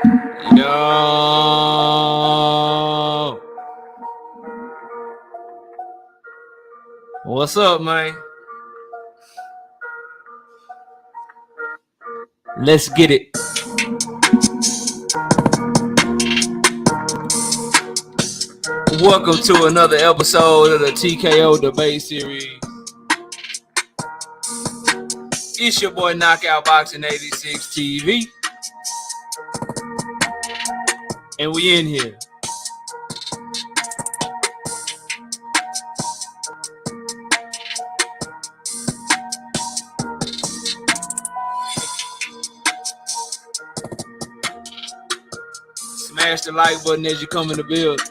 Yo. What's up, man? Let's get it. Welcome to another episode of the TKO Debate Series. It's your boy Knockout Boxing 86 TV. And we in here. Smash the like button as you come in the build.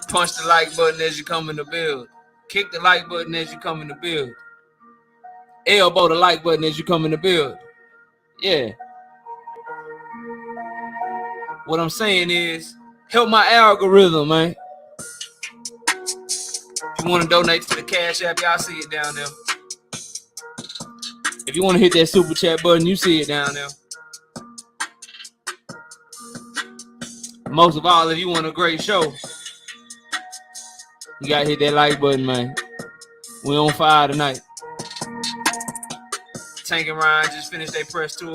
Punch the like button as you come in the build. Kick the like button as you come in the build. Elbow the like button as you come in the build. Yeah. What I'm saying is, help my algorithm, man. If you want to donate to the Cash App, y'all see it down there. If you want to hit that super chat button, you see it down there. Most of all, if you want a great show, you gotta hit that like button, man. We on fire tonight. Tank and Ryan just finished their press tour.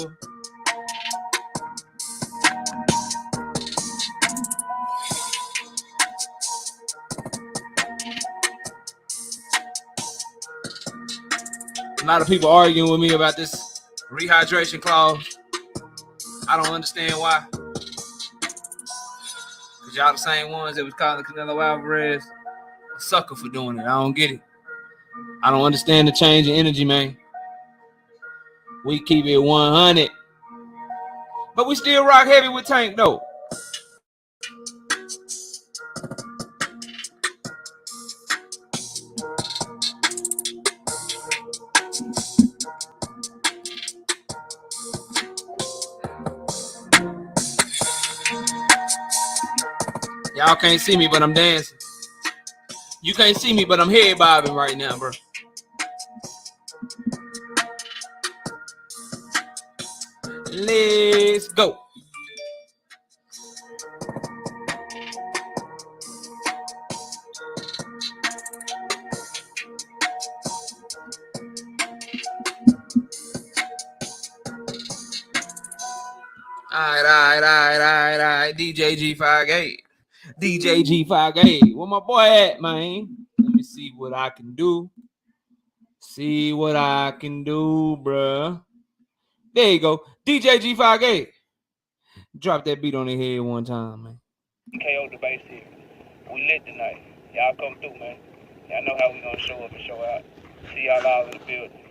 A lot of people arguing with me about this rehydration clause. I don't understand why. Because y'all the same ones that was calling Canelo Alvarez a sucker for doing it. I don't get it. I don't understand the change in energy, man. We keep it 100. But we still rock heavy with Tank, though. Y'all can't see me, but I'm dancing. You can't see me, but I'm head bobbing right now, bro. Let's go. All right. DJ G58. DJ G58. Where my boy at, man? Let me see what I can do. See what I can do, bruh. There you go. DJ G58. Drop that beat on the head one time, man. TKO Debate Series. We lit tonight. Y'all come through, man. Y'all know how we gonna show up and show out. See y'all all in the building.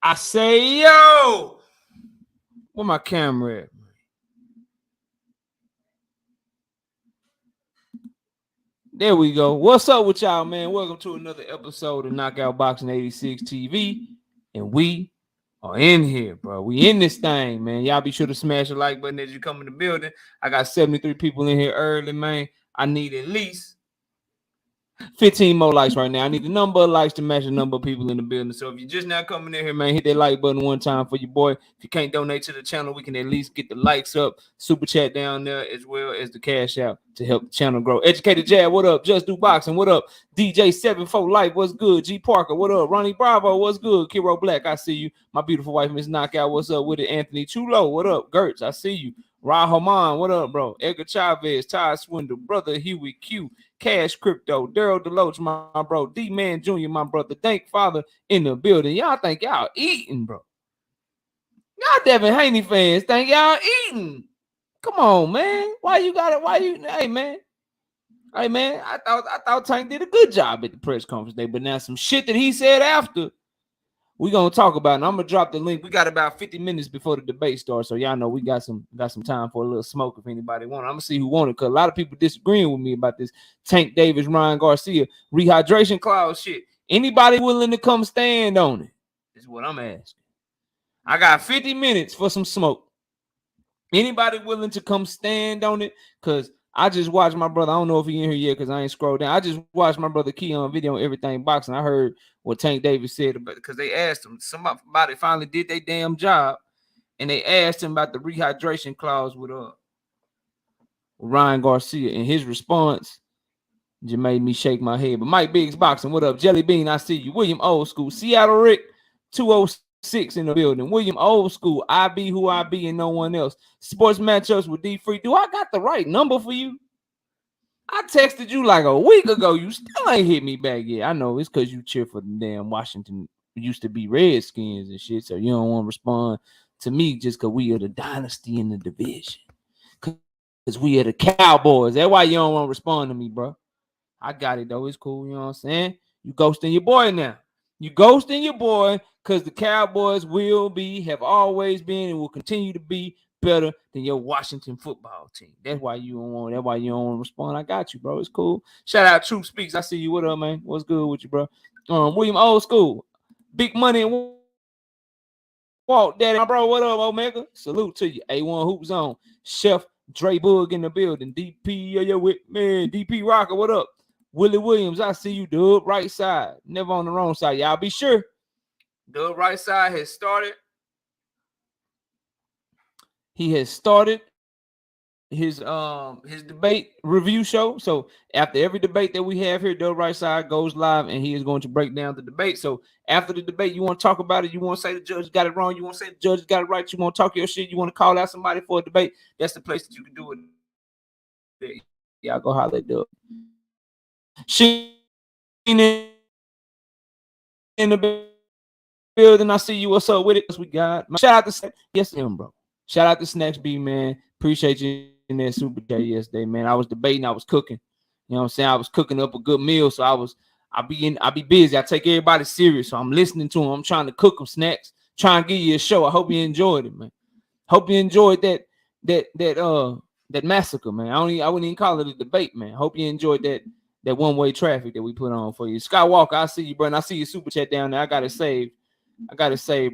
I say, yo, where my camera at? There we go. What's up with y'all, man? Welcome to another episode of Knockout Boxing 86 TV. And we are in here, bro. We in this thing, man. Y'all be sure to smash the like button as you come in the building. I got 73 people in here early, man. I need at least 15 more likes right now. I need the number of likes to match the number of people in the building. So if you're just now coming in here, man, hit that like button one time for your boy. If you can't donate to the channel, we can at least get the likes up. Super chat down there as well as the cash out to help the channel grow. Educated Jab, what up? Just Do Boxing, what up? DJ 74 Life, what's good? G Parker, what up? Ronnie Bravo, what's good? Kiro Black, I see you. My beautiful wife, Miss Knockout, what's up with it? Anthony Chulo, what up? Gertz, I see you. Rahaman, what up, bro? Edgar Chavez, Ty Swindle, Brother Huey Q, Cash Crypto, Daryl Deloach, my bro, D-Man Jr., my brother, Thank Father in the building. Y'all think y'all eating, bro. Y'all Devin Haney fans think y'all eating. Come on, man. Why you got it? Hey, man. I thought Tank did a good job at the press conference day, but now some shit that he said after, we're gonna talk about it. And I'm gonna drop the link. We got about 50 minutes before the debate starts, so y'all know we got some time for a little smoke if anybody want it. I'm gonna see who want it, because a lot of people disagreeing with me about this Tank Davis, Ryan Garcia rehydration clause shit. Anybody willing to come stand on it? Is what I'm asking. I got 50 minutes for some smoke. Anybody willing to come stand on it? Because I just watched my brother. I don't know if he in here yet because I ain't scrolled down. I just watched my brother Key on video on Everything Boxing. I heard what Tank Davis said about it, because they asked him. Somebody finally did their damn job, and they asked him about the rehydration clause with Ryan Garcia, and his response just made me shake my head. But Mike Biggs Boxing, what up? Jelly Bean, I see you. William Old School, Seattle Rick 206 in the building. William Old School, I be who I be and no one else. Sports matchups with D Free. Do I got the right number for you? I texted you like a week ago. You still ain't hit me back yet. I know it's because you cheer for the damn Washington used to be Redskins and shit. So you don't want to respond to me just because we are the dynasty in the division. Because we are the Cowboys. That's why you don't want to respond to me, bro. I got it, though. It's cool. You know what I'm saying? You ghosting your boy now. You ghosting your boy because the Cowboys have always been, and will continue to be better than your Washington football team. That's why you don't want to respond. I got you, bro. It's cool. Shout out Truth Speaks. I see you. What up, man? What's good with you, bro? William Old School. Big Money and Walt Daddy. My bro, what up, Omega? Salute to you. A1 Hoop Zone. Chef Dre Boog in the building. DP, yeah, with man. DP Rocker, what up? Willie Williams, I see you, Dub. Right side. Never on the wrong side. Y'all be sure. Dub right side has started. He has started his debate review show. So after every debate that we have here, Dub right side goes live and he is going to break down the debate. So after the debate, you want to talk about it, you want to say the judge got it wrong, you want to say the judge got it right, you want to talk your shit, you want to call out somebody for a debate, that's the place that you can do it. Y'all go holler at Dub. She in the building. I see you. What's up with it? We got shout out to yes, him, bro. Shout out to Snacks B, man. Appreciate you in that super chat yesterday, man. I was debating, I was cooking. You know what I'm saying? I was cooking up a good meal, so I be busy. I take everybody serious, so I'm listening to them. I'm trying to cook them snacks, trying to give you a show. I hope you enjoyed it, man. Hope you enjoyed that massacre, man. I wouldn't even call it a debate, man. Hope you enjoyed that one-way traffic that we put on for you. Skywalker, I see you, bro. And I see your super chat down there. I got it saved,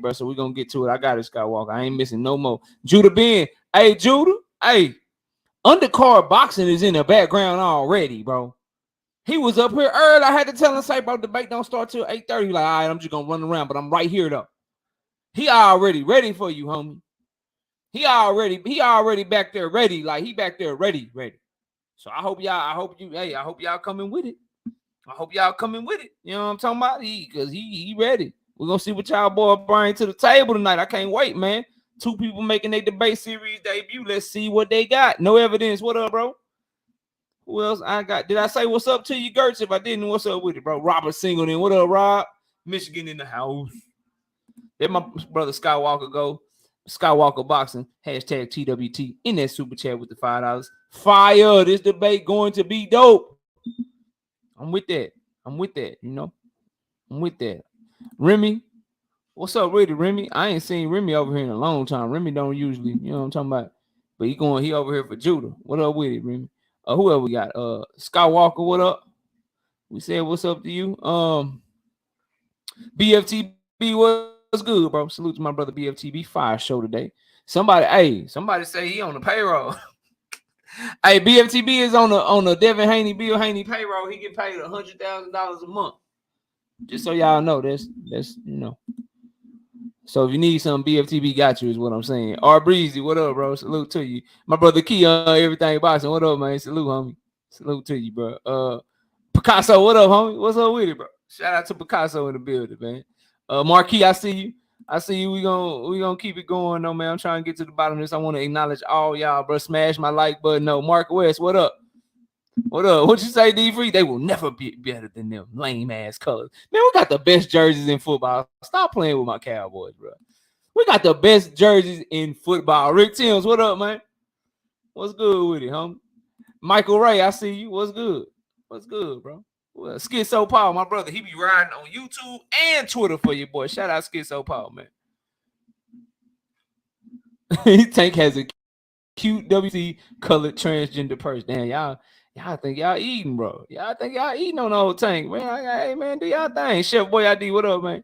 bro. So we're gonna get to it. I got it, Skywalker. I ain't missing no more. Judah Ben. Hey, Judah. Hey, undercard boxing is in the background already, bro. He was up here early. I had to tell him, say, bro, debate don't start till 8:30. Like, all right, I'm just gonna run around, but I'm right here though. He already ready for you, homie. He already back there ready. Like he back there ready. So I hope y'all coming with it. You know what I'm talking about? Because he ready. We're gonna see what y'all boy bring to the table tonight. I can't wait, man. 2 people making their debate series debut. Let's see what they got. No evidence. What up, bro? Who else I got? Did I say what's up to you, Gertz? If I didn't, what's up with it, bro? Robert Singleton. What up, Rob? Michigan in the house. There my brother Skywalker go. Skywalker Boxing, hashtag TWT in that super chat with the $5. Fire, this debate going to be dope. I'm with that, you know. I'm with that. Remy, What's up, Remy? Remy? I ain't seen Remy over here in a long time. Remy don't usually, you know what I'm talking about. But he over here for Judah. What up with it, Remy? Who else we got? Skywalker, what up? We said what's up to you. BFTB, what's good, bro? Salute to my brother BFTB. Fire show today. Somebody say he on the payroll. Hey, BFTB is on the Devin Haney, Bill Haney payroll. He get paid $100,000 a month. Just so y'all know, that's you know. So if you need some, BFTB got you, is what I'm saying. R Breezy, what up, bro? Salute to you. My brother Key on everything boxing. What up, man? Salute, homie. Salute to you, bro. Picasso, what up, homie? What's up with it, bro? Shout out to Picasso in the building, man. Marquis, I see you. I see you. We gonna keep it going, though, man. I'm trying to get to the bottom of this. I want to acknowledge all y'all, bro. Smash my like button. No, Mark West, what up? What up? What you say, D Free? They will never be better than them lame ass colors. Man, we got the best jerseys in football. Stop playing with my Cowboys, bro. We got the best jerseys in football. Rick Timms, what up, man? What's good with it, homie? Michael Ray, I see you. What's good? What's good, bro? Well, Schizo Paul, my brother, he be riding on YouTube and Twitter for you, boy. Shout out Schizo Paul, man. Tank has a cute WC colored transgender purse. Damn, y'all think y'all eating, bro. Y'all think y'all eating on the old Tank, man. Hey, man, do y'all thing. Chef Boy ID, what up, man?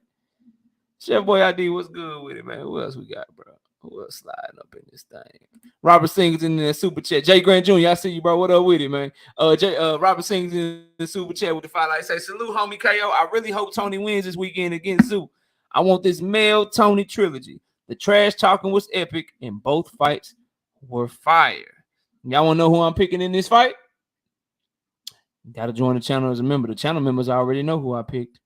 Chef Boy ID, what's good with it, man? Who else we got, bro? Who else sliding up in this thing? Robert Sing's in the super chat. Jay Grant Jr., I see you, bro. What up with it, man? Robert Sing's in the super chat with the 5 lights. Say, salute, homie KO. I really hope Tony wins this weekend against Zoo. I want this male Tony trilogy. The trash talking was epic, and both fights were fire. Y'all want to know who I'm picking in this fight? Got to join the channel as a member. The channel members already know who I picked.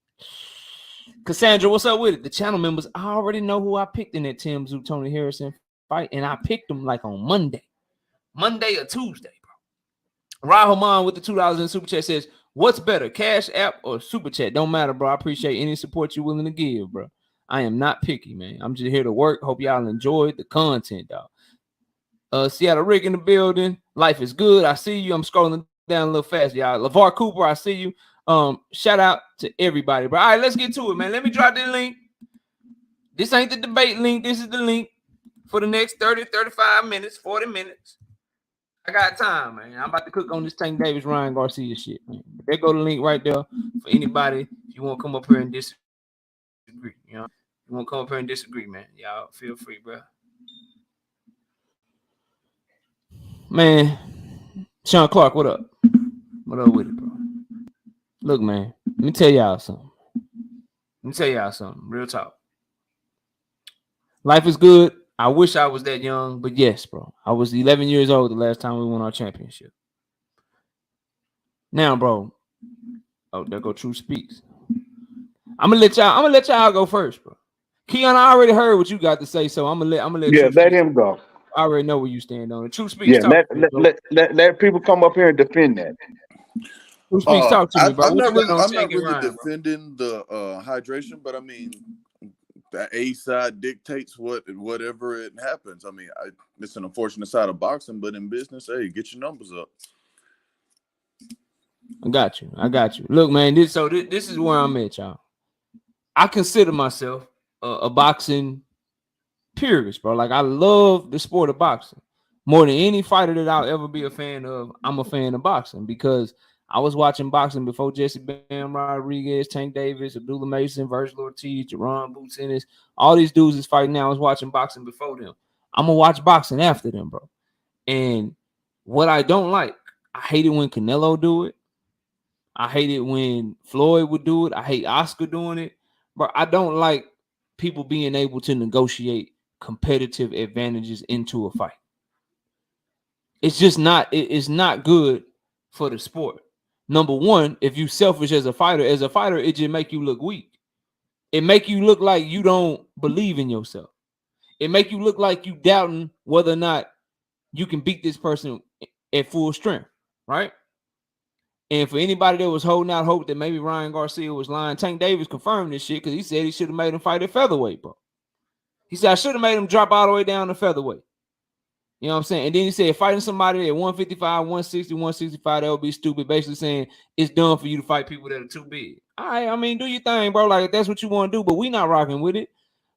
Cassandra, what's up with it? The channel members already know who I picked in that Tim Zoo Tony Harrison fight, and I picked them like on Monday or Tuesday, bro. Rahman with the $2 in super chat says, "What's better, Cash App or super chat? Don't matter, bro. I appreciate any support you're willing to give, bro. I am not picky, man. I'm just here to work. Hope y'all enjoyed the content, dog. Seattle Rick in the building. Life is good. I see you. I'm scrolling down a little fast, y'all. LeVar Cooper, I see you. Shout out to everybody, bro. All right, let's get to it, man. Let me drop the link. This ain't the debate link. This is the link for the next 30, 35 minutes, 40 minutes. I got time, man. I'm about to cook on this Tank Davis, Ryan Garcia shit, man. But there go the link right there for anybody if you want to come up here and disagree. You know, you want to come up here and disagree, man. Y'all feel free, bro. Man, Sean Clark, what up? What up with it, bro? Look, man, let me tell y'all something. Real talk. Life is good. I wish I was that young, but yes, bro. I was 11 years old the last time we won our championship. Now, bro. Oh, there go True Speaks. I'm gonna let y'all go first, bro. Keon, I already heard what you got to say, so I'm gonna let Yeah, let him go. I already know where you stand on it. True Speaks, Yeah, talk let people come up here and defend that. True Speaks, talk to me, bro. I'm not really defending the hydration, but I mean, the A side dictates whatever it happens. I mean, it's an unfortunate side of boxing, but in business, hey, get your numbers up. I got you. Look, man, this is where I'm at, y'all. I consider myself a boxing purist, bro. Like, I love the sport of boxing more than any fighter that I'll ever be a fan of. I'm a fan of boxing because I was watching boxing before Jesse Bam Rodriguez, Tank Davis, Abdullah Mason, Virgil Ortiz, Jerron Boots Ennis. All these dudes is fighting now. I was watching boxing before them. I'm gonna watch boxing after them, bro. And what I don't like, I hate it when Canelo do it. I hate it when Floyd would do it. I hate Oscar doing it. But I don't like people being able to negotiate competitive advantages into a fight. It's just not, it's not good for the sport. Number one, if you selfish as a fighter, it just make you look weak. It make you look like you don't believe in yourself. It make you look like you doubting whether or not you can beat this person at full strength, right? And for anybody that was holding out hope that maybe Ryan Garcia was lying, Tank Davis confirmed this shit because he said he should have made him fight at featherweight, bro. He said, I should have made him drop all the way down to featherweight. You know what I'm saying? And then he said, fighting somebody at 155, 160, 165, that would be stupid. Basically saying it's done for you to fight people that are too big. All right, I mean, do your thing, bro. Like, if that's what you want to do, but we not rocking with it.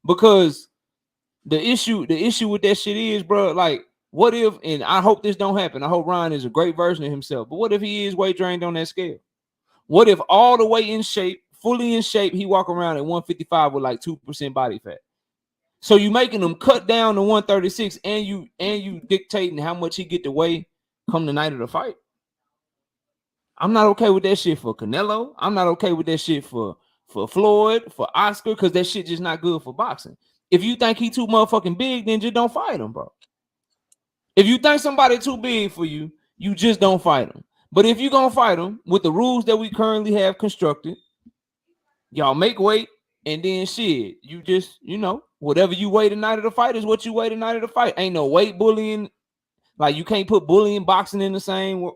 Because the issue with that shit is, bro, like, what if, and I hope this don't happen, I hope Ryan is a great version of himself, but what if he is weight drained on that scale? What if all the way in shape, fully in shape, he walk around at 155 with like 2% body fat? So you making him cut down to 136, and you dictating how much he get to weigh come the night of the fight. I'm not okay with that shit for Canelo. I'm not okay with that shit for Floyd, for Oscar, because that shit just not good for boxing. If you think he too motherfucking big, then just don't fight him, bro. If you think somebody too big for you, you just don't fight him. But if you gonna fight him with the rules that we currently have constructed, y'all make weight, and then shit, you just, whatever you weigh the night of the fight is what you weigh the night of the fight. Ain't no weight bullying. Like, you can't put bullying boxing in the same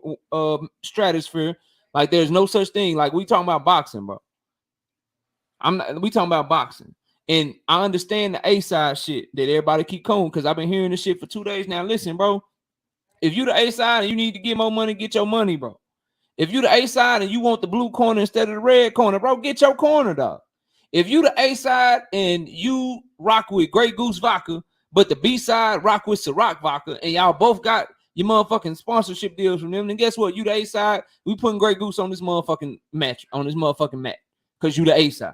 stratosphere. Like, there's no such thing. Like, we talking about boxing, bro. We talking about boxing. And I understand the A side shit that everybody keep coming, because I've been hearing this shit for 2 days now. Listen, bro. If you the A side and you need to get more money, get your money, bro. If you the A side and you want the blue corner instead of the red corner, bro, get your corner, dog. If you the A side and you rock with Grey Goose vodka, but the B side rock with Ciroc vodka, and y'all both got your motherfucking sponsorship deals from them, then guess what? You the A side. We putting Grey Goose on this motherfucking match, on this motherfucking mat, because you the A side.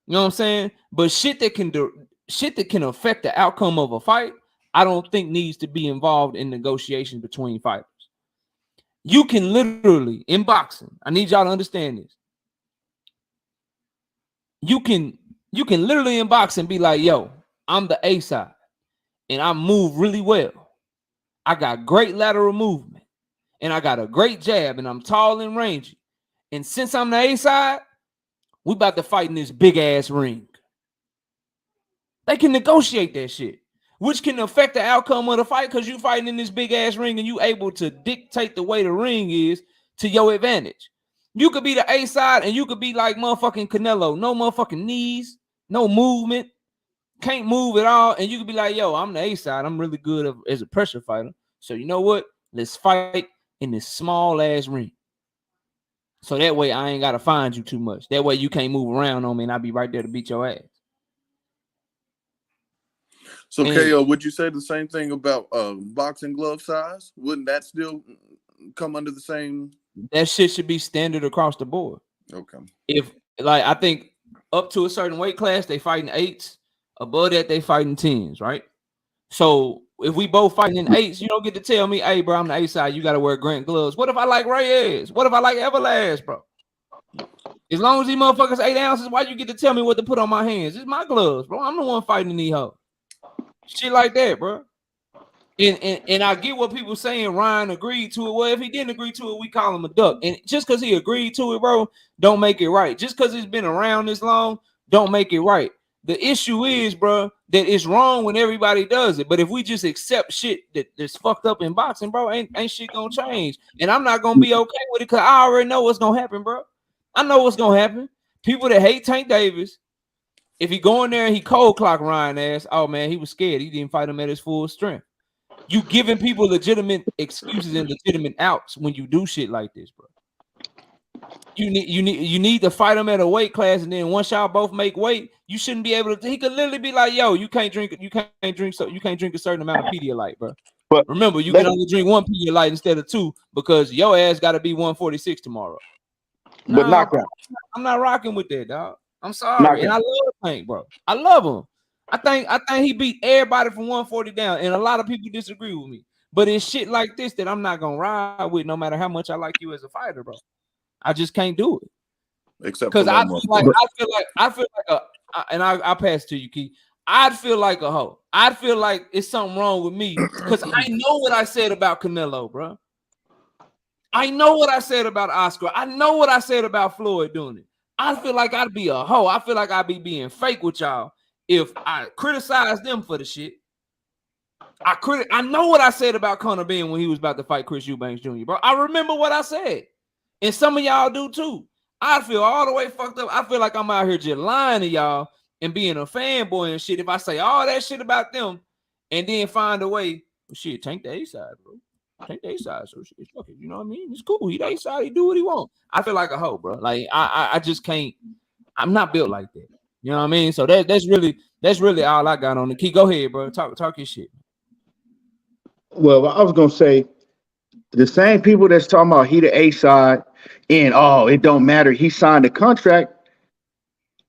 You know what I'm saying? But shit that can affect the outcome of a fight, I don't think needs to be involved in negotiations between fighters. You can literally, in boxing, I need y'all to understand this. You can literally in boxing be like, yo, I'm the A side, and I move really well. I got great lateral movement, and I got a great jab, and I'm tall and rangy. And since I'm the A side, we about to fight in this big ass ring. They can negotiate that shit, which can affect the outcome of the fight, because you fighting in this big ass ring and you able to dictate the way the ring is to your advantage. You could be the A side and you could be like motherfucking Canelo, no motherfucking knees, no movement, can't move at all, and you could be like, yo, I'm the A side, I'm really good as a pressure fighter. So you know what? Let's fight in this small ass ring. So that way I ain't gotta find you too much. That way you can't move around on me, and I'll be right there to beat your ass. So, KO, would you say the same thing about boxing glove size? Wouldn't that still come under the same? That shit should be standard across the board. Okay. If, like, I think up to a certain weight class, they fighting 8s. Above that, they fighting 10s, right? So if we both fighting in 8s, you don't get to tell me, hey, bro, I'm the A side, you got to wear Grant gloves. What if I like Reyes? What if I like Everlast, bro? As long as these motherfuckers 8 ounces, why you get to tell me what to put on my hands? It's my gloves, bro. I'm the one fighting these hoes. Shit like that, bro. And I get what people saying. Ryan agreed to it. Well, if he didn't agree to it, we call him a duck. And just because he agreed to it, bro, don't make it right. Just because it's been around this long, don't make it right. The issue is, bro, that it's wrong when everybody does it. But if we just accept shit that's fucked up in boxing, bro, ain't shit gonna change. And I'm not gonna be okay with it, because I already know what's gonna happen, bro. I know what's gonna happen. People that hate Tank Davis, if he go in there and he cold clock Ryan ass, oh man, he was scared. He didn't fight him at his full strength. You giving people legitimate excuses and legitimate outs when you do shit like this, bro. You need to fight him at a weight class, and then once y'all both make weight, you shouldn't be able to. He could literally be like, "Yo, you can't drink a certain amount of Pedialyte, bro." But remember, you can only drink 1 Pedialyte instead of 2, because your ass got to be 146 tomorrow. But I'm not rocking with that, dog. I'm sorry, and I love Tank, bro. I love him. I think he beat everybody from 140 down, and a lot of people disagree with me. But it's shit like this that I'm not gonna ride with, no matter how much I like you as a fighter, bro. I just can't do it. Except because I feel like I'll pass it to you, Key. I'd feel like a hoe. I'd feel like it's something wrong with me, because I know what I said about Canelo, bro. I know what I said about Oscar. I know what I said about Floyd doing it. I feel like I'd be a hoe. I feel like I'd be being fake with y'all if I criticize them for the shit. I know what I said about Conor Benn when he was about to fight Chris Eubanks Jr., bro. I remember what I said. And some of y'all do too. I feel all the way fucked up. I feel like I'm out here just lying to y'all and being a fanboy and shit if I say all that shit about them and then find a way. Well, shit, Tank the A side, bro. Tank the A side, so shit, fuck it. You know what I mean? It's cool. He the A side. He do what he want. I feel like a hoe, bro. Like I just can't. I'm not built like that. You know what I mean? So that's really all I got on the key. Go ahead, bro. Talk your shit. Well, I was gonna say the same people that's talking about he the A side and it don't matter. He signed a contract.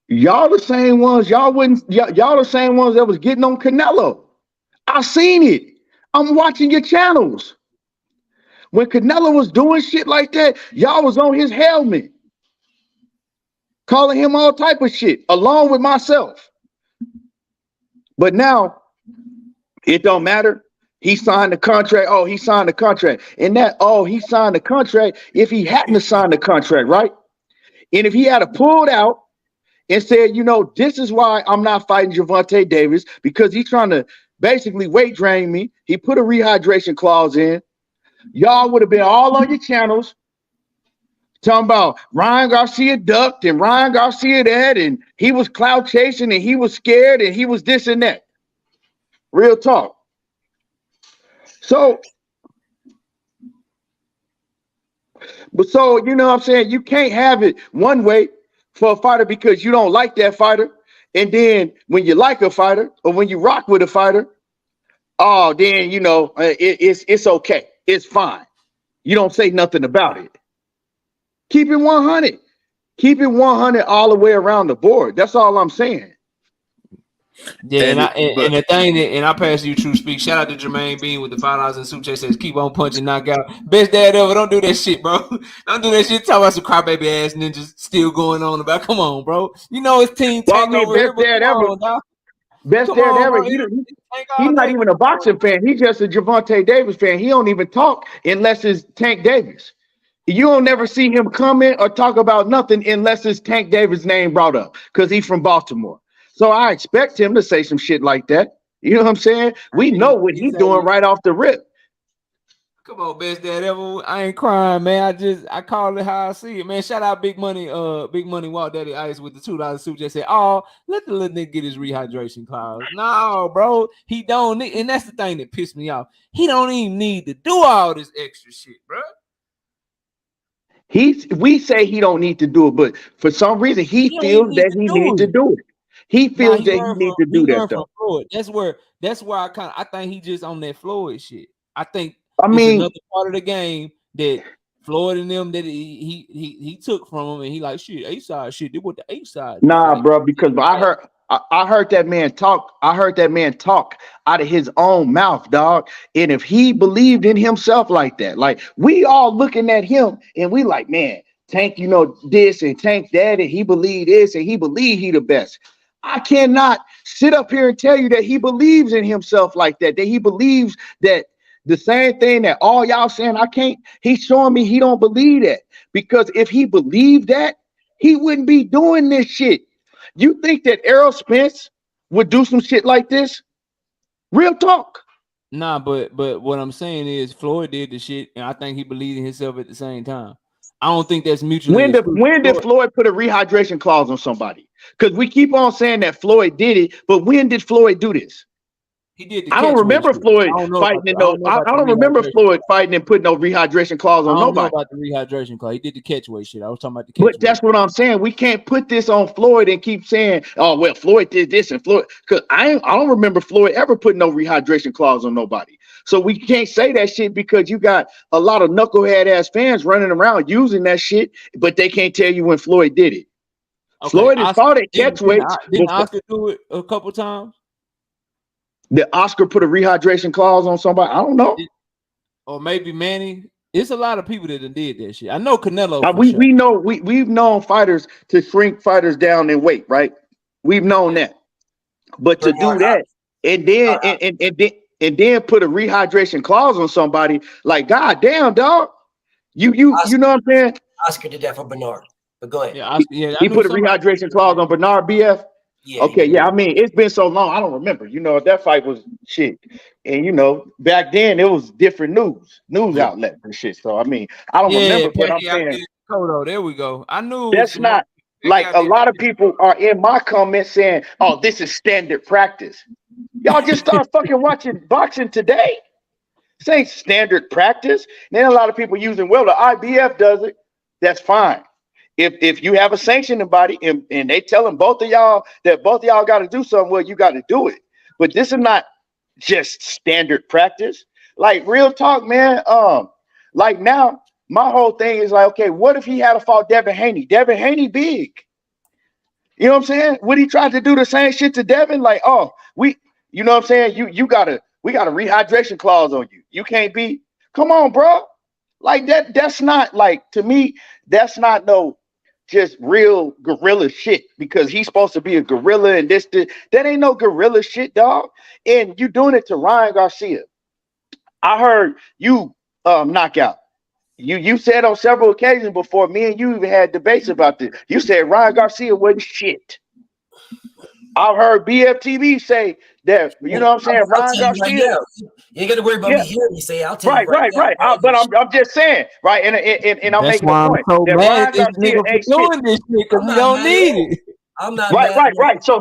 Y'all the same ones. Y'all the same ones that was getting on Canelo. I seen it. I'm watching your channels. When Canelo was doing shit like that, y'all was on his helmet, calling him all type of shit, along with myself. But now it don't matter. He signed the contract. Oh, he signed the contract. And he signed the contract if he hadn't to sign the contract, right? And if he had pulled out and said, this is why I'm not fighting Gervonta Davis, because he's trying to basically weight drain me. He put a rehydration clause in. Y'all would have been all on your channels talking about Ryan Garcia ducked and Ryan Garcia that, and he was clout chasing and he was scared and he was this and that. Real talk. So, you know what I'm saying? You can't have it one way for a fighter because you don't like that fighter. And then when you like a fighter or when you rock with a fighter, then, it's okay. It's fine. You don't say nothing about it. Keep it 100. Keep it 100 all the way around the board. That's all I'm saying. Yeah, and the thing that, and I pass you true speak. Shout out to Jermaine Bean with the $5 and Super Chase says keep on punching, knock out. Best dad ever. Don't do that shit, bro. Don't do that shit. Talk about some crybaby ass ninjas still going on about. Come on, bro. It's Team Tank over here. Best dad ever. Best dad ever. He's not even a boxing fan. He's just a Gervonta Davis fan. He don't even talk unless it's Tank Davis. You don't never see him comment or talk about nothing unless it's Tank Davis' name brought up because he's from Baltimore. So I expect him to say some shit like that. You know what I'm saying? We know what he's doing right off the rip. Come on, best dad ever. I ain't crying, man. I call it how I see it, man. Shout out Big Money Walt Daddy Ice with the $2 suit. Just said, let the little nigga get his rehydration clause. No, bro, he don't need, and that's the thing that pissed me off. He don't even need to do all this extra shit, bro. We say he don't need to do it, but for some reason he feels that he needs to do it. He feels that he needs to do that though. Floyd. That's where I think he just on that Floyd shit. I think it's another part of the game that Floyd and them that he took from him, and he like shit A-side shit. They what the A-side. Nah, bro, because I heard that man talk. I heard that man talk out of his own mouth, dog. And if he believed in himself like that, like we all looking at him and we like, man, Tank, this and Tank that, and he believe this and he believe he the best. I cannot sit up here and tell you that he believes in himself like that he believes that the same thing that all y'all saying I can't. He's showing me he don't believe that, because if he believed that, he wouldn't be doing this shit. You think that Errol Spence would do some shit like this? Real talk. Nah, but what I'm saying is Floyd did the shit, and I think he believed in himself at the same time. I don't think that's mutually. When did Floyd put a rehydration clause on somebody? Because we keep on saying that Floyd did it, but when did Floyd do this? He did. I don't remember Floyd fighting. I don't remember Floyd fighting and putting no rehydration clause on nobody. I don't know about the rehydration clause. He did the catchweight shit. I was talking about the catchweight. But that's what I'm saying. We can't put this on Floyd and keep saying, "Oh well, Floyd did this and Floyd." Because I don't remember Floyd ever putting no rehydration clause on nobody. So we can't say that shit because you got a lot of knucklehead ass fans running around using that shit, but they can't tell you when Floyd did it. Okay, Floyd has fought at catchweight. Didn't Oscar do it a couple times? Did Oscar put a rehydration clause on somebody? I don't know. Or maybe Manny. It's a lot of people that did that shit. I know Canelo. We know we've known fighters to shrink fighters down in weight, right? We've known that. But to do that and then put a rehydration clause on somebody, like goddamn dog. You know what I'm saying? Oscar did that for Bernard. But go ahead. Yeah, he put a rehydration clause on Bernard BF. Yeah, okay, yeah. I mean, it's been so long. I don't remember. That fight was shit, and back then it was different news outlet and shit. So I mean, I don't remember. But I'm saying, there we go. I knew that's not like a lot of people are in my comments saying, "Oh, this is standard practice." Y'all just start fucking watching boxing today. This ain't standard practice. Then a lot of people using, well, the IBF does it. That's fine. if you have a sanctioning body and they telling both of y'all that both of y'all got to do something, well, you got to do it. But this is not just standard practice. Like real talk, man. Like now, my whole thing is like, okay, what if he had to fought Devin Haney? Devin Haney big. You know what I'm saying? Would he try to do the same shit to Devin? Like, oh, you know what I'm saying? We got a rehydration clause on you. You can't be. Come on, bro. Like that's not like, to me, that's not no just real gorilla shit, because he's supposed to be a gorilla and this. That ain't no gorilla shit, dog. And you doing it to Ryan Garcia. I heard you knockout. You said on several occasions before, me and you even had debates about this. You said Ryan Garcia wasn't shit. I've heard BFTV say that, you know what I'm saying? Ryan Garcia. Right now. You ain't got to worry about me hearing me say. I'll tell you right. But I'm just saying, right? And I'm making a point. So that mad Ryan at this Garcia nigga for ain't doing shit. this shit because we don't need it. I'm not right. So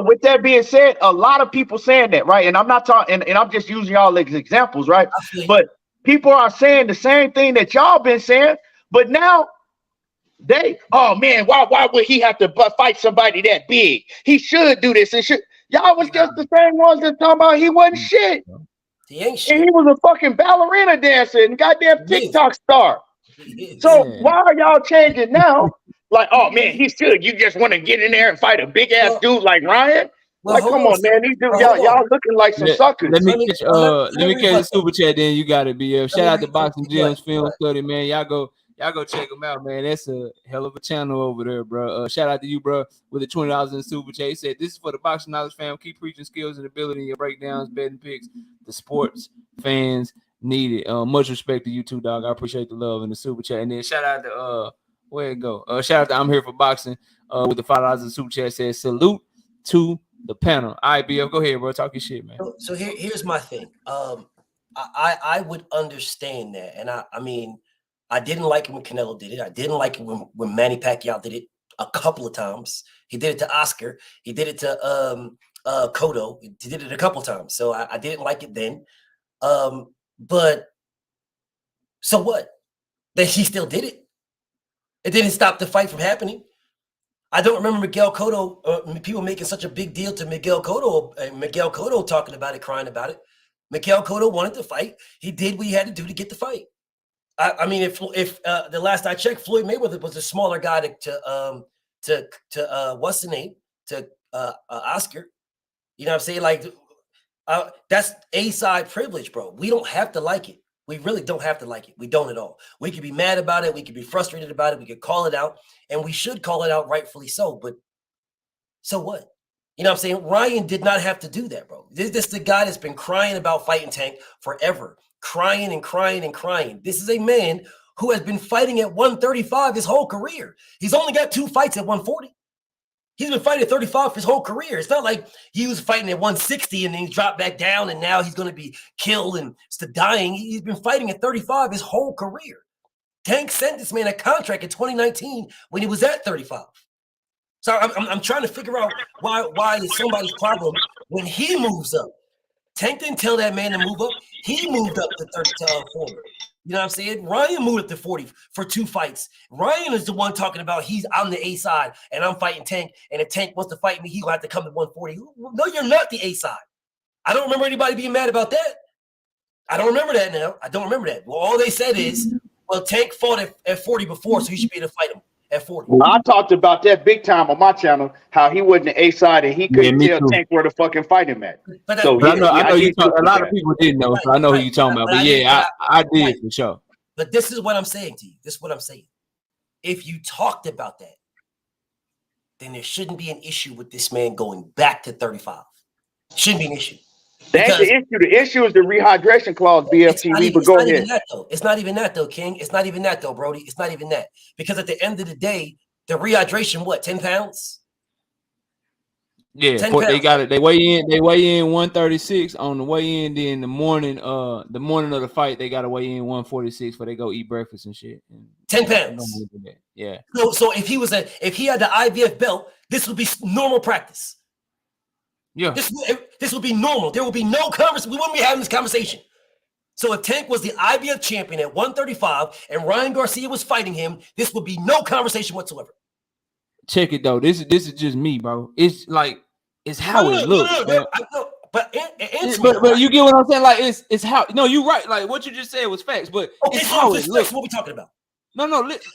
with that being said, a lot of people saying that, right? And I'm not talking, and I'm just using y'all as examples, right? But people are saying the same thing that y'all been saying, but now oh man, why would he have to fight somebody that big? He should do this and should. Y'all was just the same ones that talking about he wasn't shit. He ain't shit. And he was a fucking ballerina dancer and goddamn TikTok star. So why are y'all changing now? Like, oh man, he should. You just want to get in there and fight a big ass dude like Ryan? Like, come on, man. These dudes, y'all looking like some suckers. Let me catch the super chat. Then you got it, BF. Shout out to Boxing Gyms Film Study, man. Y'all go check them out, man. That's a hell of a channel over there, bro. Shout out to you, bro, with the $20 in the super chat. He said, "This is for the boxing knowledge fam. Keep preaching skills and ability in your breakdowns, betting picks. The sports fans need it. Much respect to you too, dog. I appreciate the love in the super chat. And then shout out to where it go? Shout out to I'm Here for Boxing with the $5 in the super chat. Says salute to the panel. All right, BF, go ahead, bro. Talk your shit, man. So here's my thing. I would understand that, and I mean, I didn't like it when Canelo did it. I didn't like it when Manny Pacquiao did it a couple of times. He did it to Oscar. He did it to Cotto. He did it a couple times. So I didn't like it then. But so what? That he still did it. It didn't stop the fight from happening. I don't remember Miguel Cotto, people making such a big deal to Miguel Cotto talking about it, crying about it. Miguel Cotto wanted to fight. He did what he had to do to get the fight. I mean, if the last I checked, Floyd Mayweather was a smaller guy to what's the name, to Oscar. You know what I'm saying? Like, that's A-side privilege, bro. We don't have to like it. We really don't have to like it. We don't at all. We could be mad about it. We could be frustrated about it. We could call it out, and we should call it out rightfully so. But so what? You know what I'm saying? Ryan did not have to do that, bro. This is the guy that's been crying about fighting Tank forever. Crying and crying and crying. This is a man who has been fighting at 135 his whole career. He's only got 2 fights at 140. He's been fighting at 35 his whole career. It's not like he was fighting at 160 and then he dropped back down and now he's going to be killed and dying. He's been fighting at 35 his whole career. Tank sent this man a contract in 2019 when he was at 35. So I'm trying to figure out why is somebody's problem when he moves up. Tank didn't tell that man to move up. He moved up to 40. You know what I'm saying? Ryan moved up to 40 for 2 fights. Ryan is the one talking about I'm the A side and I'm fighting Tank. And if Tank wants to fight me, he's going to have to come to 140. No, you're not the A side. I don't remember anybody being mad about that. I don't remember that now. I don't remember that. Well, all they said is, well, Tank fought at 40 before, so you should be able to fight him at 40. Well, I talked about that big time on my channel, how he wasn't the A side and he couldn't tell Tank where to fucking fight him at. But So I know you talk, a lot of people didn't know, so I know who you talking about. But yeah, I did for sure. But this is what I'm saying to you. This is what I'm saying. If you talked about that, then there shouldn't be an issue with this man going back to 35. Shouldn't be an issue. That's the issue. The issue is the rehydration clause, BFTV. But go ahead. It's not even that, though, King. It's not even that, though, Brody. It's not even that. Because at the end of the day, the rehydration, what, 10 pounds? Yeah, they got it. They weigh in 136 on the way in. Then the morning of the fight, they got to weigh in 146 before they go eat breakfast and shit. 10 pounds. Yeah. So if he had the IVF belt, this would be normal practice. Yeah. This would be normal. There would be no conversation. We wouldn't be having this conversation. So if Tank was the IBF champion at 135 and Ryan Garcia was fighting him, this would be no conversation whatsoever. Check it though. This is just me, bro. It's like it's how it looks. But you get what I'm saying? Like it's how. No, you're right. Like what you just said was facts, but it's how it looks. What we talking about? No.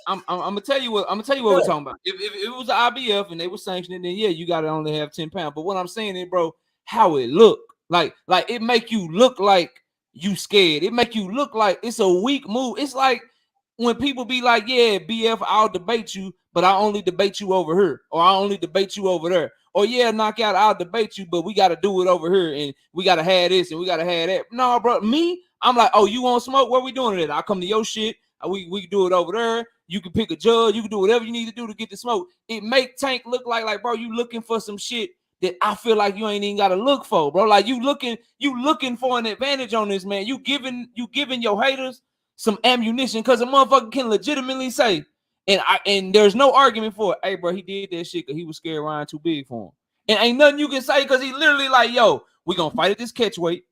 I'm gonna tell you what we're talking about. If it was the IBF and they were sanctioning, then yeah, you gotta only have 10 pounds. But what I'm saying is, bro, how it look. Like it make you look like you scared. It make you look like it's a weak move. It's like when people be like, yeah, BF, I'll debate you, but I only debate you over here, or I only debate you over there. Or yeah, knockout, I'll debate you, but we got to do it over here, and we got to have this, and we got to have that. No, bro, I'm like, oh, you want smoke? Where we doing it? I'll come to your shit. We can do it over there. You can pick a judge. You can do whatever you need to do to get the smoke. It make Tank look like, bro, you looking for some shit that I feel like you ain't even got to look for, bro. Like you looking for an advantage on this, man. You giving your haters some ammunition because a motherfucker can legitimately say, and there's no argument for it. Hey, bro, he did that shit because he was scared Ryan too big for him. And ain't nothing you can say because he literally like, yo, we gonna fight at this catch weight,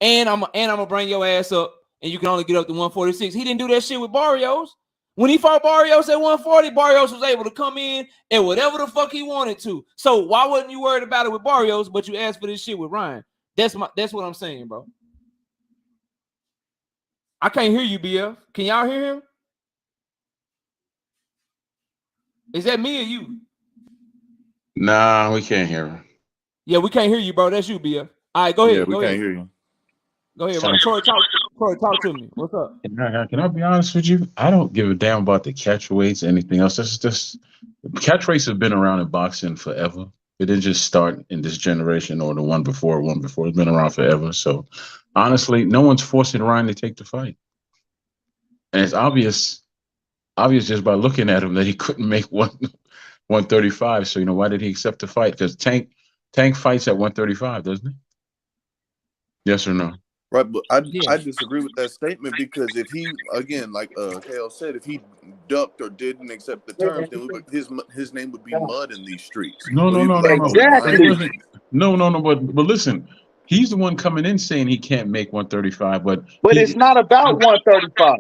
and I'm gonna bring your ass up, and you can only get up to 146. He didn't do that shit with Barrios. When he fought Barrios at 140, Barrios was able to come in and whatever the fuck he wanted to. So why wasn't you worried about it with Barrios, but you asked for this shit with Ryan? That's what I'm saying, bro. I can't hear you, BF. Can y'all hear him? Is that me or you? Nah, we can't hear him. Yeah, we can't hear you, bro. That's you, BF. All right, go ahead. Yeah, we can't hear you. Go ahead, bro. Troy, talk to me. What's up? Can I be honest with you? I don't give a damn about the catch weights, anything else. It's just catch weights have been around in boxing forever. It didn't just start in this generation or the one before. It's been around forever. So honestly, no one's forcing Ryan to take the fight. And it's obvious just by looking at him that he couldn't make 135. So, why did he accept the fight? Because Tank fights at 135, doesn't he? Yes or no? Right, but I disagree with that statement because if he, again, like KL said, if he ducked or didn't accept the terms, then his name would be mud in these streets. No. Exactly. No. But listen, he's the one coming in saying he can't make 135, but it's not about 135.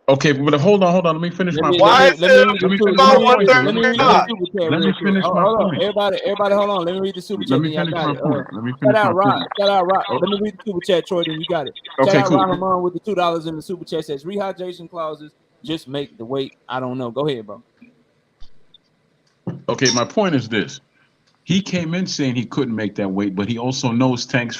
Okay, but hold on. Let me finish my point. Why is it about 135? Let me finish my point. Everybody, hold on. Let me read the super chat. Let me finish my point. Shout out Rock. Let me read the super chat, Troy. Then you got it. Okay, shout out cool. Rahman with the $2 in the super chat. Says rehydration clauses just make the weight. I don't know. Go ahead, bro. Okay, my point is this. He came in saying he couldn't make that weight, but he also knows Tank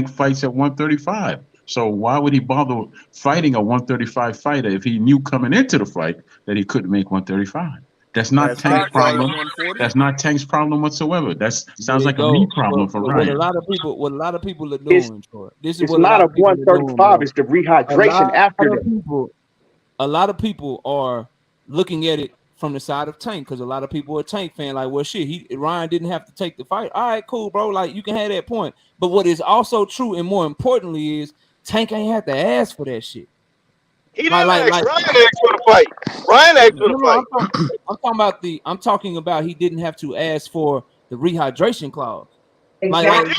fights at 135. So why would he bother fighting a 135 fighter if he knew coming into the fight that he couldn't make 135? That's not Tank's problem. That's not Tank's problem whatsoever. That sounds like a me problem for Ryan. What a lot of people are doing, Troy. This is it's what not a 135. It's the rehydration after that. A lot of people are looking at it from the side of Tank because a lot of people are Tank fan. Like, well, shit, Ryan didn't have to take the fight. All right, cool, bro. Like, you can have that point. But what is also true and more importantly is Tank ain't have to ask for that shit. He didn't ask. Ryan asked for the fight. Ryan asked for the fight. I'm talking about he didn't have to ask for the rehydration clause. Exactly.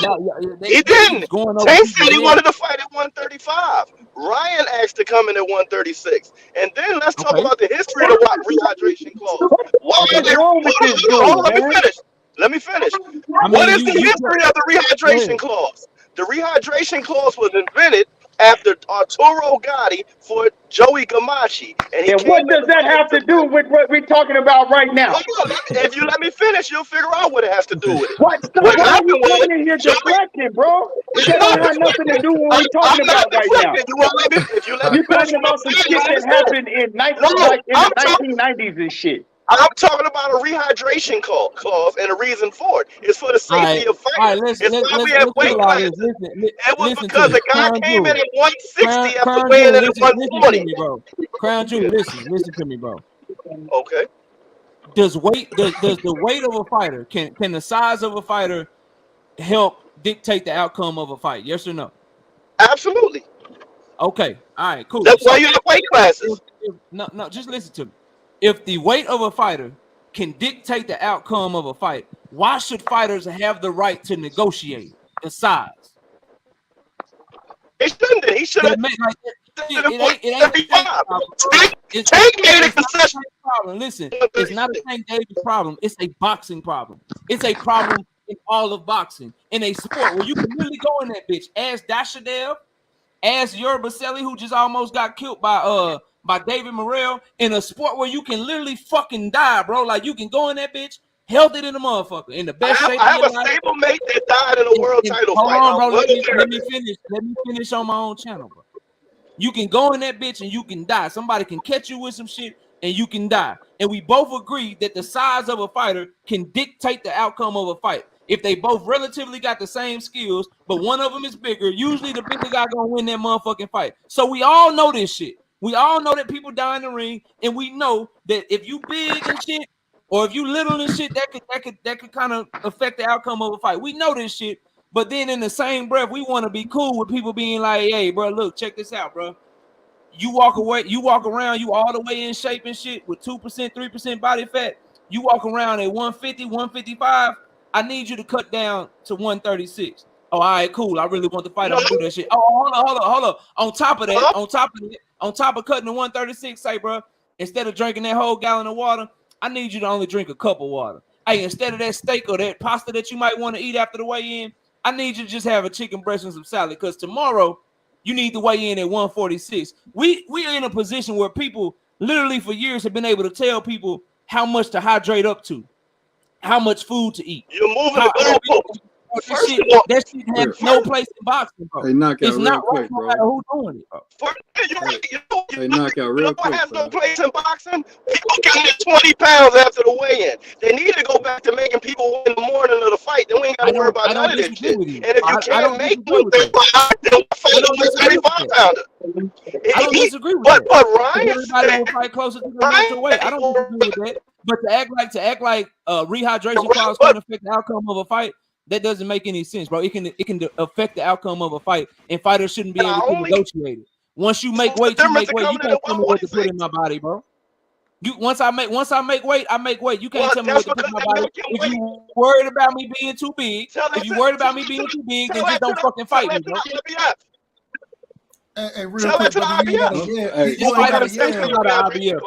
He didn't. Tank said he wanted to fight at 135. Ryan asked to come in at 136. And then let's talk about the history of the rehydration clause. Let me finish. What is the history of the rehydration clause? The rehydration clause was invented after Arturo Gatti for Joey Gamache. And what does that have to do with what we're talking about right now? If you let me finish, you'll figure out what it has to do with it. What happened was in here deflecting, bro? That don't have nothing to do with what we're talking about right now. You're talking about some shit that happened in the 1990s and shit. I'm talking about a rehydration clause and a reason for it. It's for the safety of fighters. It's why we have weight classes. It was because a guy came in at 160 after weighing in at 140. Crown Jewel, listen to me, bro. Okay. Does the weight of a fighter, can the size of a fighter help dictate the outcome of a fight? Yes or no? Absolutely. Okay. All right, cool. That's why you have weight classes. No, just listen to me. If the weight of a fighter can dictate the outcome of a fight, why should fighters have the right to negotiate the size? He shouldn't have. He should have. Tank made a concession. Listen, it's not a Tank Davis problem. It's a boxing problem. It's a problem in all of boxing. In a sport where you can really go in that bitch. Ask Dashadev, ask Yorbaselli, who just almost got killed by David Morrell, in a sport where you can literally fucking die, bro. Like you can go in that bitch healthy than a motherfucker in the best shape. I have a stable mate that died in a world title fight. Hold on, bro. Let me finish on my own channel, bro. You can go in that bitch and you can die. Somebody can catch you with some shit and you can die. And we both agree that the size of a fighter can dictate the outcome of a fight. If they both relatively got the same skills, but one of them is bigger, usually the bigger guy gonna win that motherfucking fight. So we all know this shit. We all know that people die in the ring, and we know that if you big and shit, or if you little and shit, that could kind of affect the outcome of a fight. We know this shit, but then in the same breath, we want to be cool with people being like, "Hey, bro, look, check this out, bro. You walk around, you all the way in shape and shit with 2%, 3% body fat. You walk around at 150, 155. I need you to cut down to 136. Oh, all right, cool. I really want to fight. I'm gonna do that shit. Oh, hold up. On top of cutting to 136, say, bro, instead of drinking that whole gallon of water, I need you to only drink a cup of water. Hey, instead of that steak or that pasta that you might want to eat after the weigh-in, I need you to just have a chicken breast and some salad, because tomorrow you need to weigh in at 146. We are in a position where people literally for years have been able to tell people how much to hydrate up to, how much food to eat. You're moving the goalposts. That shit has no place in boxing, bro. Hey, knockout it's real not quick, right, no bro. matter who's doing it, bro. Hey, knockout real quick, has bro. no place in boxing. People gain 20 pounds after the weigh-in. They need to go back to making people win the morning of the fight. Then we ain't got to worry about none of this shit. And if you can't make one, then fight a 35-pounder. I don't disagree with that. But Ryan, everybody will fight closer to the natural weight. I don't disagree with that. But to act like rehydration clause can affect the outcome of a fight, that doesn't make any sense, bro. It can affect the outcome of a fight, and fighters shouldn't be able to negotiate it. Once you make weight, you make weight. You can't tell me what to put in my body, bro. Once I make weight, I make weight. You can't tell me what to put in my body. If you worried about me being too big, then just don't fucking fight me, bro. Hey, real quick, brother, you gotta IBF.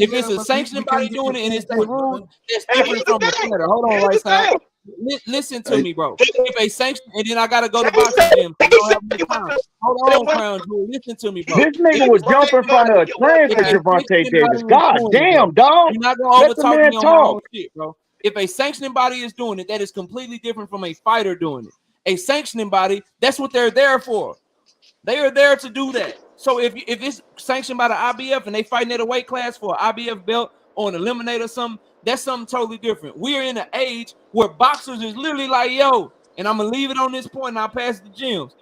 If it's a sanctioned body doing it and it's their rule, it's different from a fighter. Hold on, right side. Listen to me, bro. If a sanction, and then I gotta go to boxing gym. I don't have enough time. Hold on, Crown Jewel. Listen to me, bro. This nigga was jumping in front of a train for Gervonta Davis. God damn, dog. You're not gonna overtalk me on my own shit, bro. If a sanctioning body is doing it, that is completely different from a fighter doing it. A sanctioning body, that's what they're there for. They are there to do that. So if it's sanctioned by the IBF and they fighting at a weight class for an IBF belt or an eliminator or something, that's something totally different. We're in an age where boxers is literally like, yo, and I'm gonna leave it on this point and I'll pass it to Jim's.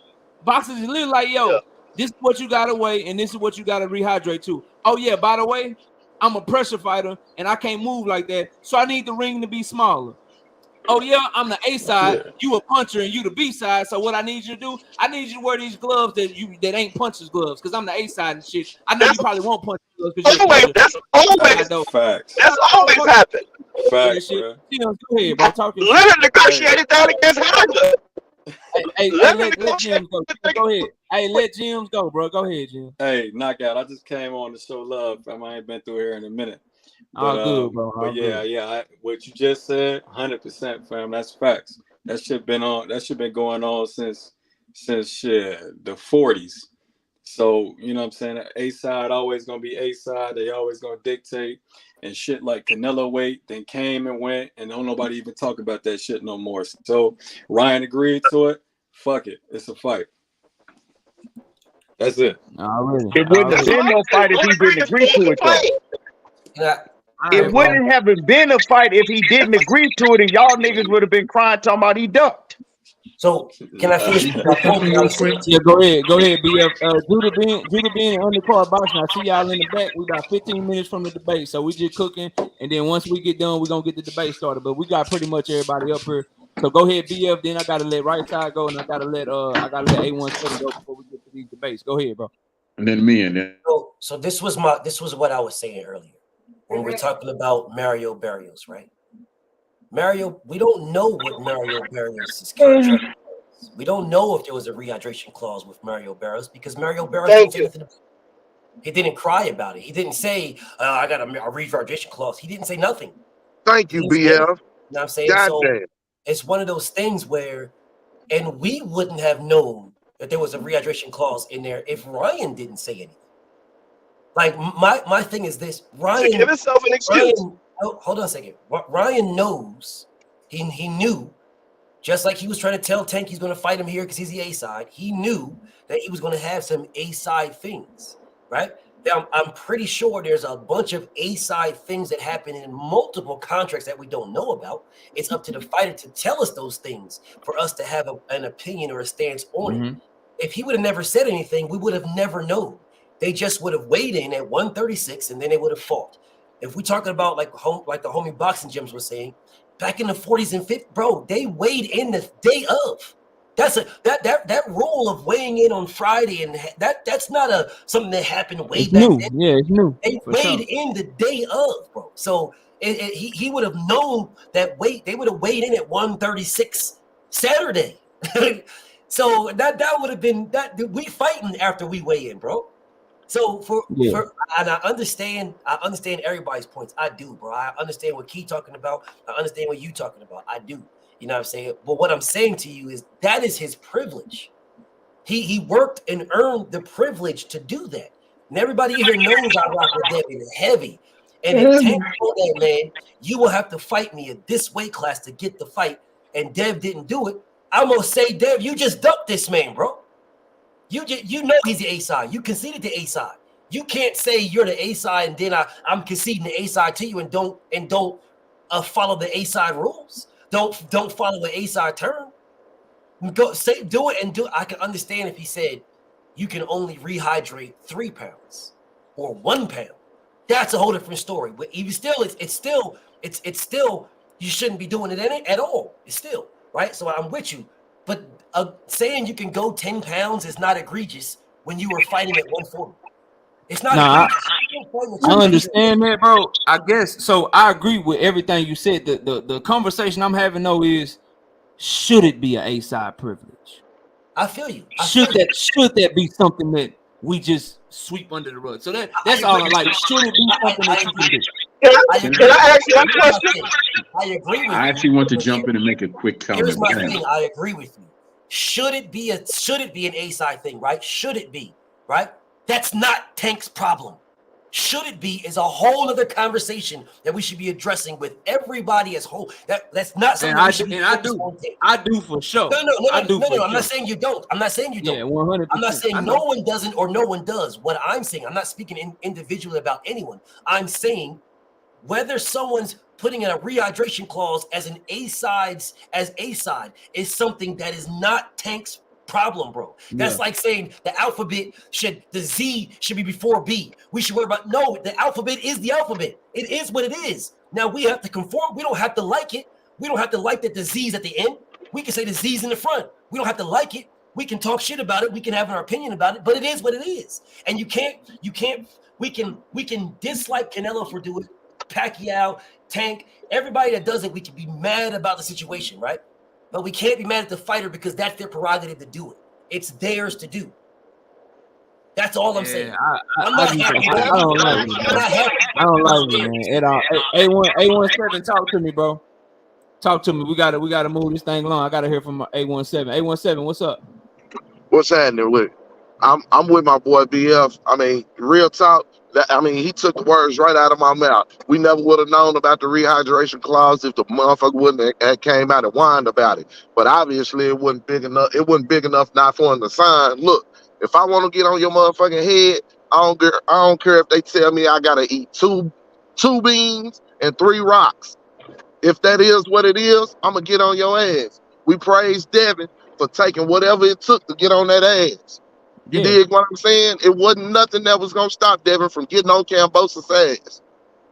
Boxers is literally like, yo, this is what you gotta weigh and this is what you gotta rehydrate to. Oh yeah, by the way, I'm a pressure fighter and I can't move like that, so I need the ring to be smaller. Oh yeah, I'm the A side, you a puncher and you the B side. So what I need you to do, I need you to wear these gloves that ain't puncher's gloves, because I'm the A side and shit. I know you probably won't punch gloves because you're a that's always facts. That's always happened. Facts, bro. Go ahead, bro. Talking. Leonard negotiated that against Honda. Let Jim go. Go ahead. Hey, let Jim go, bro. Go ahead, Jim. Hey, knockout. I just came on to show love. I ain't been through here in a minute. All good, bro. But yeah. What you just said, 100%, fam. That's facts. That shit been going on since shit the 40s. So you know what I'm saying. A side always gonna be A side. They always gonna dictate, and shit like Canelo weight then came and went, and don't nobody even talk about that shit no more. So Ryan agreed to it. Fuck it, it's a fight. That's it. It wouldn't have been no fight if he didn't agree to it, though. It wouldn't have been a fight if he didn't agree to it, and y'all niggas would have been crying talking about he ducked. So can I finish? Yeah, go ahead, BF. Judah being in undercard boxing. I see y'all in the back. We about 15 minutes from the debate, so we just cooking, and then once we get done, we're gonna get the debate started. But we got pretty much everybody up here. So go ahead, BF. Then I gotta let right side go, and I gotta let A1 go before we get to these debates. Go ahead, bro. And then me, and then. So this was what I was saying earlier when we're talking about Mario Barrios, right? Mario, we don't know what Mario Barrios' contract is. clause. We don't know if there was a rehydration clause with Mario Barros because Mario Barros didn't say anything. He didn't cry about it. He didn't say, I got a rehydration clause. He didn't say nothing. Thank you, BF. You know what I'm saying? God so damn. It's one of those things where, and we wouldn't have known that there was a rehydration clause in there if Ryan didn't say anything. Like my thing is this: Ryan, give himself an excuse. Hold on a second. Ryan knows. He knew, just like he was trying to tell Tank he's going to fight him here because he's the A side. He knew that he was going to have some A side things, right? I'm pretty sure there's a bunch of A side things that happen in multiple contracts that we don't know about. It's up to the fighter to tell us those things for us to have an opinion or a stance on it. If he would have never said anything, we would have never known. They just would have weighed in at 136 and then they would have fought. If we're talking about like the homie Boxing Gyms was saying, back in the 40s and 50s, bro, they weighed in the day of. That's that rule of weighing in on Friday, and that's not something that happened way back then. Yeah, it's new. They weighed in the day of, bro. So he would have known that weight. They would have weighed in at 136 Saturday. So that would have been that we fighting after we weigh in, bro. So and I understand everybody's points. I do, bro. I understand what Key talking about. I understand what you talking about. I do. You know what I'm saying? But what I'm saying to you is that is his privilege. He worked and earned the privilege to do that. And everybody here knows I rock with Devin heavy. And if Tank told that, man, you will have to fight me at this weight class to get the fight. And Dev didn't do it. I'm gonna say, Dev, you just ducked this man, bro. You know he's the A side. You conceded the A side. You can't say you're the A side and then I'm conceding the A side to you and don't follow the A side rules. Don't follow the A side term. Go say do it and do it. I can understand if he said you can only rehydrate 3 pounds or 1 pound. That's a whole different story. But even still, it's still you shouldn't be doing it at all. It's still right. So I'm with you. But saying you can go 10 pounds is not egregious when you were fighting at 140. It's not. I understand that, bro. I guess so. I agree with everything you said. The conversation I'm having though is, should it be an A side privilege? I feel you. Should that be something that we just sweep under the rug? So that's all. Like, should it be something that you can do? Can I ask you one question? I agree with you. I actually want to jump in and make a quick comment. Here's my thing. I agree with you. Should it be an A side thing, right? Should it be, right? That's not Tank's problem. Should it be is a whole other conversation that we should be addressing with everybody as whole. That's not something. I do for sure. No. I'm not saying you don't. I'm not saying you don't. Yeah, 100%. I'm not saying no one doesn't or no one does. What I'm saying, I'm not speaking individually about anyone. I'm saying whether someone's putting in a rehydration clause as an A side is something that is not Tank's problem, bro. That's like saying the Z should be before B. We should worry about the alphabet is the alphabet. It is what it is. Now we have to conform. We don't have to like it. We don't have to like that the Z's at the end. We can say the Z's in the front. We don't have to like it. We can talk shit about it. We can have our opinion about it, but it is what it is. And we can dislike Canelo for doing it, Pacquiao, Tank, everybody that does it, we can be mad about the situation, right? But we can't be mad at the fighter because that's their prerogative to do it. It's theirs to do. That's all I'm saying. I'm not happy. I don't like it, man. At all. A17, talk to me, bro. Talk to me. We gotta move this thing along. I gotta hear from A17. A17, what's up? What's happening with? I'm with my boy BF. I mean, real talk. He took the words right out of my mouth. We never would have known about the rehydration clause if the motherfucker wouldn't have came out and whined about it. But obviously, it wasn't big enough. It wasn't big enough not for him to sign. Look, if I want to get on your motherfucking head, I don't care if they tell me I gotta eat two beans and 3 rocks. If that is what it is, I'm gonna get on your ass. We praise Devin for taking whatever it took to get on that ass. You dig what I'm saying? It wasn't nothing that was gonna stop Devin from getting on Cambosa's ass.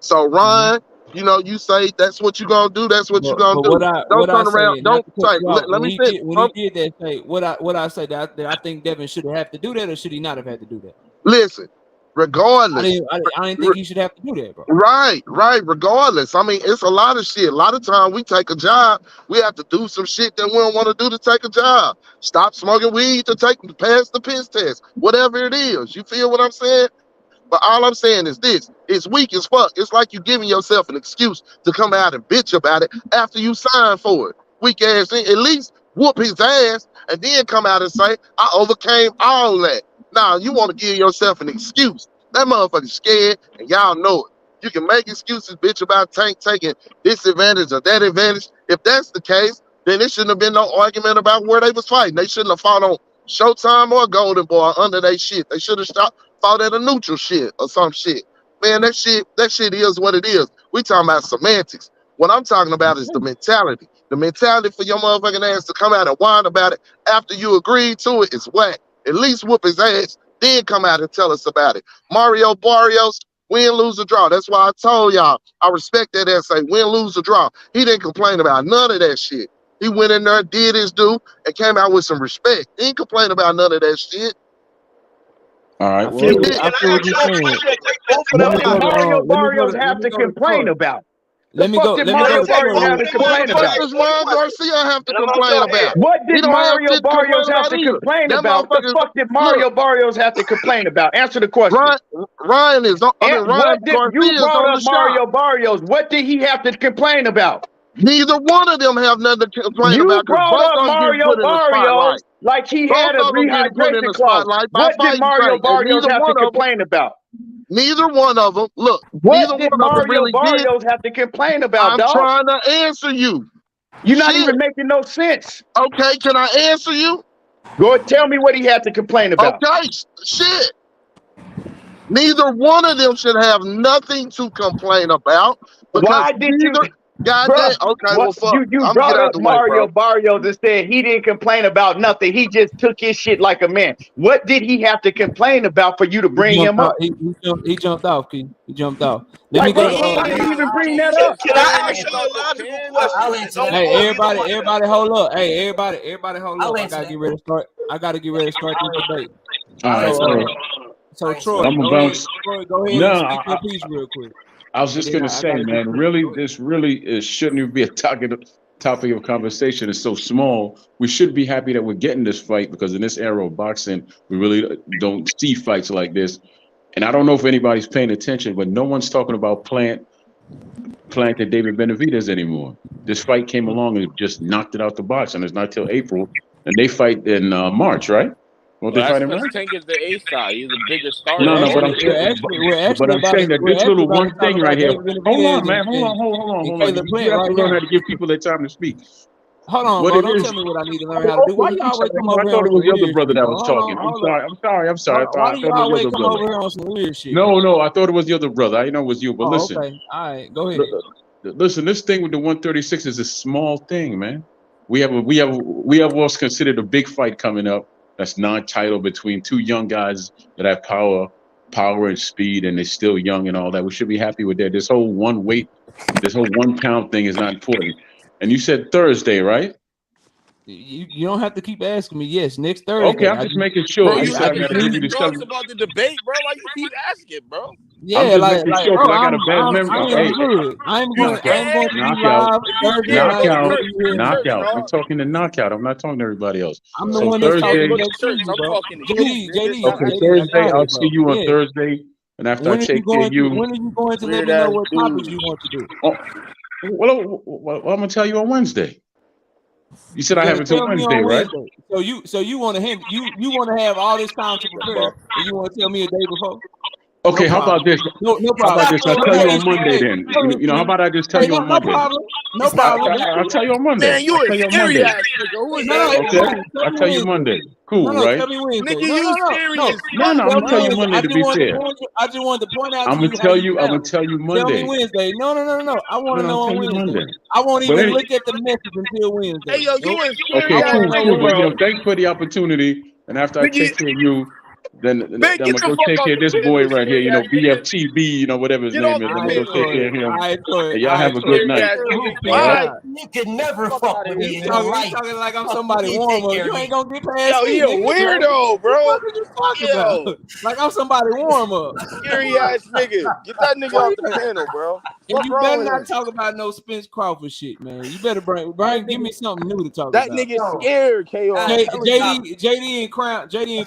So Ryan, you say that's what you're gonna do. That's what you're gonna do. Don't turn around. Don't say. Let me finish. When he did that, say what I say that I think Devin should have to do that, or should he not have had to do that? Listen, Regardless. I didn't think he should have to do that, bro. Right. Regardless. I mean, it's a lot of shit. A lot of time we take a job, we have to do some shit that we don't want to do to take a job. Stop smoking weed to pass the piss test. Whatever it is. You feel what I'm saying? But all I'm saying is this: it's weak as fuck. It's like you giving yourself an excuse to come out and bitch about it after you sign for it. Weak ass thing. At least whoop his ass and then come out and say, I overcame all that. Now you want to give yourself an excuse. That motherfucker's scared and y'all know it. You can make excuses, bitch, about Tank taking this advantage or that advantage. If that's the case, then it shouldn't have been no argument about where they was fighting. They shouldn't have fought on Showtime or Golden Boy under they shit. They should have fought at a neutral shit or some shit. Man, that shit is what it is. We talking about semantics. What I'm talking about is the mentality. The mentality for your motherfucking ass to come out and whine about it after you agreed to it is whack. At least whoop his ass, then come out and tell us about it. Mario Barrios, win, lose, or draw. That's why I told y'all I respect that essay. Win, lose, or draw. He didn't complain about none of that shit. He went in there, did his due, and came out with some respect. He didn't complain about none of that shit. All right. I feel what you're saying. What did Mario Barrios have to complain about? Let me go. What did Mario Barrios have to complain about? What does Ryan Garcia have to complain about? What did Mario Barrios have to complain about? What the fuck did Mario Barrios have to complain about? Answer the question. Ryan is on. I mean, Ryan Garcia is on the Mario Barrios. What did he have to complain about? Neither one of them have nothing to complain about. You brought up Mario Barrios like he had a rehydration clause. What did Mario Barrios have to complain about? Neither one of them. Look, what did Mario Barrios have to complain about, dog? I'm trying to answer you. You're not even making no sense. Okay, can I answer you? Go ahead, tell me what he had to complain about. Okay, shit. Neither one of them should have nothing to complain about. Why did you? Goddamn. Okay, well, fuck. You brought up Mario Barrios and said he didn't complain about nothing. He just took his shit like a man. What did he have to complain about for you to bring him up? He jumped off, Keith. He jumped off. Let me go. Why did you even bring that up? Can I ask you a logical question? Hey, everybody, hold up. Hey, everybody, hold up. I gotta get ready to start. I gotta get ready to start this debate. All right. So Troy, I'm go ahead and speak your piece real quick. I was just gonna say, man, this really shouldn't even be a topic of conversation. It's so small. We should be happy that we're getting this fight because in this era of boxing, we really don't see fights like this. And I don't know if anybody's paying attention, but no one's talking about Plant and David Benavidez anymore. This fight came along and just knocked it out the box, and it's not till April, and they fight in March, right? Well, Tank is the A side. He's a bigger star. No, but I'm saying that this little one thing right here. Hold on, man. Hold on. You have to learn how to give people their time to speak. Hold on, bro. Don't tell me what I need to learn how to do. Why you always come over here? I thought it was the other brother that was talking. I'm sorry. Why do you always come over here on some weird shit? No. I thought it was the other brother. I know it was you, but listen. Okay. All right. Go ahead. Listen, this thing with the 136 is a small thing, man. We have what's considered a big fight coming up. That's non-title between two young guys that have power and speed, and they're still young and all that. We should be happy with that. This whole 1 pound thing is not important. And you said Thursday, right? You don't have to keep asking me. Yes, next Thursday. Okay, I'm just making sure. Bro, you talking about the debate, bro. Why you keep asking, bro? Yeah, I'm just making sure because I got a bad memory. I'm going to knockout. I'm talking to knockout. I'm not talking to everybody else. I'm the one that's talking to JD. Okay, Thursday. I'll see you on Thursday, and after I take care of you. When are you going to let me know what topics you want to do? Well, I'm gonna tell you on Wednesday. You said I have until Wednesday, right? So you want to have all this time to prepare, and you want to tell me a day before? Okay, how about this? No problem. How about this? I'll tell you on Monday then. You know, how about I just tell you on Monday? No problem. I'll tell you on Monday. Man, you a scary ass nigga. Who is that? Okay, I'll tell you Monday. Cool, right? Nigga, you serious? No, I'm gonna tell you Monday to be fair. I just wanted to point out. I'm gonna tell you Monday. Tell me Wednesday. No. I want to know on Wednesday. I won't even look at the message until Wednesday. Hey, yo, you a scary Okay, ass cool. nigga, But bro. thanks for the opportunity. And after I take care of you, Then I'm gonna go take care of this boy right here, BFTB, whatever his name is. I'm gonna go take care of him. And y'all have a good night. You can never fuck with me in life. Talking like I'm somebody warm up. You ain't gonna get past Yo, me. he a weirdo, bro. What you talking about? Like I'm somebody warm up. Scary ass nigga. Get that nigga off the panel, bro. And you better not talk about no Spence Crawford shit, man. You better Brian, give me something new to talk about. That nigga scared, KO. JD and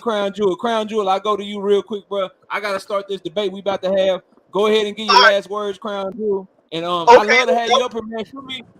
Crown Jewel. Crown Jewel, I go to you real quick, bro. I gotta start this debate we about to have. Go ahead and give your last words, Crown Jewel. And I'd love to have you up here, man.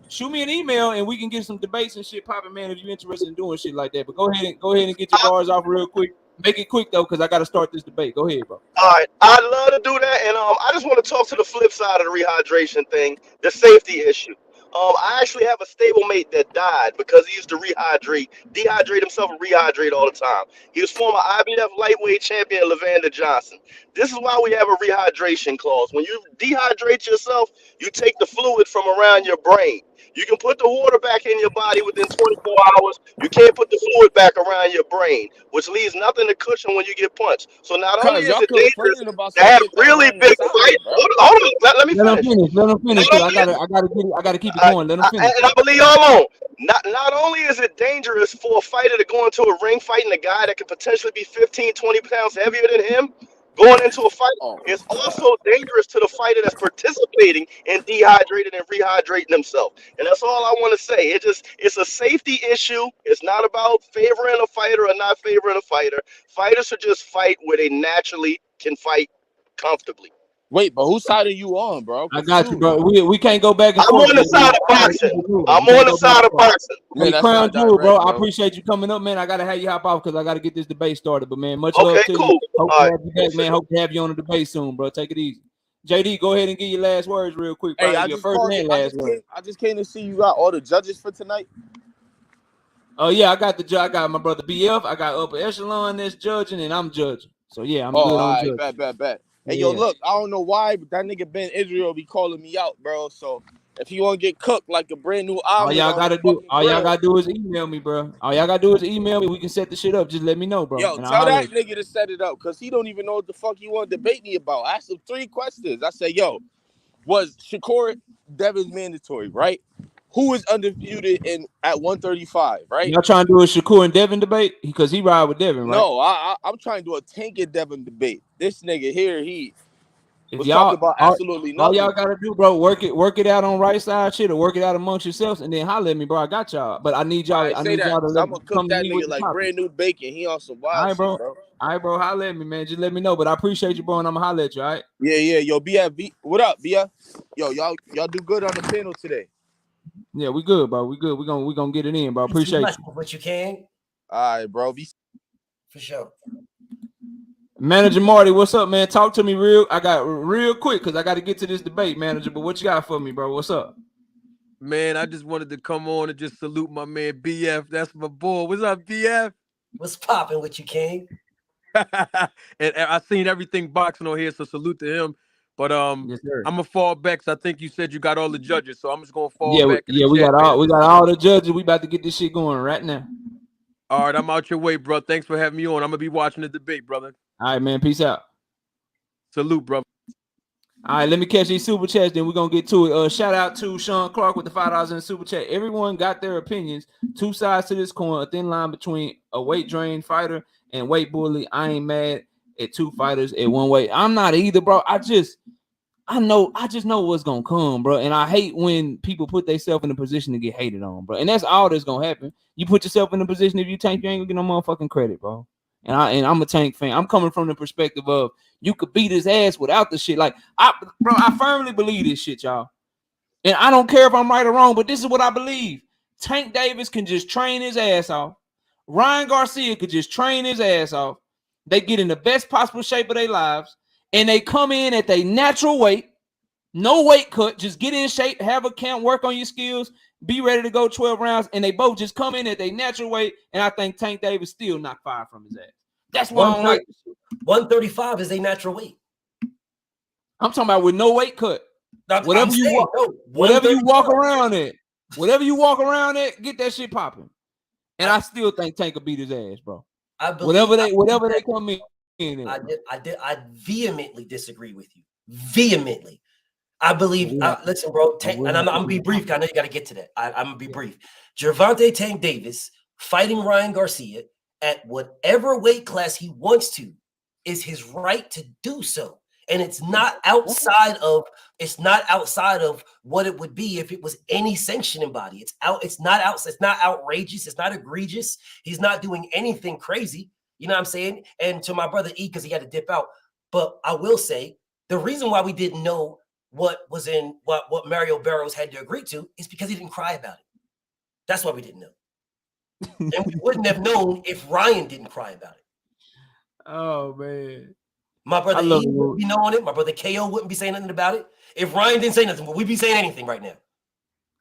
Shoot me an email and we can get some debates and shit popping, man, if you're interested in doing shit like that. But go ahead and get your bars off real quick. Make it quick though, because I gotta start this debate. Go ahead, bro. All right, I'd love to do that, and I just want to talk to the flip side of the rehydration thing, the safety issue. I actually have a stablemate that died because he used to dehydrate himself and rehydrate all the time. He was former IBF lightweight champion Levander Johnson. This is why we have a rehydration clause. When you dehydrate yourself, you take the fluid from around your brain. You can put the water back in your body within 24 hours. You can't put the fluid back around your brain, which leaves nothing to cushion when you get punched. So not only is it dangerous to have really big fight. Hold on, let me finish. Let him finish. I gotta keep it going. Let him finish. And I believe y'all on. Not only is it dangerous for a fighter to go into a ring fighting a guy that could potentially be 15, 20 pounds heavier than him, going into a fight, it's also dangerous to the fighter that's participating in dehydrating and rehydrating himself. And that's all I want to say. It's a safety issue. It's not about favoring a fighter or not favoring a fighter. Fighters should just fight where they naturally can fight comfortably. Wait, but whose side are you on, bro? I got you, bro. We can't go back and forth. I'm on the side of boxing. I'm on the side of boxing. Hey, Crown Jewel, bro. I appreciate you coming up, man. I gotta have you hop off because I gotta get this debate started. But man, much love to you. Hope to have you back, man. Hope to have you on the debate soon, bro. Take it easy. JD, go ahead and give your last words real quick. Bro. Hey, I just came to see you got all the judges for tonight. Oh yeah, I got my brother BF. I got upper echelon that's judging, and I'm judging. So yeah, I'm good on judging. Bet. Hey, yo, look, I don't know why, but that nigga Ben Israel be calling me out, bro. So if you want to get cooked like a brand new all y'all gotta do is email me, bro. All y'all gotta do is email me. We can set the shit up. Just let me know, bro. Yo, tell that nigga to set it up because he don't even know what the fuck he want to debate me about. I asked him 3 questions. I said, yo, was Shakur Devin's mandatory, right? Who is undisputed at 135, right? Y'all trying to do a Shakur and Devin debate? Because he ride with Devin, right? No, I'm trying to do a Tank and Devin debate. This nigga here, he was y'all talking about absolutely nothing. All y'all gotta do, bro, work it out on right side shit or work it out amongst yourselves and then holler at me, bro. I got y'all. But I need y'all. I'm gonna cook that nigga like brand new bacon. He on some wild shit, bro. All right, bro. Holler at me, man. Just let me know. But I appreciate you, bro, and I'm gonna holler at you, all right? Yeah. Yo, BF, what up, BF? Yo, y'all do good on the panel today. Yeah, we good, bro. We good. We gonna get it in, bro. Appreciate you. What you can. All right, bro. For sure. Manager Marty, what's up, man? Talk to me real quick because I got to get to this debate, manager. But what you got for me, bro? What's up? Man, I just wanted to come on and just salute my man BF. That's my boy. What's up, BF? What's popping with you, King? And I seen everything boxing on here, so salute to him. But yes, sir. I'm gonna fall back. So I think you said you got all the judges, so I'm just gonna fall back. We got all the judges. We about to get this shit going right now. All right, I'm out your way, bro. Thanks for having me on. I'm gonna be watching the debate, brother. All right, man. Peace out. Salute, brother. All right, let me catch these super chats, then we're gonna get to it. Shout out to Sean Clark with the $5 in the super chat. Everyone got their opinions. 2 sides to this coin, a thin line between a weight drain fighter and weight bully. I ain't mad at 2 fighters at one weight. I'm not either, bro. I just know what's gonna come, bro. And I hate when people put themselves in a position to get hated on, bro. And that's all that's gonna happen. You put yourself in a position, if you tank, you ain't gonna get no motherfucking credit, bro. And I'm a Tank fan. I'm coming from the perspective of you could beat his ass without the shit. Like, I firmly believe this shit, y'all. And I don't care if I'm right or wrong, but this is what I believe. Tank Davis can just train his ass off. Ryan Garcia could just train his ass off. They get in the best possible shape of their lives, and they come in at their natural weight, no weight cut, just get in shape, have a camp, work on your skills, be ready to go 12 rounds, and they both just come in at their natural weight, and I think Tank Davis still knocked fire from his ass. That's why I don't like this shit. 135 is a natural weight. I'm talking about with no weight cut. Whatever you walk around it, get that shit popping. And I still think Tank will beat his ass, bro. Whatever they come in I vehemently disagree with you. Vehemently. I believe. Listen, bro. And I'm gonna be brief. I know you got to get to that. I'm gonna be brief. Gervonta Tank Davis fighting Ryan Garcia at whatever weight class he wants to is his right to do so, and it's not outside of what it would be if it was any sanctioning body. It's not outrageous. It's not egregious. He's not doing anything crazy. You know what I'm saying? And to my brother E, because he had to dip out. But I will say the reason why we didn't know what Mario Barrows had to agree to is because he didn't cry about it. That's why we didn't know. And we wouldn't have known if Ryan didn't cry about it. Oh man. My brother E wouldn't be knowing it. My brother KO wouldn't be saying nothing about it. If Ryan didn't say nothing, would we be saying anything right now?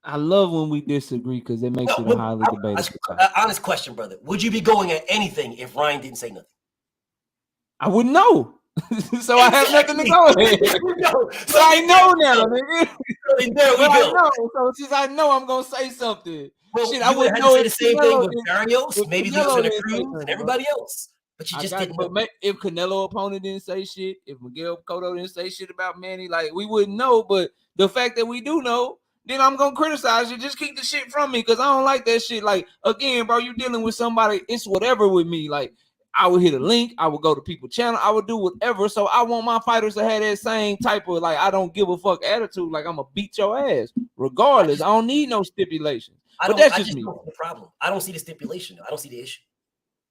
I love when we disagree because it makes it a highly debatable. Honest question, brother. Would you be going at anything if Ryan didn't say nothing? I wouldn't know. So I have nothing to go at. So I know now, nigga. There we go. So since I know I'm gonna say something. Well, shit, I would know say the same thing with Barrios, maybe Lewis and Cruz and everybody else. But you just didn't know. But if Canelo opponent didn't say shit, if Miguel Cotto didn't say shit about Manny, like we wouldn't know. But the fact that we do know, then I'm gonna criticize you. Just keep the shit from me because I don't like that shit. Like again, bro, you dealing with somebody. It's whatever with me. Like I would hit a link. I would go to people's channel. I would do whatever. So I want my fighters to have that same type of like I don't give a fuck attitude. Like I'm gonna beat your ass regardless. I don't need no stipulations. But that's just me. The problem. I don't see the stipulation. I don't see the issue.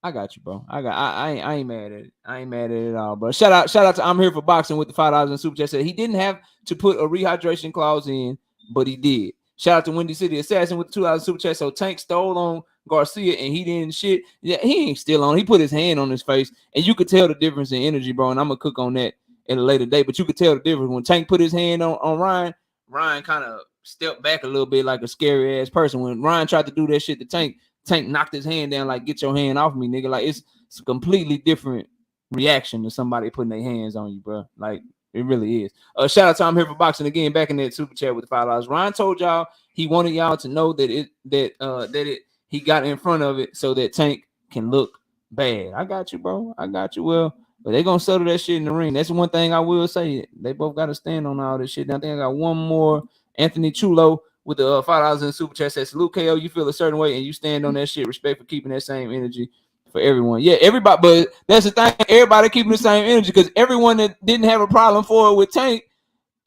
I got you, bro. I ain't mad at it. I ain't mad at it at all, bro. Shout out to I'm Here for Boxing with the $5 in super chat. Said he didn't have to put a rehydration clause in, but he did. Shout out to Windy City Assassin with the $2 super chat. So Tank stole on Garcia and he didn't shit. Yeah, he ain't still on. He put his hand on his face, and you could tell the difference in energy, bro. And I'm gonna cook on that at a later date. But you could tell the difference when Tank put his hand on Ryan. Ryan kind of stepped back a little bit like a scary ass person. When Ryan tried to do that shit to Tank knocked his hand down like, get your hand off me, nigga. Like, it's a completely different reaction to somebody putting their hands on you, bro. Like, it really is. Shout out to I'm Here for Boxing again, back in that super chat with the $5. Ryan told y'all he wanted y'all to know that he got in front of it so that Tank can look bad. I got you, bro. I got you. Well, but they're gonna settle that shit in the ring. That's one thing I will say. They both got to stand on all this shit. Now I think I got one more. Anthony Chulo with the $5 in super chat says, Salute KO, you feel a certain way and you stand on that shit. Respect for keeping that same energy for everyone. Yeah, everybody, but that's the thing. Everybody keeping the same energy because everyone that didn't have a problem for it with Tank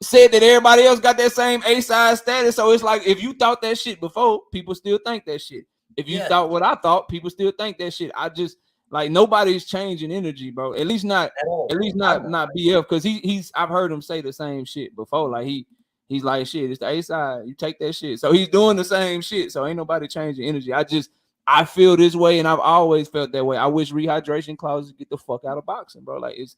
said that everybody else got that same A-side status. So it's like if you thought that shit before, people still think that shit. If you thought what I thought, people still think that shit. I just like nobody's changing energy, bro. At least not BF because he's I've heard him say the same shit before. Like he's like, shit, it's the A side. You take that shit. So he's doing the same shit. So ain't nobody changing energy. I feel this way, and I've always felt that way. I wish rehydration clauses get the fuck out of boxing, bro. Like it's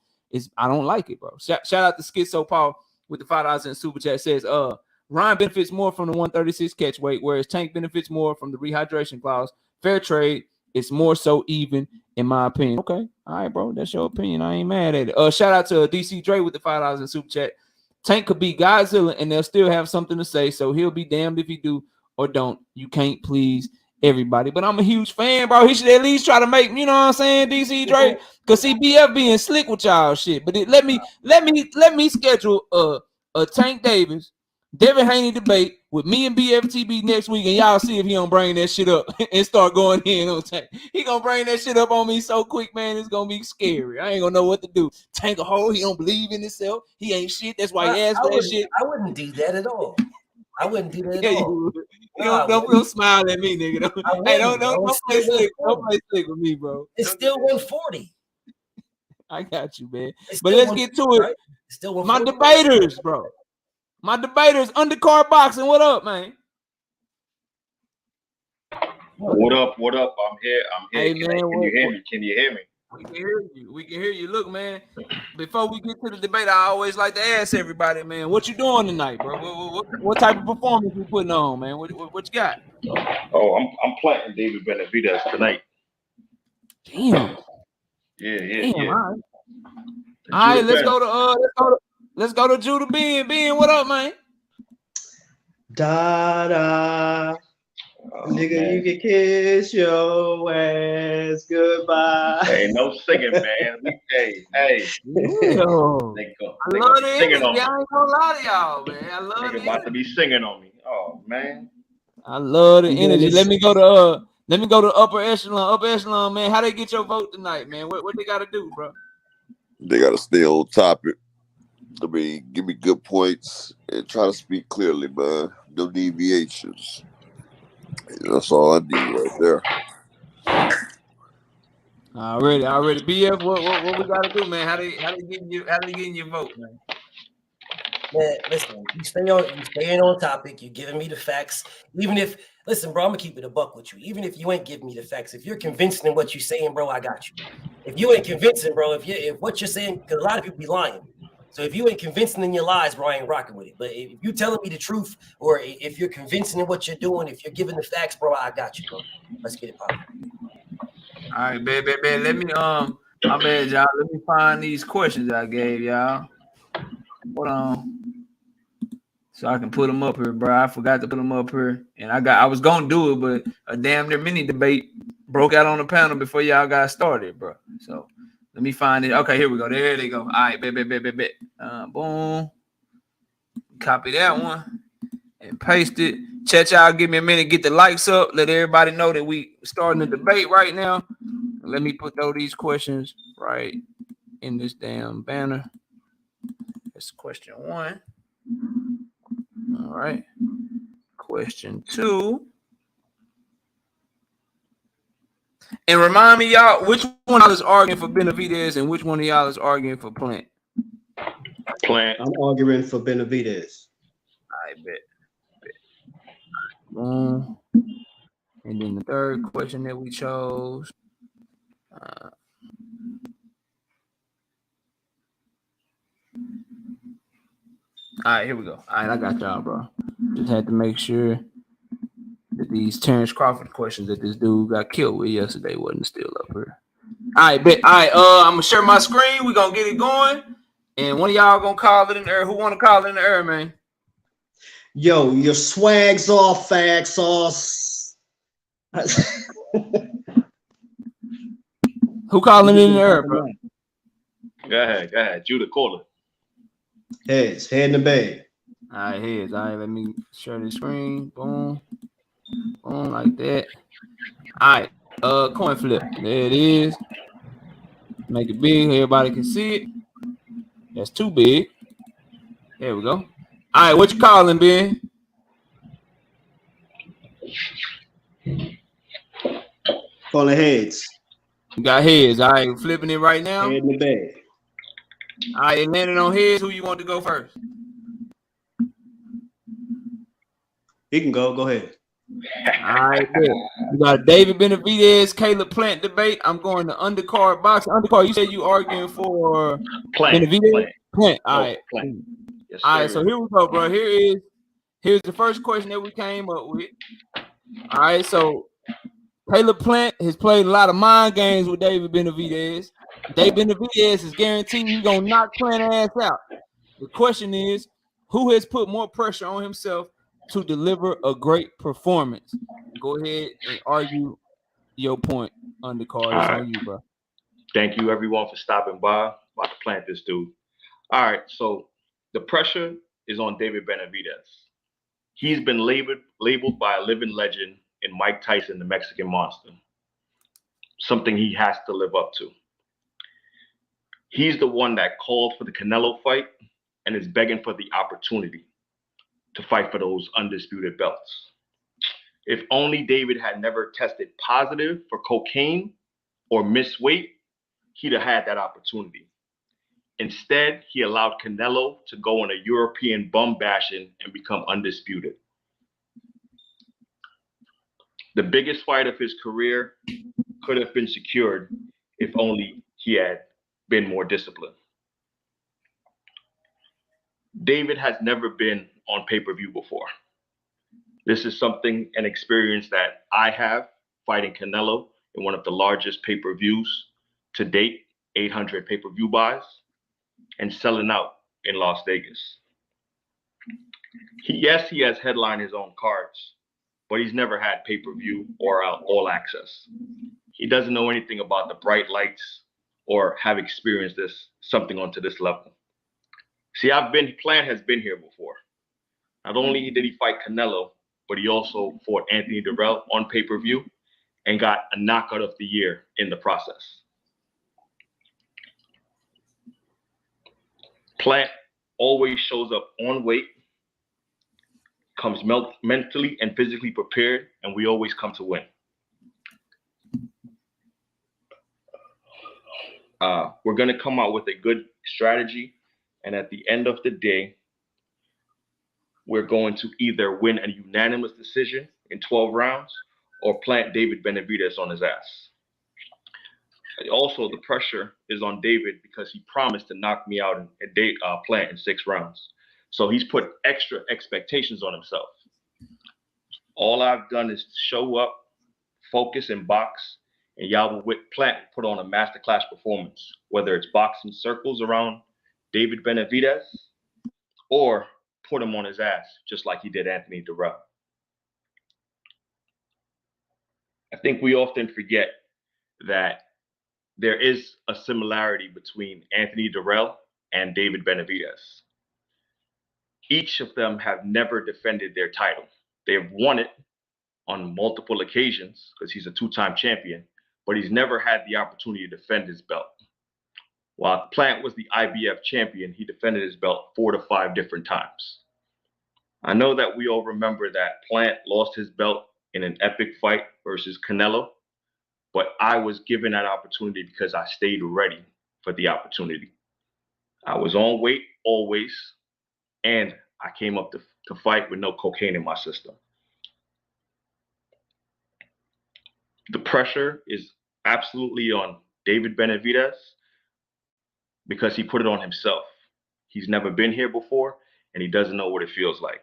I don't like it, bro. Shout out to Schizo Paul with the $5 in super chat says, Ryan benefits more from the 136 catch weight, whereas Tank benefits more from the rehydration clause. Fair trade. It's more so even, in my opinion. Okay. All right, bro. That's your opinion. I ain't mad at it. Shout out to DC Dre with the $5 in super chat. Tank could be Godzilla and they'll still have something to say, so he'll be damned if he do or don't. You can't please everybody. But I'm a huge fan, bro. He should at least try to make, you know what I'm saying, DC Dre? Because CBF being slick with y'all shit. But let me schedule a Tank Davis, Devin Haney debate with me and BFTB next week, and y'all see if he don't bring that shit up and start going in on Tank. He gonna bring that shit up on me so quick, man. It's gonna be scary. I ain't gonna know what to do. Tank a hole. He don't believe in himself. He ain't shit. That's why he asked for that shit. I wouldn't do that at all. I wouldn't do that at all. Don't smile at me, nigga. Don't play slick. Don't play slick with me, bro. It's still 140. I got you, man. But let's get to it. Right? It's still 140. My debaters, bro. My debaters, undercard boxing. What up, man? What up? I'm here. Hey, man, can you hear me? Can you hear me? We can hear you. Look, man, before we get to the debate, I always like to ask everybody, man, what you doing tonight, bro? What type of performance you putting on, man? What you got? Oh, I'm planting David Benavidez tonight. Damn. Yeah. All right, let's go to Judah Ben. Ben, what up, man? Da. Nigga, man. You can kiss your ass goodbye. Hey, no singing, man. Hey. Yo. They I love the singing energy. on me. I ain't gonna lie to y'all, man. I love Nigga the about energy. to be singing on me. Oh man. I love the energy. Let me go to upper echelon, man. How they get your vote tonight, man? What they gotta do, bro? They gotta stay on topic. I mean, give me good points and try to speak clearly, man. No deviations. That's all I need right there. Already. BF, what we gotta do, man? How they getting your vote, man? Man, listen, you staying on topic, you're giving me the facts. Even if, listen, bro, I'm gonna keep it a buck with you. Even if you ain't giving me the facts, if you're convincing in what you're saying, bro, I got you. If you ain't convincing, bro, if what you're saying, because a lot of people be lying. So if you ain't convincing in your lies, bro, I ain't rocking with it. But if you telling me the truth, or if you're convincing in what you're doing, if you're giving the facts, bro, I got you, bro. Let's get it popping. All right, baby. Let me my bad, y'all. Let me find these questions I gave y'all. Hold on. So I can put them up here, bro. I forgot to put them up here. And I was gonna do it, but a damn near mini debate broke out on the panel before y'all got started, bro. So let me find it. Okay, here we go. There they go. All right, bet. Boom. Copy that one and paste it. Chat, y'all give me a minute, get the likes up. Let everybody know that we starting the debate right now. Let me put these questions right in this damn banner. That's question 1. All right. Question 2. And remind me, y'all, which one of y'all is arguing for Benavidez and which one of y'all is arguing for Plant? Plant. I'm arguing for Benavidez. I bet. And then the third question that we chose. All right, here we go. All right, I got y'all, bro. Just had to make sure that these Terrence Crawford questions that this dude got killed with yesterday wasn't still up here. All right, bet. All right, I'm gonna share my screen. We're gonna get it going. And one of y'all gonna call it in the air. Who wanna call it in the air, man? Yo, your swag's off, fag sauce. Who calling in the air, bro? Go ahead. Judah, call it. Heads, head in the bag. All right, heads. All right, let me share the screen. Boom. Boom, like that. All right. Coin flip. There it is. Make it big. Everybody can see it. That's too big. There we go. All right, what you calling, Ben? Calling heads. You got heads. All right, flipping it right now. Head in the bag. All right, it landed on heads. Who you want to go first? He can go. Go ahead. All right, good. You got David Benavidez, Caleb Plant debate. I'm going to undercard boxing. Undercard, you said you arguing for Benavidez? Plant. All right. Plant. Yes, all right, so here we go, bro. Here's the first question that we came up with. All right, so Caleb Plant has played a lot of mind games with David Benavidez. David Benavidez is guaranteed he's gonna knock Plant ass out. The question is, who has put more pressure on himself to deliver a great performance? Go ahead and argue your point, undercard. It's on you, bro. Thank you, everyone, for stopping by. About to plant this dude. All right, so the pressure is on David Benavidez. He's been labeled by a living legend in Mike Tyson, the Mexican Monster. Something he has to live up to. He's the one that called for the Canelo fight and is begging for the opportunity to fight for those undisputed belts. If only David had never tested positive for cocaine or missed weight, he'd have had that opportunity. Instead, he allowed Canelo to go on a European bum bashing and become undisputed. The biggest fight of his career could have been secured if only he had been more disciplined. David has never been on pay-per-view before. This is an experience that I have fighting Canelo in one of the largest pay-per-views to date, 800 pay-per-view buys, and selling out in Las Vegas. He has headlined his own cards, but he's never had pay-per-view or all access. He doesn't know anything about the bright lights or have experienced something onto this level. See, Plant has been here before. Not only did he fight Canelo, but he also fought Anthony Durrell on pay-per-view and got a knockout of the year in the process. Plant always shows up on weight, comes mentally and physically prepared, and we always come to win. We're going to come out with a good strategy, and at the end of the day, we're going to either win a unanimous decision in 12 rounds or plant David Benavidez on his ass. Also, the pressure is on David because he promised to knock me out and Plant in 6 rounds. So he's put extra expectations on himself. All I've done is show up, focus, and box, and y'all will Plant put on a masterclass performance, whether it's boxing circles around David Benavidez or put him on his ass, just like he did Anthony Durrell. I think we often forget that there is a similarity between Anthony Durrell and David Benavidez. Each of them have never defended their title. They have won it on multiple occasions because he's a 2-time champion, but he's never had the opportunity to defend his belt. While Plant was the IBF champion, he defended his belt 4 to 5 different times. I know that we all remember that Plant lost his belt in an epic fight versus Canelo, but I was given that opportunity because I stayed ready for the opportunity. I was on weight always, and I came up to fight with no cocaine in my system. The pressure is absolutely on David Benavidez because he put it on himself. He's never been here before, and he doesn't know what it feels like.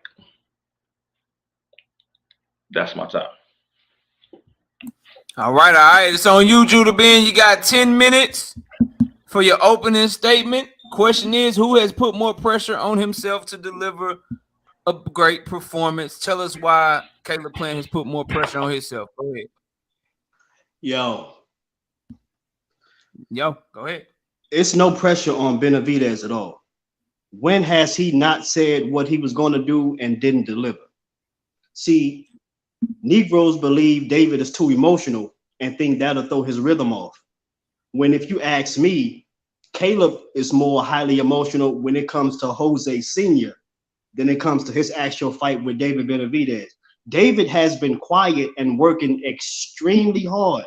That's my time. All right. It's on you, Judah Ben. You got 10 minutes for your opening statement. Question is, who has put more pressure on himself to deliver a great performance? Tell us why Caleb Plant has put more pressure on himself. Go ahead. Yo, go ahead. It's no pressure on Benavidez at all. When has he not said what he was going to do and didn't deliver? See, Negroes believe David is too emotional and think that'll throw his rhythm off. When if you ask me, Caleb is more highly emotional when it comes to Jose Sr. than it comes to his actual fight with David Benavidez. David has been quiet and working extremely hard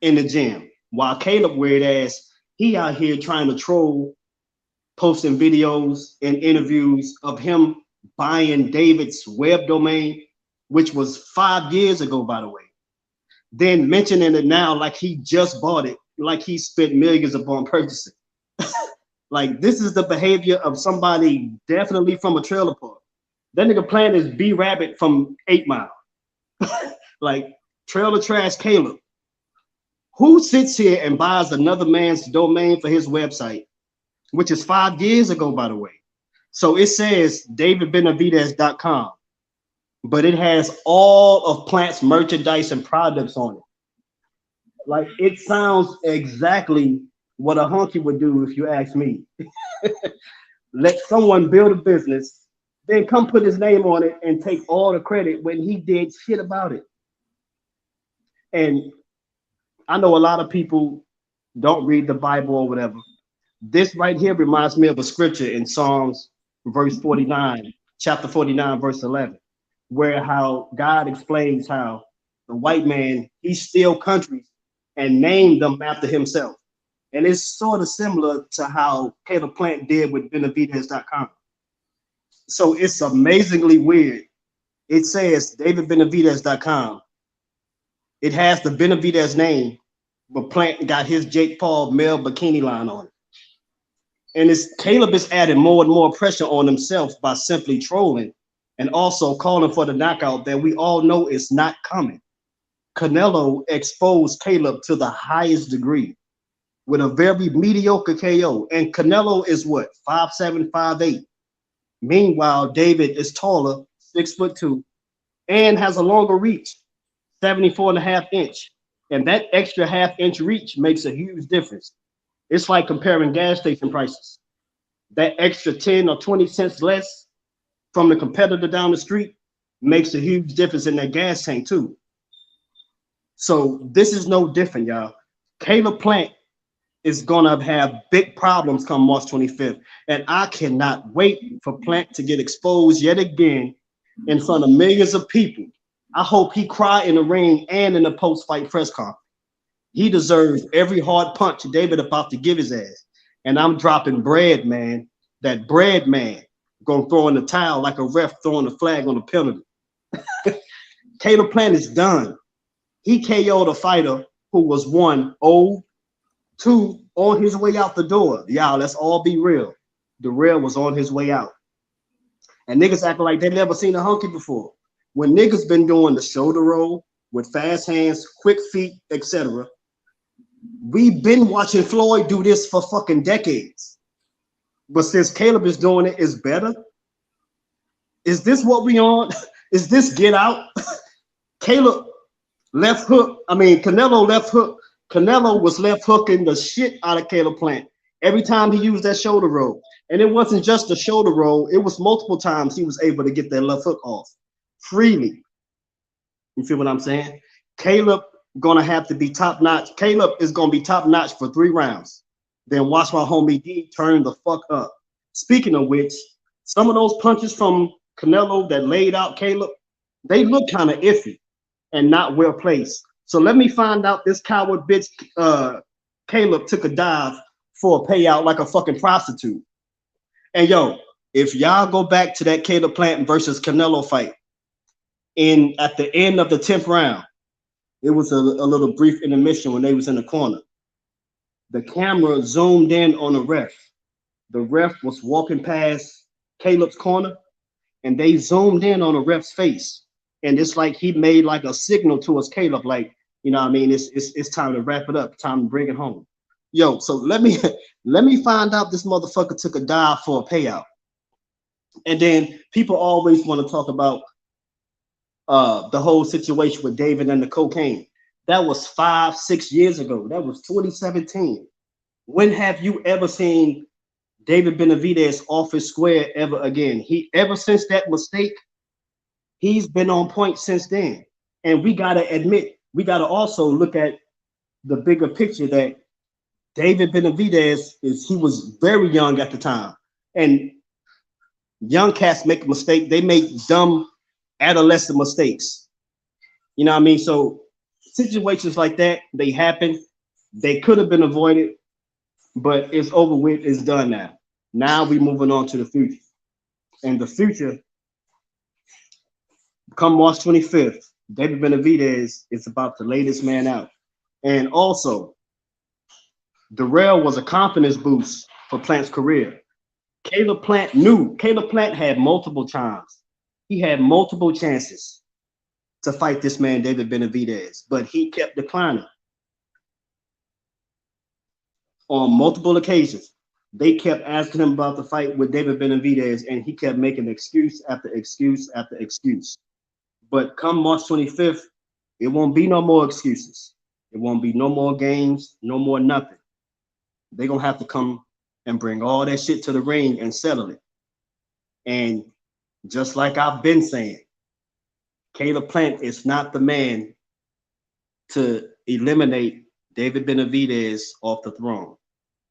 in the gym, while Caleb, weird ass, he out here trying to troll, posting videos and interviews of him buying David's web domain, which was 5 years ago, by the way. Then mentioning it now like he just bought it, like he spent millions upon purchasing. Like, this is the behavior of somebody definitely from a trailer park. That nigga Plant is B-Rabbit from 8 Mile. Like, trailer trash Caleb. Who sits here and buys another man's domain for his website, which is 5 years ago, by the way? So it says davidbenavidez.com, but it has all of Plant's merchandise and products on it. Like, it sounds exactly what a hunky would do if you ask me. Let someone build a business, then come put his name on it and take all the credit when he did shit about it. And I know a lot of people don't read the Bible or whatever. This right here reminds me of a scripture in Psalms verse 49, chapter 49, verse 11, where how God explains how the white man, he steal countries and named them after himself. And it's sort of similar to how Caleb Plant did with Benavidez.com. So it's amazingly weird. It says davidbenavidez.com. It has the Benavidez name, but Plant got his Jake Paul male bikini line on it. And Caleb is adding more and more pressure on himself by simply trolling and also calling for the knockout that we all know is not coming. Canelo exposed Caleb to the highest degree with a very mediocre KO. And Canelo is what, 5'7", 5'8". Meanwhile, David is taller, 6'2", and has a longer reach, 74.5 inch. And that extra half-inch reach makes a huge difference. It's like comparing gas station prices. That extra 10 or 20 cents less from the competitor down the street makes a huge difference in that gas tank too. So this is no different, y'all. Caleb Plant is gonna have big problems come March 25th. And I cannot wait for Plant to get exposed yet again in front of millions of people. I hope he cry in the ring and in the post-fight press conference. He deserves every hard punch David about to give his ass. And I'm dropping bread, man. That bread man gonna throw in the towel like a ref throwing the flag on the penalty. Caleb Plant is done. He KO'd a fighter who was 1, old, 2, on his way out the door. Y'all, let's all be real. The rail was on his way out. And niggas acting like they never seen a hunky before. When niggas been doing the shoulder roll with fast hands, quick feet, etc., we've been watching Floyd do this for fucking decades. But since Caleb is doing it, it's better. Is this what we on? Is this get out? Caleb left hook. I mean, Canelo left hook. Canelo was left hooking the shit out of Caleb Plant every time he used that shoulder roll. And it wasn't just a shoulder roll. It was multiple times he was able to get that left hook off freely. You feel what I'm saying? Caleb gonna have to be top notch. Caleb is gonna be top notch for 3 rounds. Then watch my homie D turn the fuck up. Speaking of which, some of those punches from Canelo that laid out Caleb, they look kind of iffy and not well placed. So let me find out this coward bitch Caleb took a dive for a payout like a fucking prostitute. And yo, if y'all go back to that Caleb Plant versus Canelo fight, at the end of the 10th round, it was a little brief intermission when they was in the corner. The camera zoomed in on the ref. The ref was walking past Caleb's corner, and they zoomed in on the ref's face. And it's like he made like a signal towards Caleb, like, you know what I mean? It's time to wrap it up, time to bring it home. Yo, so let me find out this motherfucker took a dive for a payout. And then people always want to talk about the whole situation with David and the cocaine. That was 5-6 years ago. That was 2017. When have you ever seen David Benavidez off his square ever again? Ever since that mistake, he's been on point since then. And we gotta admit, we gotta also look at the bigger picture that David Benavidez he was very young at the time. And young cats make a mistake. They make dumb adolescent mistakes. You know what I mean? So situations like that, they happen. They could have been avoided, but it's over with, it's done now. Now we're moving on to the future. And the future, come March 25th, David Benavidez is about to lay this man out. And also, Darrell was a confidence boost for Plant's career. Caleb Plant had multiple times. He had multiple chances to fight this man, David Benavidez, but he kept declining. On multiple occasions, they kept asking him about the fight with David Benavidez, and he kept making excuse after excuse after excuse. But come March 25th, it won't be no more excuses. It won't be no more games, no more nothing. They're going to have to come and bring all that shit to the ring and settle it. And just like I've been saying, Caleb Plant is not the man to eliminate David Benavidez off the throne.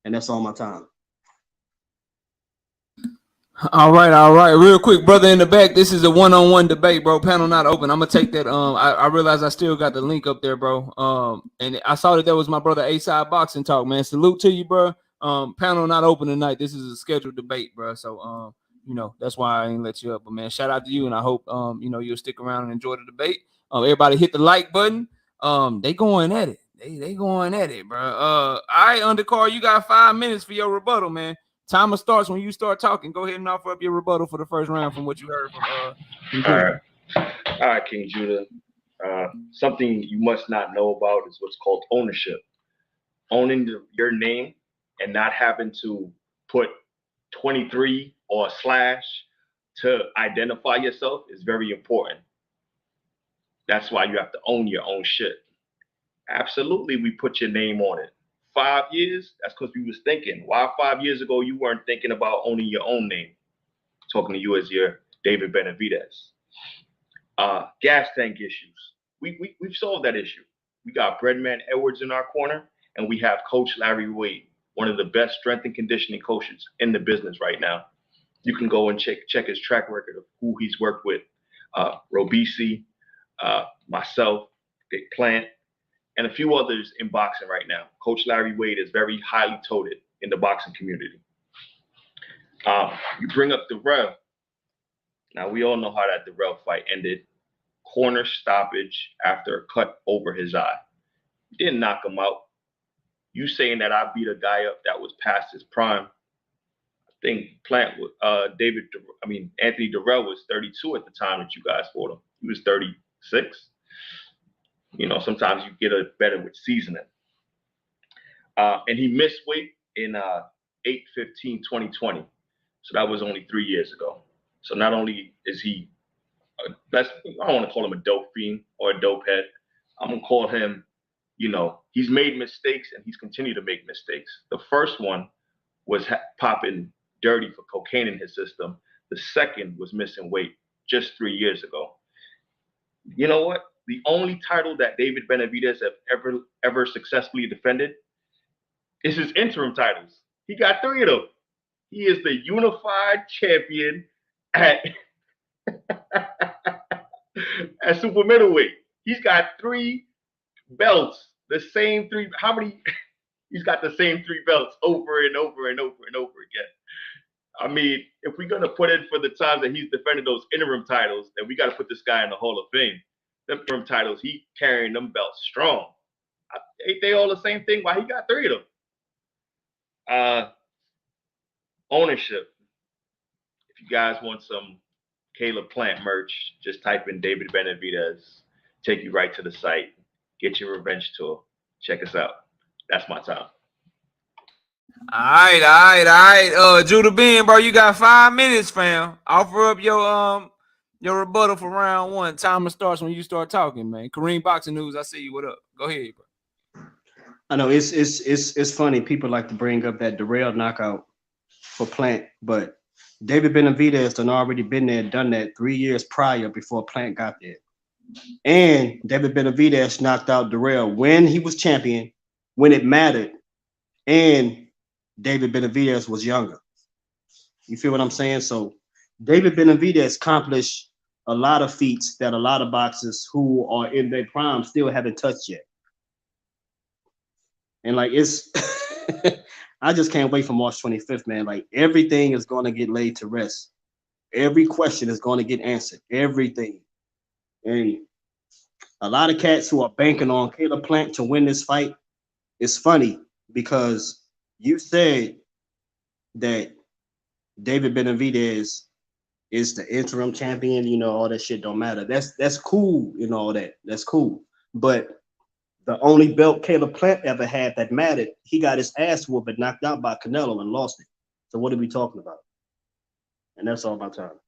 And that's all my time. All right. Real quick, brother in the back. This is a one-on-one debate, bro. Panel not open. I'm gonna take that. I realize I still got the link up there, bro. And I saw that was my brother A-Side Boxing Talk, man. Salute to you, bro. Panel not open tonight. This is a scheduled debate, bro. So you know, that's why I ain't let you up. But man, shout out to you, and I hope you know, you'll stick around and enjoy the debate. Everybody hit the like button. They going at it. They going at it, bro. All right, undercard, you got 5 minutes for your rebuttal, man. Timer starts when you start talking. Go ahead and offer up your rebuttal for the first round from what you heard from All right, King Judah. Something you must not know about is what's called ownership. Owning your name and not having to put 23 or a slash to identify yourself is very important. That's why you have to own your own shit. Absolutely, we put your name on it. 5 years, that's because we was thinking. Why 5 years ago you weren't thinking about owning your own name? Talking to you as your David Benavidez. Gas tank issues. We've solved that issue. We got Breadman Edwards in our corner, and we have Coach Larry Wade, one of the best strength and conditioning coaches in the business right now. You can go and check his track record of who he's worked with. Robisi, myself, Big Plant, and a few others in boxing right now. Coach Larry Wade is very highly touted in the boxing community. You bring up Darrell. Now, we all know how that Darrell fight ended. Corner stoppage after a cut over his eye. Didn't knock him out. You saying that I beat a guy up that was past his prime. I think Anthony Darrell was 32 at the time that you guys fought him. He was 36. You know, sometimes you get it better with seasoning. And he missed weight in 8/15/2020. So that was only 3 years ago. So not only is he, I don't want to call him a dope fiend or a dope head. I'm going to call him, you know, he's made mistakes and he's continued to make mistakes. The first one was popping dirty for cocaine in his system. The second was missing weight just 3 years ago. You know what? The only title that David Benavidez have ever successfully defended is his interim titles. He got 3 of them. He is the unified champion at super middleweight. He's got 3 belts, the same 3. How many? He's got the same 3 belts over and over and over and over again. I mean, if we're going to put in for the times that he's defended those interim titles, then we got to put this guy in the Hall of Fame. Them interim titles, he carrying them belts strong. Ain't they all the same thing? Why he got 3 of them? Ownership. If you guys want some Caleb Plant merch, just type in David Benavidez. Take you right to the site. Get your revenge tour. Check us out. That's my time. All right. Judah Ben, bro, you got 5 minutes, fam. Offer up your rebuttal for round 1. Timer starts when you start talking, man. Kareem Boxing News, I see you. What up? Go ahead, bro. I know it's funny. People like to bring up that Darrell knockout for Plant, but David Benavidez done already been there, done that 3 years prior before Plant got there. And David Benavidez knocked out Darrell when he was champion, when it mattered, and David Benavidez was younger. You feel what I'm saying? So David Benavidez accomplished a lot of feats that a lot of boxers who are in their prime still haven't touched yet. And like it's I just can't wait for March 25th, man. Like everything is going to get laid to rest. Every question is going to get answered. Everything. And a lot of cats who are banking on Caleb Plant to win this fight, it's funny because you said that David Benavidez is the interim champion, you know, all that shit don't matter. That's cool, you know, all that. That's cool. But the only belt Caleb Plant ever had that mattered, he got his ass whooped and knocked out by Canelo and lost it. So what are we talking about? And that's all my time.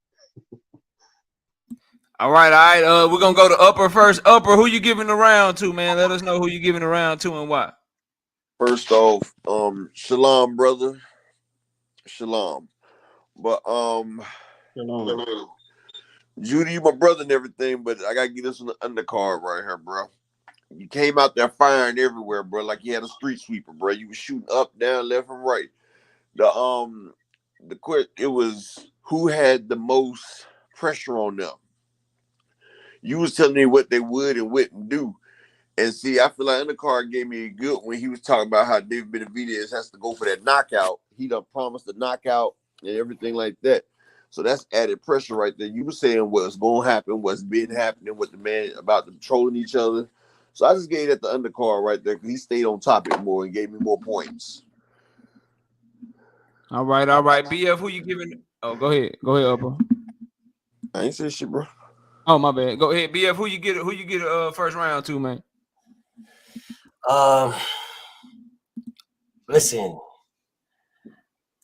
All right. We're gonna go to Upper first. Upper, who you giving the round to, man? Let us know who you giving the round to and why. First off, shalom, brother. Shalom. But Shalom. Judy, you my brother and everything, but I gotta get this on the undercard right here, bro. You came out there firing everywhere, bro, like you had a street sweeper, bro. You was shooting up, down, left, and right. It was who had the most pressure on them. You was telling me what they would and wouldn't do. And see, I feel like undercard gave me a good when he was talking about how David Benavidez has to go for that knockout. He done promised a knockout and everything like that. So that's added pressure right there. You were saying what's going to happen, what's been happening, what the man about them trolling each other. So I just gave that the undercard right there because he stayed on topic more and gave me more points. All right. BF, who you giving? Oh, go ahead, Upper. I ain't say shit, bro. Oh, my bad. Go ahead, BF. Who you get first round to, man? Listen,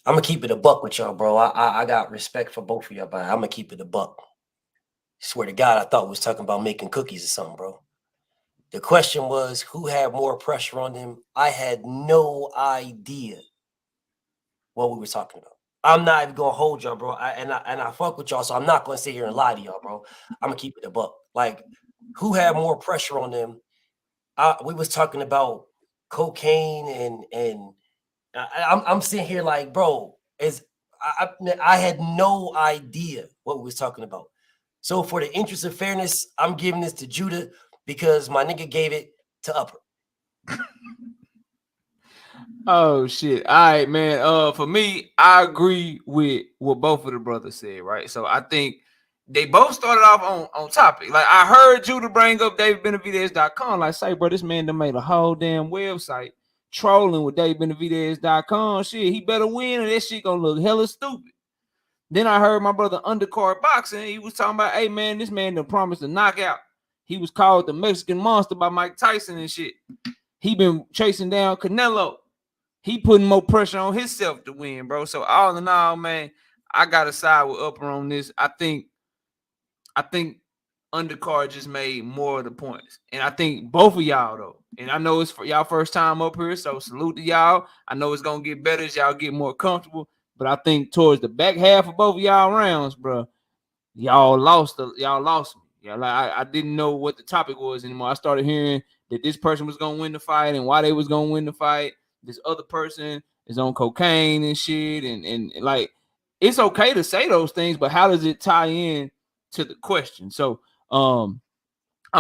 I'm gonna keep it a buck with y'all, bro. I got respect for both of y'all, but I'm gonna keep it a buck. Swear to God, I thought we was talking about making cookies or something, bro. The question was, who had more pressure on them? I had no idea what we were talking about. I'm not even gonna hold y'all, bro. I fuck with y'all, so I'm not gonna sit here and lie to y'all, bro. I'm gonna keep it a buck. Like, who had more pressure on them? We was talking about cocaine and I'm sitting here like, bro, I had no idea what we was talking about. So for the interest of fairness, I'm giving this to Judah because my nigga gave it to Upper. Oh shit. All right, man. For me, I agree with what both of the brothers said, right? So I think they both started off on topic. Like, I heard Judah bring up DavidBenavidez.com. Like, say, bro, this man done made a whole damn website trolling with DavidBenavidez.com. Shit, he better win, or that shit gonna look hella stupid. Then I heard my brother Undercard Boxing. He was talking about, hey man, this man done promised a knockout. He was called the Mexican Monster by Mike Tyson and shit. He been chasing down Canelo. He putting more pressure on himself to win, bro. So all in all, man, I gotta side with Upper on this. I think Undercard just made more of the points. And I think both of y'all, though, and I know it's for y'all first time up here, so salute to y'all. I know it's gonna get better as y'all get more comfortable. But I think towards the back half of both of y'all rounds, bro, y'all lost me. Yeah, like I didn't know what the topic was anymore. I started hearing that this person was gonna win the fight and why they was gonna win the fight. This other person is on cocaine and shit, and like, it's okay to say those things, but how does it tie in to the question? So I'm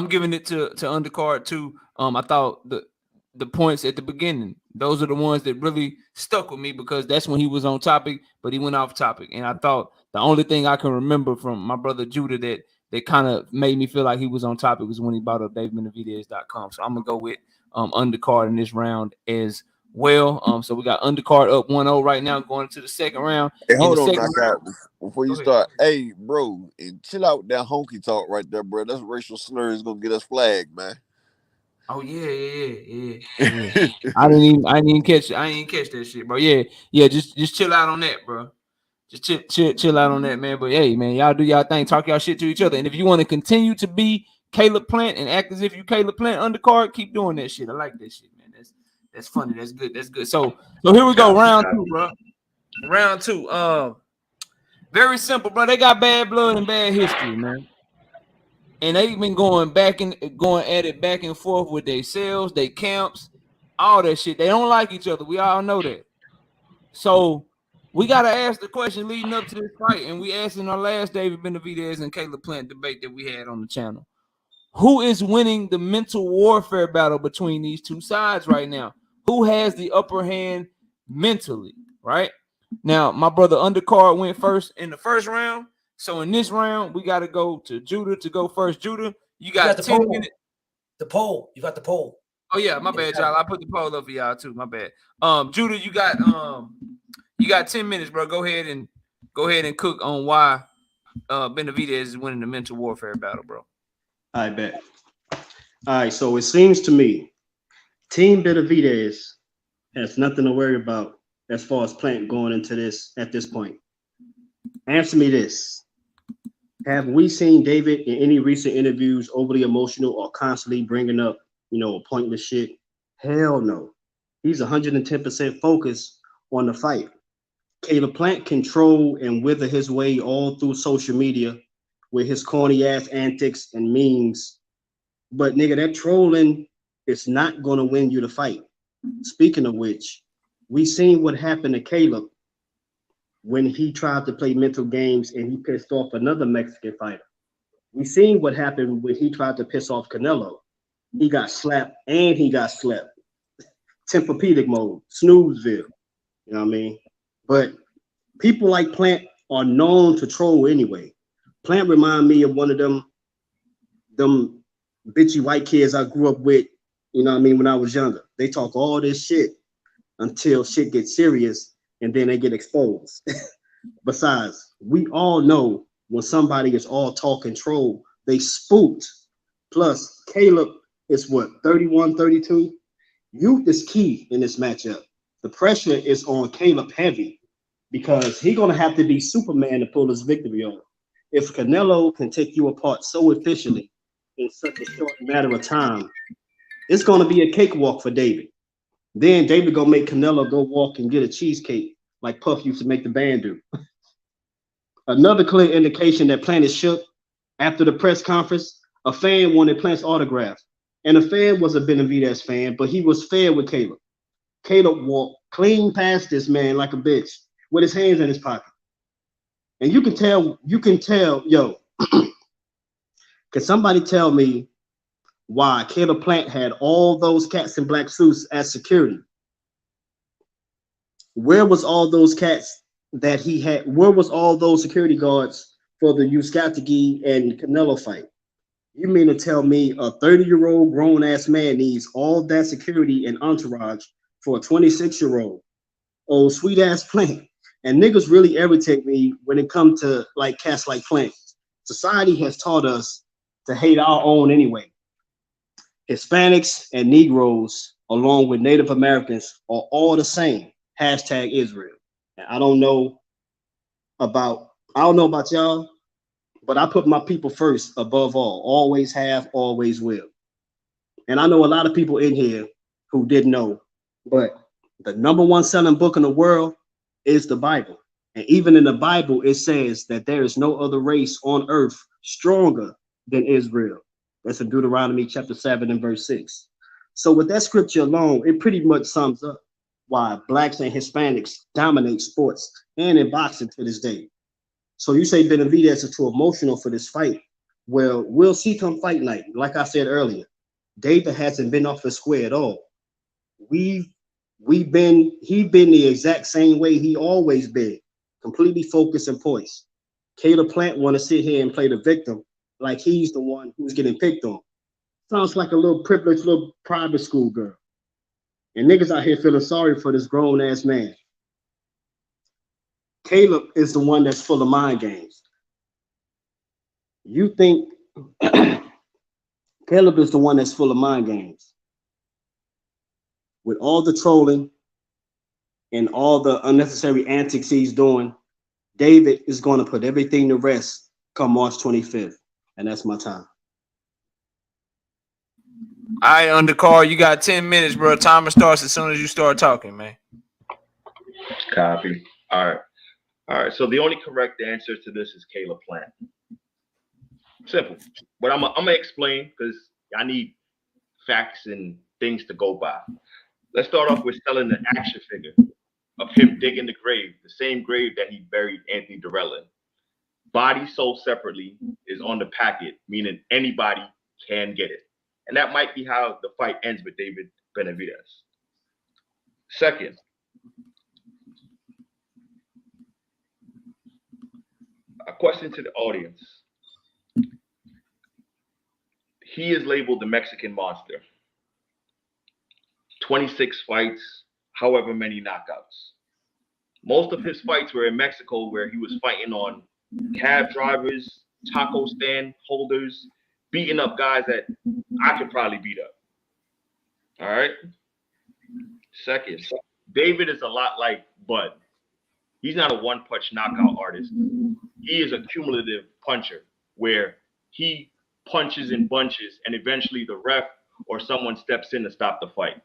giving it to Undercard too. I thought the points at the beginning, those are the ones that really stuck with me because that's when he was on topic, but he went off topic. And I thought the only thing I can remember from my brother Judah that kind of made me feel like he was on topic was when he brought up DavidBenavidez.com. So I'm gonna go with Undercard in this round as well. So we got Undercard up 1-0 right now, going into the second round. Hey, hold on, knockout. Before you start, hey, bro, chill out with that honky talk right there, bro. That's racial slur is gonna get us flagged, man. Oh yeah. I didn't even catch that shit, bro. Yeah. Just chill out on that, bro. Just chill out on that, man. But hey, man, y'all do y'all thing, talk y'all shit to each other. And if you want to continue to be Caleb Plant and act as if you Caleb Plant Undercard, keep doing that shit. I like that shit, man. That's funny. That's good. So here we go, round 2, bro. Round 2. Very simple, bro. They got bad blood and bad history, man. And they've been going at it back and forth with their sales, their camps, all that shit. They don't like each other. We all know that. So we got to ask the question leading up to this fight, and we asked in our last David Benavidez and Caleb Plant debate that we had on the channel. Who is winning the mental warfare battle between these two sides right now? Who has the upper hand mentally, right? Now, my brother Undercard went first in the first round. So in this round, we got to go to Judah to go first. Judah, you got 10 minutes. The poll. You got the poll. Oh yeah, my bad, y'all. I put the poll up for y'all too. My bad. Judah, you got 10 minutes, bro. Go ahead and cook on why Benavidez is winning the mental warfare battle, bro. I bet. All right, so it seems to me Team Benavidez has nothing to worry about as far as Plant going into this at this point. Answer me this. Have we seen David in any recent interviews overly emotional or constantly bringing up, pointless shit? Hell no. He's 110% focused on the fight. Caleb Plant control and wither his way all through social media with his corny ass antics and memes. But nigga, that trolling is not going to win you the fight. Speaking of which, we seen what happened to Caleb when he tried to play mental games and he pissed off another Mexican fighter. We seen what happened when he tried to piss off Canelo. He got slapped and he got slept. Tempur-Pedic mode, Snoozeville. You know what I mean? But people like Plant are known to troll anyway. Plant remind me of one of them bitchy white kids I grew up with, when I was younger. They talk all this shit until shit gets serious and then they get exposed. Besides, we all know when somebody is all talk and troll, they spooked. Plus, Caleb is 31, 32? Youth is key in this matchup. The pressure is on Caleb heavy because he's going to have to be Superman to pull his victory on. If Canelo can take you apart so efficiently in such a short matter of time, it's going to be a cakewalk for David. Then David gonna make Canelo go walk and get a cheesecake like Puff used to make the band do. Another clear indication that Plant is shook after the press conference, a fan wanted Plant's autograph. And the fan was a Benavidez fan, but he was fair with Caleb. Caleb walked clean past this man like a bitch with his hands in his pocket. And you can tell, yo, can somebody tell me why Caleb Plant had all those cats in black suits as security? Where was all those cats that he had? Where was all those security guards for the Yuskatagi and Canelo fight? You mean to tell me a 30-year-old grown-ass man needs all that security and entourage for a 26-year-old? Oh, sweet-ass Plant. And niggas really irritate me when it comes to like cats like Plant. Society has taught us to hate our own anyway. Hispanics and Negroes, along with Native Americans, are all the same. Hashtag Israel. And I don't know about y'all, but I put my people first above all. Always have, always will. And I know a lot of people in here who didn't know, but the number one selling book in the world is the Bible. And even in the Bible, it says that there is no other race on earth stronger than Israel. That's in Deuteronomy chapter 7 and verse 6. So with that scripture alone, it pretty much sums up why blacks and Hispanics dominate sports and in boxing to this day. So you say Benavidez is too emotional for this fight. Well, we'll see come fight night. Like I said earlier, David hasn't been off the square at all. He been the exact same way he always been, completely focused and poised. Caleb Plant want to sit here and play the victim like he's the one who's getting picked on. Sounds like a little privileged little private school girl. And niggas out here feeling sorry for this grown-ass man. Caleb is the one that's full of mind games. You think Caleb is the one that's full of mind games. With all the trolling and all the unnecessary antics he's doing, David is going to put everything to rest come March 25th. And that's my time. All right, undercard, you got 10 minutes, bro. Timer starts as soon as you start talking, man. Copy. All right. So the only correct answer to this is Caleb Plant. Simple. But I'm gonna explain because I need facts and things to go by. Let's start off with selling the action figure of him digging the grave, the same grave that he buried Anthony Durrell in. Body sold separately is on the packet, meaning anybody can get it. And that might be how the fight ends with David Benavidez. Second, a question to the audience. He is labeled the Mexican Monster. 26 fights, however many knockouts. Most of his fights were in Mexico, where he was fighting on cab drivers, taco stand holders, beating up guys that I could probably beat up. All right. Second, David is a lot like Bud. He's not a one-punch knockout artist. He is a cumulative puncher where he punches in bunches and eventually the ref or someone steps in to stop the fight.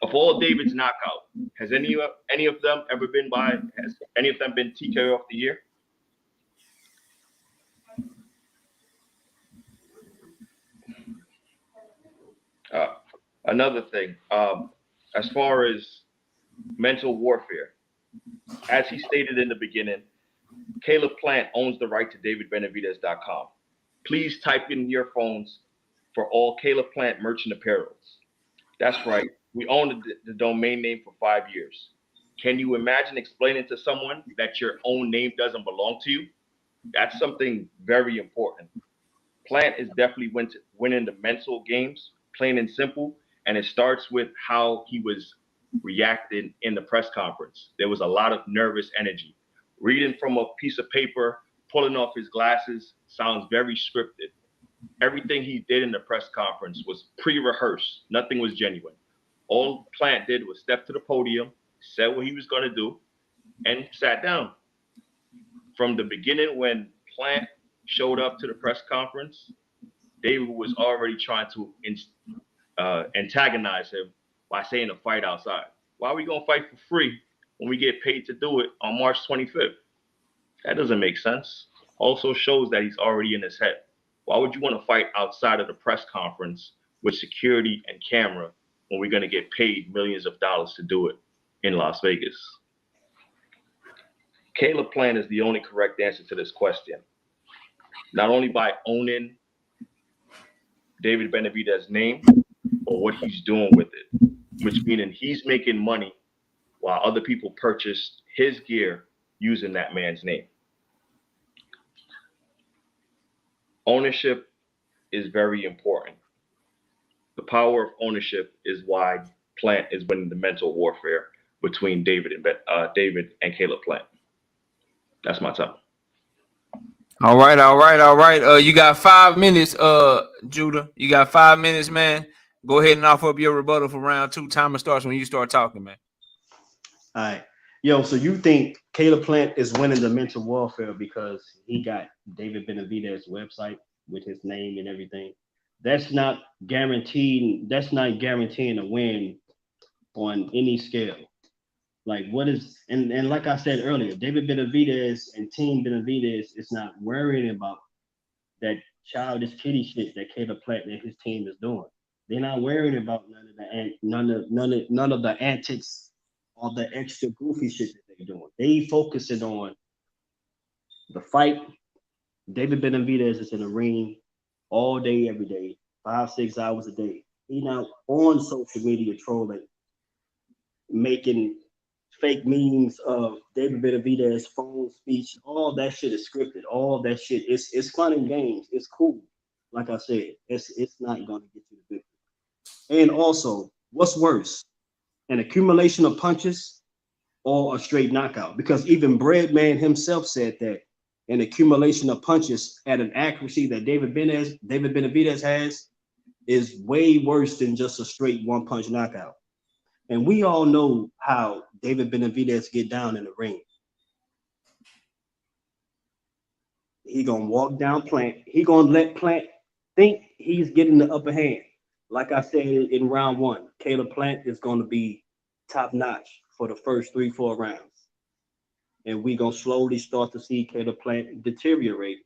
Of all David's knockout, has any of them ever been has any of them been TKO of the year? Another thing, as far as mental warfare, as he stated in the beginning, Caleb Plant owns the right to DavidBenavidez.com. Please type in your phones for all Caleb Plant merchant apparels. That's right. We own the domain name for 5 years. Can you imagine explaining to someone that your own name doesn't belong to you? That's something very important. Plant is definitely winning the mental games, plain and simple. And it starts with how he was reacting in the press conference. There was a lot of nervous energy. Reading from a piece of paper, pulling off his glasses sounds very scripted. Everything he did in the press conference was pre-rehearsed. Nothing was genuine. All Plant did was step to the podium, said what he was going to do, and sat down. From the beginning, when Plant showed up to the press conference, David was already trying to antagonize him by saying to fight outside. Why are we going to fight for free when we get paid to do it on March 25th? That doesn't make sense. Also shows that he's already in his head. Why would you want to fight outside of the press conference with security and camera when we're going to get paid millions of dollars to do it in Las Vegas? Caleb Plant is the only correct answer to this question. Not only by owning David Benavidez's name, but what he's doing with it, which meaning he's making money while other people purchased his gear using that man's name. Ownership is very important. The power of ownership is why Plant is winning the mental warfare between David and Caleb Plant. That's my time. All right. You got 5 minutes, Judah. You got 5 minutes, man. Go ahead and offer up your rebuttal for round 2. Timer starts when you start talking, man. All right. Yo, so you think Caleb Plant is winning the mental warfare because he got David Benavidez's website with his name and everything? That's not guaranteeing a win on any scale. Like what is and like I said earlier, David Benavidez and Team Benavidez is not worrying about that childish kitty shit that Caleb Plant and his team is doing. They're not worrying about none of the antics or the extra goofy shit that they're doing. They focusing on the fight. David Benavidez is in the ring all day, every day, 5-6 hours a day. He not on social media trolling, making fake memes of David Benavidez's phone speech. All that shit is scripted. All that shit it's fun and games. It's cool. Like I said, it's not going to get you the victory. And also, what's worse, an accumulation of punches or a straight knockout? Because even Breadman himself said that an accumulation of punches at an accuracy that David Benavidez has is way worse than just a straight one-punch knockout. And we all know how David Benavidez get down in the ring. He gonna walk down Plant. He gonna let Plant think he's getting the upper hand. Like I said in round 1, Caleb Plant is gonna be top notch for the first 3-4 rounds. And we gonna slowly start to see Caleb Plant deteriorate.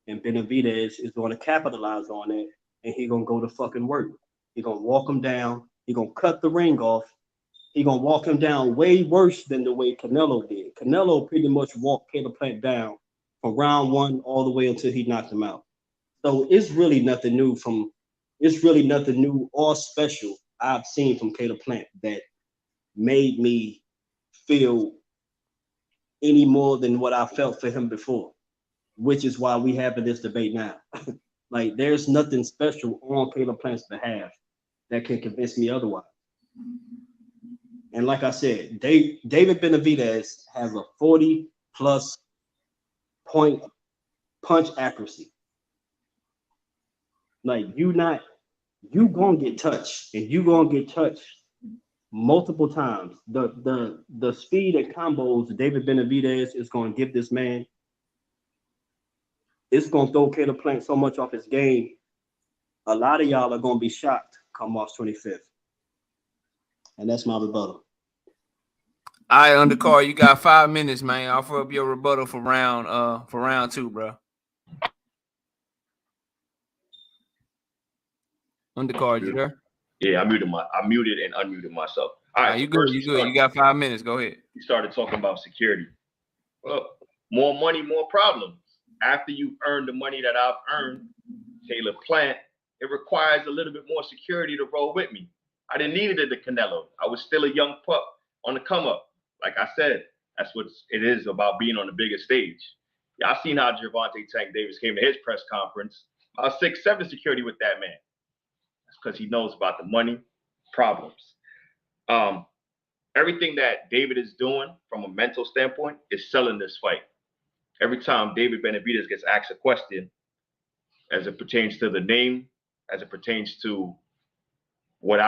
And Benavidez is gonna capitalize on it, and he gonna go to fucking work. He gonna walk him down. He gonna cut the ring off. He gonna walk him down way worse than the way Canelo did. Canelo pretty much walked Caleb Plant down from round 1 all the way until he knocked him out. So it's really nothing new or special I've seen from Caleb Plant that made me feel any more than what I felt for him before, which is why we having this debate now. Like there's nothing special on Caleb Plant's behalf that can convince me otherwise. And like I said, David Benavidez has a 40+ point punch accuracy. Like you gonna get touched, and you gonna get touched multiple times. The speed and combos David Benavidez is gonna give this man, it's gonna throw Caleb Plant so much off his game. A lot of y'all are gonna be shocked come March 25th. And that's my rebuttal. All right, undercard, you got 5 minutes, man. Offer up your rebuttal for round 2, bro. Undercard, you there? Yeah, I muted and unmuted myself. All right, you good. You got 5 minutes. Go ahead. You started talking about security. Well, more money, more problems. After you've earned the money that I've earned, Caleb Plant, it requires a little bit more security to roll with me. I didn't need it at the Canelo. I was still a young pup on the come up. Like I said, that's what it is about being on the biggest stage. Y'all seen how Gervonta Tank Davis came to his press conference. 6'7" security with that man. That's because he knows about the money problems. Everything that David is doing from a mental standpoint is selling this fight. Every time David Benavidez gets asked a question, as it pertains to the name, as it pertains to what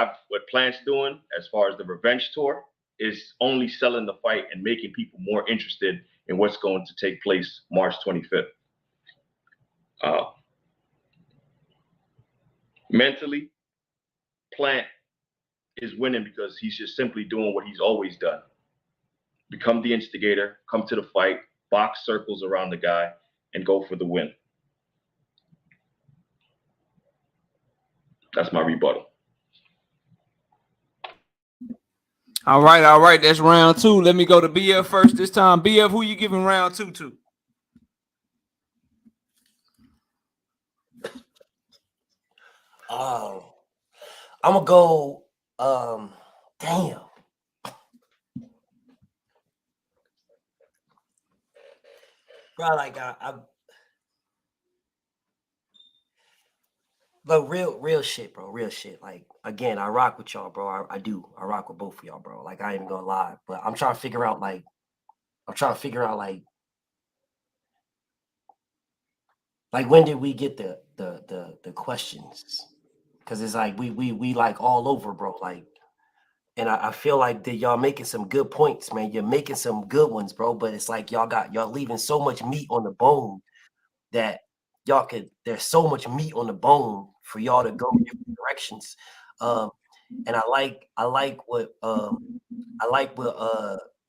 Plant's doing as far as the revenge tour, is only selling the fight and making people more interested in what's going to take place March 25th. Mentally, Plant is winning because he's just simply doing what he's always done. Become the instigator, come to the fight, box circles around the guy, and go for the win. That's my rebuttal. All right. That's round 2. Let me go to BF first this time. BF, who you giving round 2 to? I'm gonna go. Damn. Bro, like but real shit, bro. Real shit. Like, again, I rock with y'all, bro. I do. I rock with both of y'all, bro. Like, I ain't even gonna lie. But I'm trying to figure out, like, when did we get the questions? Because it's like we like all over, bro. Like, and I feel like that y'all making some good points, man. You're making some good ones, bro. But it's like y'all leaving so much meat on the bone that there's so much meat on the bone for y'all to go different directions. And I like what you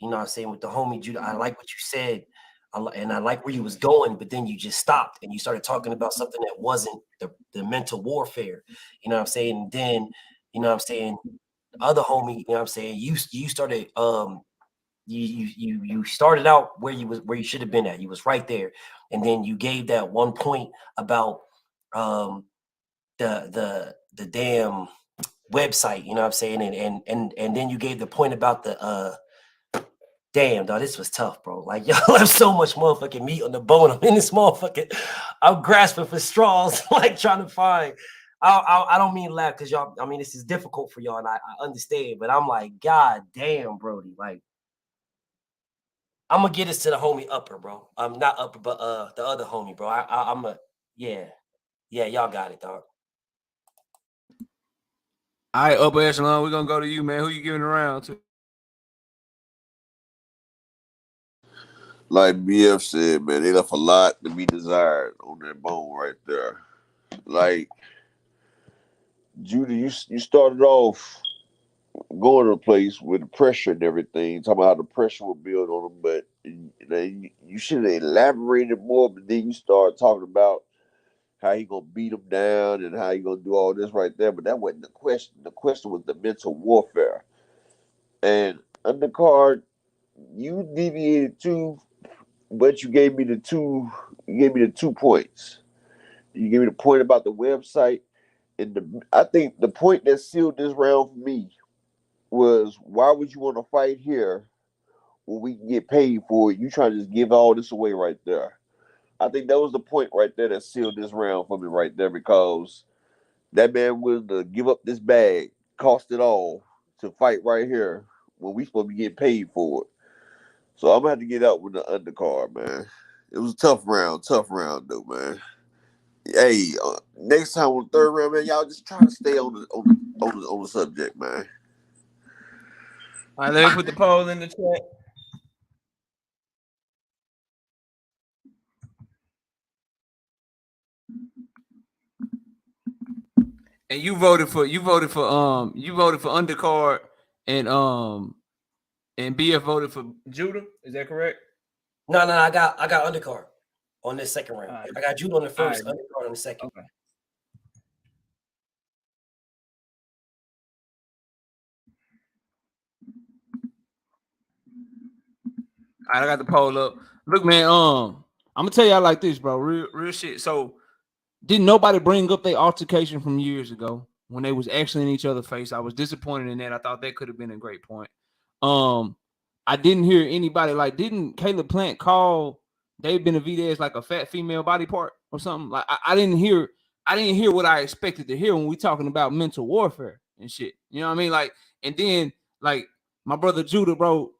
know what I'm saying, with the homie Judah. I like what you said. And I like where you was going, but then you just stopped and you started talking about something that wasn't the mental warfare. You know what I'm saying? And then, you know what I'm saying, the other homie, you know what I'm saying, you started you started out where you should have been at. You was right there. And then you gave that one point about the damn website, you know what I'm saying? And then you gave the point about the damn, dog, this was tough, bro. Like, y'all have so much motherfucking meat on the bone. I'm in this motherfucking, I'm grasping for straws, like trying to find. I don't mean laugh because y'all, I mean, this is difficult for y'all, and I understand, but I'm like, God damn, Brody. Like, I'm gonna get this to the homie Upper, bro. Not Upper, but the other homie, bro. I'm a yeah, y'all got it, dog. All right, Upper Echelon, we're gonna go to you, man. Who you giving around to? Like BF said, man, they left a lot to be desired on that bone right there. Like, Judy, you started off going to a place with the pressure and everything, talking about how the pressure will build on them, but you should have elaborated more, but then you start talking about how he gonna beat him down and how he gonna do all this right there, but that wasn't the question. The question was the mental warfare. And undercard, you deviated too, but you gave me the 2 points. You gave me the point about the website, and I think the point that sealed this round for me was, why would you want to fight here when we can get paid for it? You trying to just give all this away right there. I think that was the point right there that sealed this round for me right there, because that man willing to give up this bag, cost it all, to fight right here when we supposed to be getting paid for it. So I'm gonna have to get out with the undercard, man. It was a tough round though, man. Hey, next time on the third round, man, y'all just try to stay on the subject, man. All right, let me put the poll in the chat. And you voted for undercard, and BF voted for Judah. Is that correct? No, I got undercard on this second round. Right. I got Judah on the first, right. Undercard on the second. Okay. All right, I got the poll up. Look, man, I'm gonna tell y'all like this, bro. Real shit. So, didn't nobody bring up their altercation from years ago when they was actually in each other's face? I was disappointed in that. I thought that could have been a great point. I didn't hear anybody, like, didn't Caleb Plant call Dave Benavidez like a fat female body part or something? Like, I didn't hear what I expected to hear when we talking about mental warfare and shit. You know what I mean? Like, and then, like, my brother Judah, bro,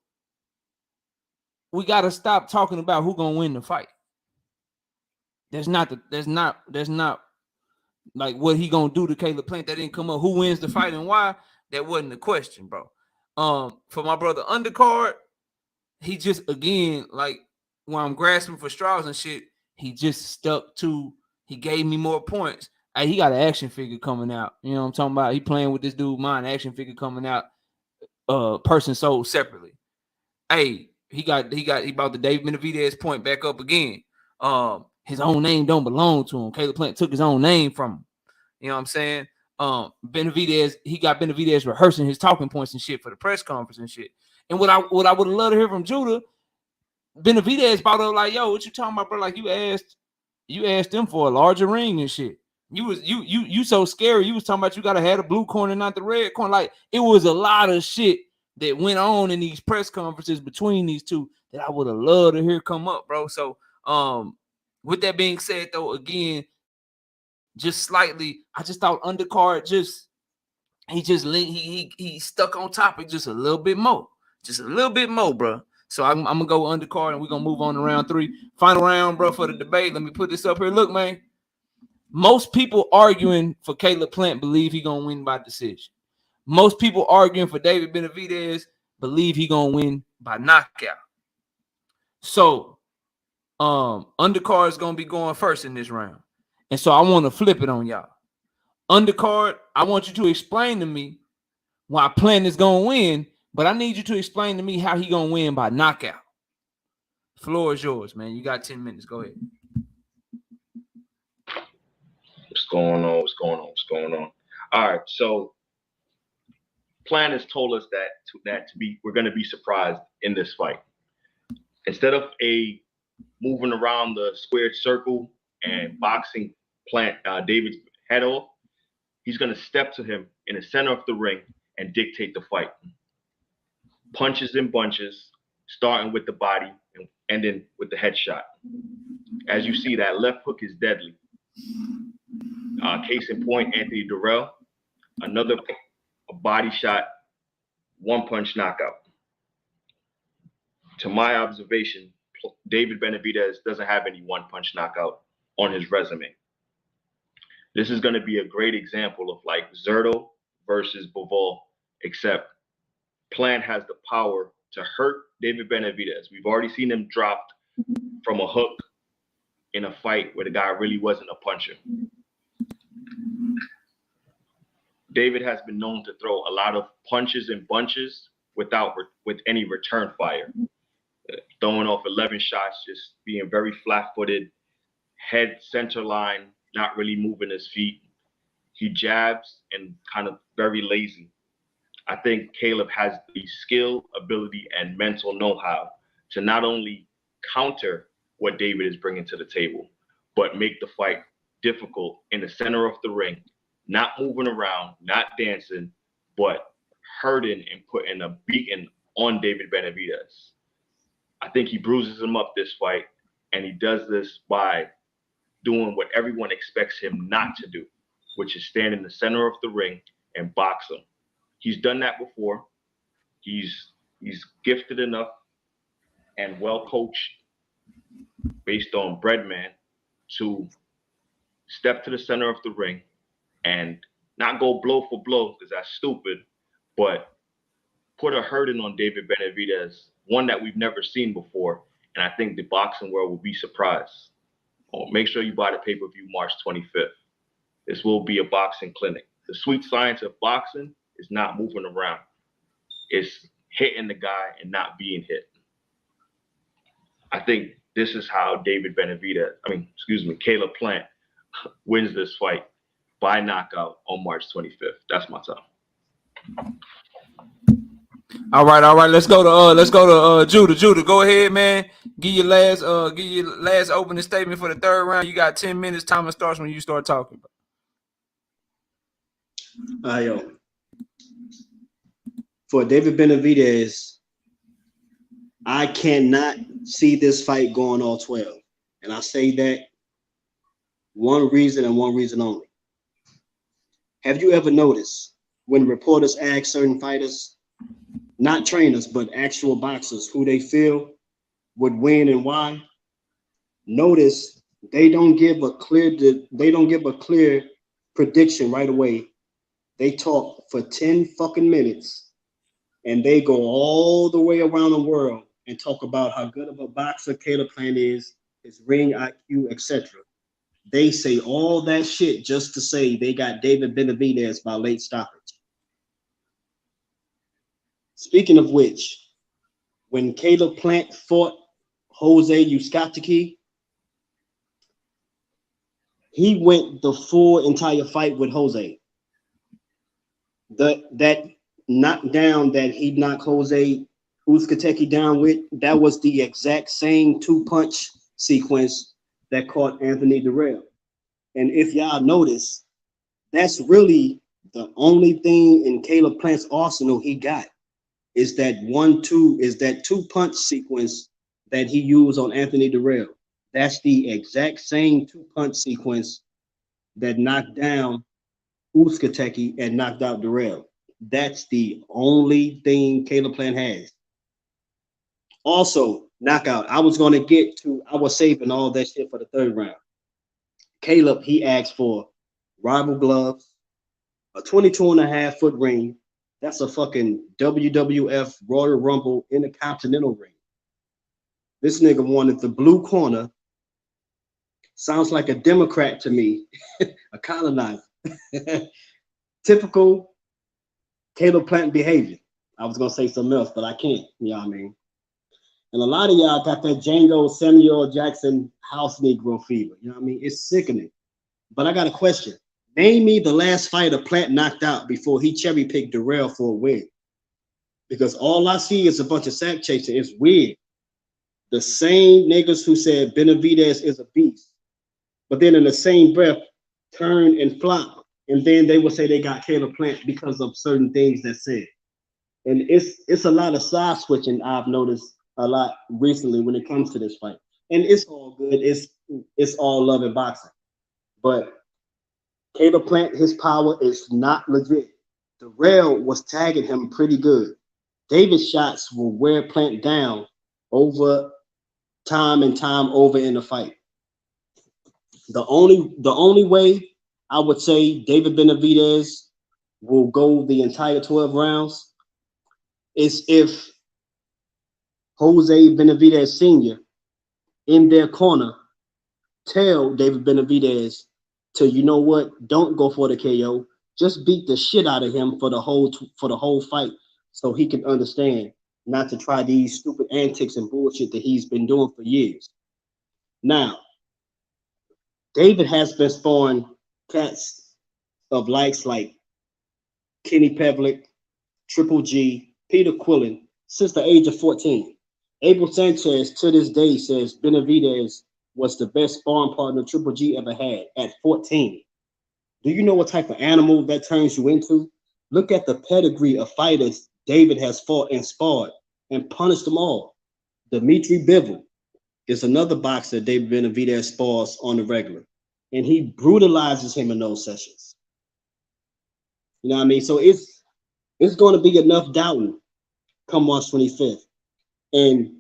we gotta stop talking about who gonna win the fight. There's not like what he gonna do to Caleb Plant. That didn't come up. Who wins the fight and why? That wasn't the question, bro. For my brother undercard, he just, again, like, when I'm grasping for straws and shit, he just stuck to He gave me more points. Hey, he got an action figure coming out. You know what I'm talking about? He playing with this dude mine, action figure coming out. Person sold separately. Hey, he brought the Dave Benavidez point back up again. His own name don't belong to him. Caleb Plant took his own name from him. You know what I'm saying? Benavidez, he got Benavidez rehearsing his talking points and shit for the press conference and shit. And what I would have loved to hear from Judah, Benavidez brought up like, yo, what you talking about, bro? Like you asked them for a larger ring and shit. You so scary. You was talking about you gotta have the blue corner, not the red corner. Like it was a lot of shit that went on in these press conferences between these two that I would have loved to hear come up, bro. So with that being said, though, again, just slightly, I just thought undercard he stuck on topic just a little bit more. Just a little bit more, bro. So I'm gonna go undercard and we're gonna move on to round 3. Final round, bro, for the debate. Let me put this up here. Look, man. Most people arguing for Caleb Plant believe he gonna win by decision. Most people arguing for David Benavidez believe he gonna win by knockout. So undercard is gonna be going first in this round. And so I want to flip it on y'all. Undercard, I want you to explain to me why Plant is gonna win, but I need you to explain to me how he gonna win by knockout. Floor is yours, man. You got 10 minutes. Go ahead. What's going on? All right, so Plant has told us that we're going to be surprised in this fight. Instead of moving around the squared circle and boxing David's head off, he's going to step to him in the center of the ring and dictate the fight. Punches in bunches, starting with the body and ending with the headshot. As you see, that left hook is deadly. Case in point, Anthony Durrell, another body shot, one punch knockout. To my observation, David Benavidez doesn't have any one punch knockout on his resume. This is going to be a great example of like Zerto versus Bivol, except Plant has the power to hurt David Benavidez. We've already seen him dropped from a hook in a fight where the guy really wasn't a puncher. David has been known to throw a lot of punches and bunches with any return fire. Throwing off 11 shots, just being very flat-footed, head center line, not really moving his feet. He jabs and kind of very lazy. I think Caleb has the skill, ability, and mental know-how to not only counter what David is bringing to the table, but make the fight difficult in the center of the ring, not moving around, not dancing, but hurting and putting a beating on David Benavidez. I think he bruises him up this fight, and he does this by doing what everyone expects him not to do, which is stand in the center of the ring and box him. He's done that before. He's gifted enough and well coached based on Breadman to step to the center of the ring and not go blow for blow, because that's stupid, but put a hurting on David Benavidez, one that we've never seen before. And I think the boxing world will be surprised. Make sure you buy the pay-per-view March 25th. This will be a boxing clinic. The sweet science of boxing is not moving around. It's hitting the guy and not being hit. I think this is how Caleb Plant wins this fight by knockout on March 25th. That's my time. All right. Let's go to Judah. Judah, go ahead, man. Give your last opening statement for the third round. You got 10 minutes. Timer starts when you start talking. For David Benavidez, I cannot see this fight going all 12. And I say that one reason and one reason only. Have you ever noticed when reporters ask certain fighters, not trainers, but actual boxers, who they feel would win and why? Notice they don't give a clear prediction right away. They talk for 10 fucking minutes and they go all the way around the world and talk about how good of a boxer Caleb Plant is, his ring IQ, etc. They say all that shit just to say they got David Benavidez by late stoppage. Speaking of which, when Caleb Plant fought Jose Uzcategui, he went the full entire fight with Jose. That knockdown that he knocked Jose Uzcategui down with, that was the exact same 2-punch sequence that caught Anthony Durrell. And if y'all notice, that's really the only thing in Caleb Plant's arsenal he got is that 2-punch sequence that he used on Anthony Durrell. That's the exact same 2-punch sequence that knocked down Uzcategui and knocked out Durrell. That's the only thing Caleb Plant has. Also, knockout. I was saving all that shit for the third round. Caleb, he asked for rival gloves, a 22.5-foot ring. That's a fucking WWF Royal Rumble Intercontinental ring. This nigga wanted the blue corner. Sounds like a Democrat to me, a colonizer. Typical Caleb Plant behavior. I was gonna say something else, but I can't. You know what I mean? And a lot of y'all got that Django Samuel Jackson house Negro fever. You know what I mean? It's sickening. But I got a question. Name me the last fighter Plant knocked out before he cherry-picked Durrell for a win. Because all I see is a bunch of sack chasing. It's weird. The same niggas who said Benavidez is a beast, but then in the same breath, turn and flop. And then they will say they got Caleb Plant because of certain things that said. And it's a lot of side switching I've noticed a lot recently when it comes to this fight. And it's all good. It's all love and boxing. But Caleb Plant, his power is not legit. Durrell was tagging him pretty good. David's shots will wear Plant down over time and time over in the fight. The only way I would say David Benavidez will go the entire 12 rounds is if Jose Benavidez Sr. in their corner tell David Benavidez to, you know what, don't go for the KO. Just beat the shit out of him for the whole fight so he can understand not to try these stupid antics and bullshit that he's been doing for years. Now, David has been sparring cats of likes like Kenny Pavlik, Triple G, Peter Quillen since the age of 14. Abel Sanchez to this day says Benavidez was the best sparring partner Triple G ever had at 14. Do you know what type of animal that turns you into? Look at the pedigree of fighters David has fought and sparred and punished them all. Dimitri Bivol is another boxer David Benavidez spars on the regular, and he brutalizes him in those sessions. You know what I mean? So it's going to be enough doubting come March 25th. And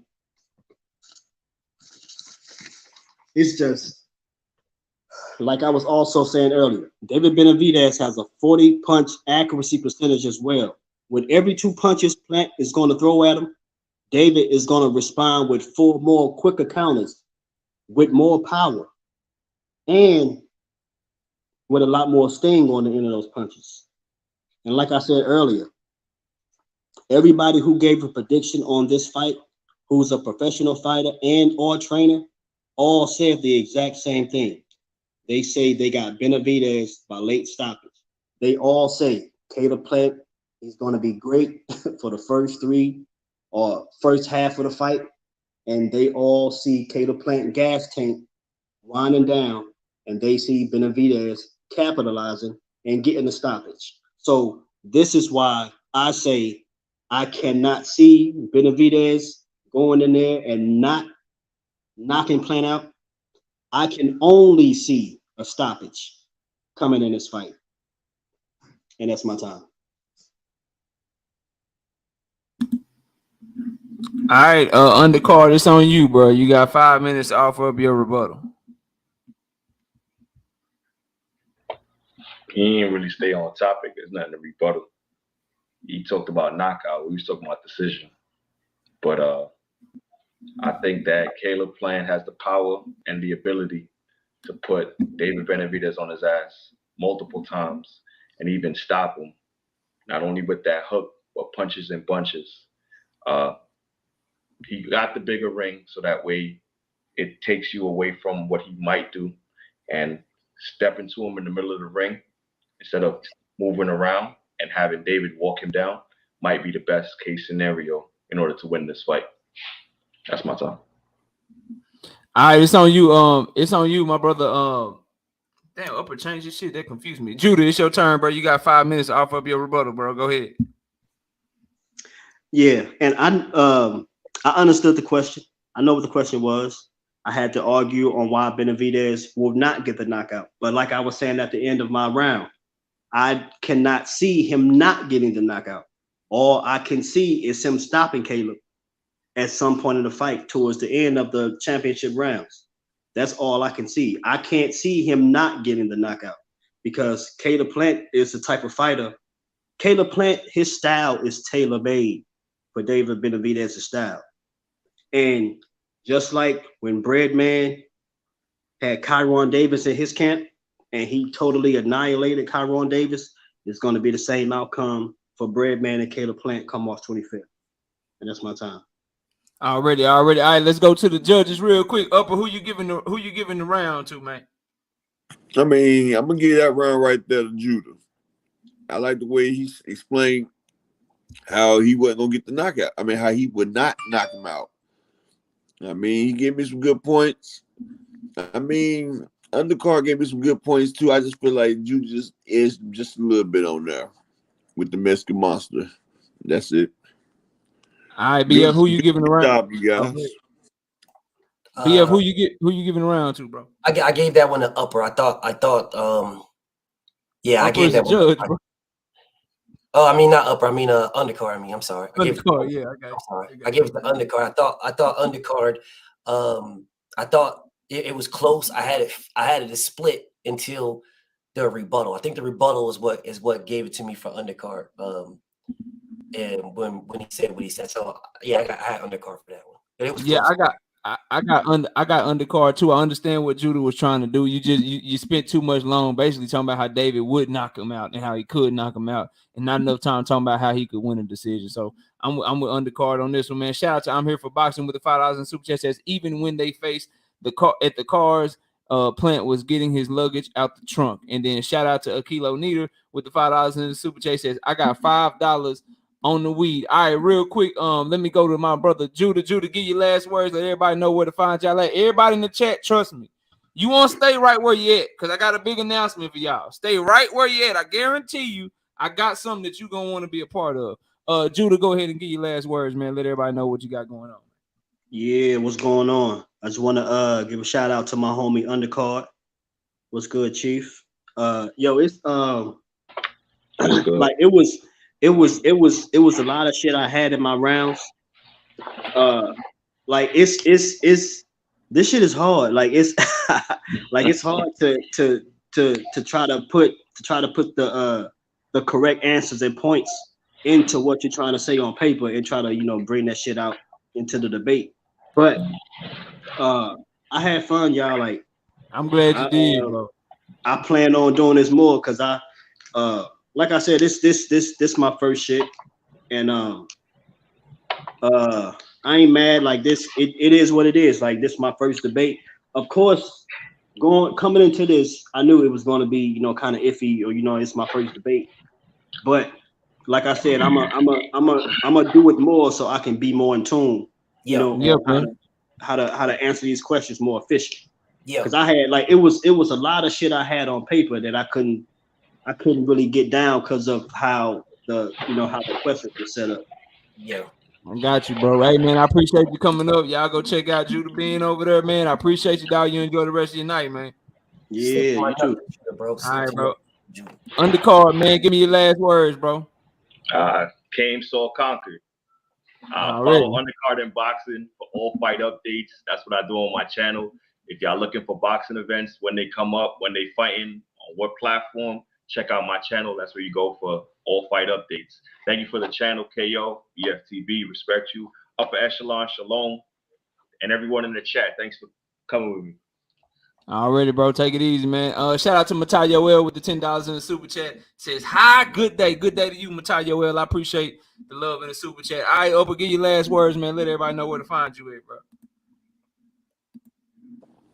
it's just, like I was also saying earlier, David Benavidez has a 40-punch accuracy percentage as well. With every 2 punches Plant is going to throw at him, David is going to respond with 4 more quicker counters, with more power, and with a lot more sting on the end of those punches. And like I said earlier, everybody who gave a prediction on this fight, who's a professional fighter and or trainer, all said the exact same thing. They say they got Benavidez by late stoppage. They all say Caleb Plant is going to be great for the first 3 or first half of the fight. And they all see Caleb Plant gas tank winding down, and they see Benavidez capitalizing and getting the stoppage. So this is why I say I cannot see Benavidez going in there and not knocking Plant out. I can only see a stoppage coming in this fight. And that's my time. All right, undercard, it's on you, bro. You got 5 minutes to offer up your rebuttal. He didn't really stay on topic. There's nothing to rebuttal. He talked about knockout. We was talking about decision. But I think that Caleb Plant has the power and the ability to put David Benavidez on his ass multiple times and even stop him, not only with that hook, but punches and bunches. He got the bigger ring, so that way it takes you away from what he might do, and step into him in the middle of the ring instead of moving around and having David walk him down might be the best case scenario in order to win this fight. That's my time. All right, it's on you. It's on you, my brother. Damn, Upper change your shit. That confused me. Judah, it's your turn, bro. You got 5 minutes to offer up your rebuttal, bro. Go ahead. Yeah, and I understood the question. I know what the question was. I had to argue on why Benavidez will not get the knockout. But like I was saying at the end of my round, I cannot see him not getting the knockout. All I can see is him stopping Caleb at some point in the fight towards the end of the championship rounds. That's all I can see. I can't see him not getting the knockout because Caleb Plant is the type of fighter. Caleb Plant, his style is tailor-made for David Benavidez's style. And just like when Breadman had Kyron Davis in his camp and he totally annihilated Kyron Davis, it's going to be the same outcome for Breadman and Caleb Plant come off 25th. And that's my time. Already. All right, let's go to the judges real quick. Upper, who you giving the round to, man? I mean, I'm gonna give that round right there to Judah. I like the way he explained how he wasn't gonna get the knockout. I mean, how he would not knock him out. I mean, he gave me some good points. I mean, undercard gave me some good points too. I just feel like Judah just is just a little bit on there with the Mexican Monster. That's it. All right, BF, who you giving the round? Job, you guys. Okay. BF, who you giving the round to, bro? I gave that one an upper. I thought yeah, I gave that one. Judge, bro. Oh, I mean not upper. I mean undercard. I'm sorry. Undercard, yeah, okay. I'm sorry. I gave it the undercard. I thought undercard. I thought it was close. I had it split until the rebuttal. I think the rebuttal is what gave it to me for undercard. And when he said what he said, so yeah, I had undercard for that one. But it was yeah, close. I got undercard too. I understand what Judah was trying to do. You spent too much long basically talking about how David would knock him out and how he could knock him out, and not enough time talking about how he could win a decision. So I'm with undercard on this one, man. Shout out to I'm Here for Boxing with the $5 in super chat. Says even when they faced the car at the cars, Plant was getting his luggage out the trunk. And then shout out to Akilo Neater with the $5 in the super chat. Says I got $5 on the weed. All right, real quick. Let me go to my brother Judah. Judah, give your last words. Let everybody know where to find y'all at. Everybody in the chat, trust me. You want to stay right where you at, because I got a big announcement for y'all. Stay right where you at. I guarantee you, I got something that you're gonna want to be a part of. Judah, go ahead and give your last words, man. Let everybody know what you got going on. Yeah, what's going on? I just want to give a shout out to my homie Undercard. What's good, Chief? Yo, it's like it was a lot of shit I had in my rounds. Like it's this shit is hard. Like it's like it's hard to try to put the correct answers and points into what you're trying to say on paper and try to bring that shit out into the debate. But I had fun, y'all. Like I'm glad you did, bro. I plan on doing this more because like I said, this my first shit, and I ain't mad. Like this, it is what it is. Like this, my first debate. Of course, coming into this, I knew it was going to be kind of iffy, or it's my first debate. But like I said, I'm a do it more so I can be more in tune. How to answer these questions more efficient. Yeah, because I had it was a lot of shit I had on paper that I couldn't really get down because of how the questions were set up. Yeah. I got you, bro. Hey, man, I appreciate you coming up. Y'all go check out Judah being over there, man. I appreciate you, dog. You enjoy the rest of your night, man. Yeah, you too. Bro. All right, bro. Undercard, man. Give me your last words, bro. Came, saw, conquered. Follow Undercard in Boxing for all fight updates. That's what I do on my channel. If y'all looking for boxing events, when they come up, when they fighting, on what platform, check out my channel. That's where you go for all fight updates. Thank you for the channel, KO, EFTB, respect you. Upper Echelon, Shalom, and everyone in the chat. Thanks for coming with me. Already, bro. Take it easy, man. Shout out to Matayoel with the $10 in the super chat. Says, hi, good day. Good day to you, Matayoel. I appreciate the love in the super chat. All right, Oprah, give your last words, man. Let everybody know where to find you at, bro.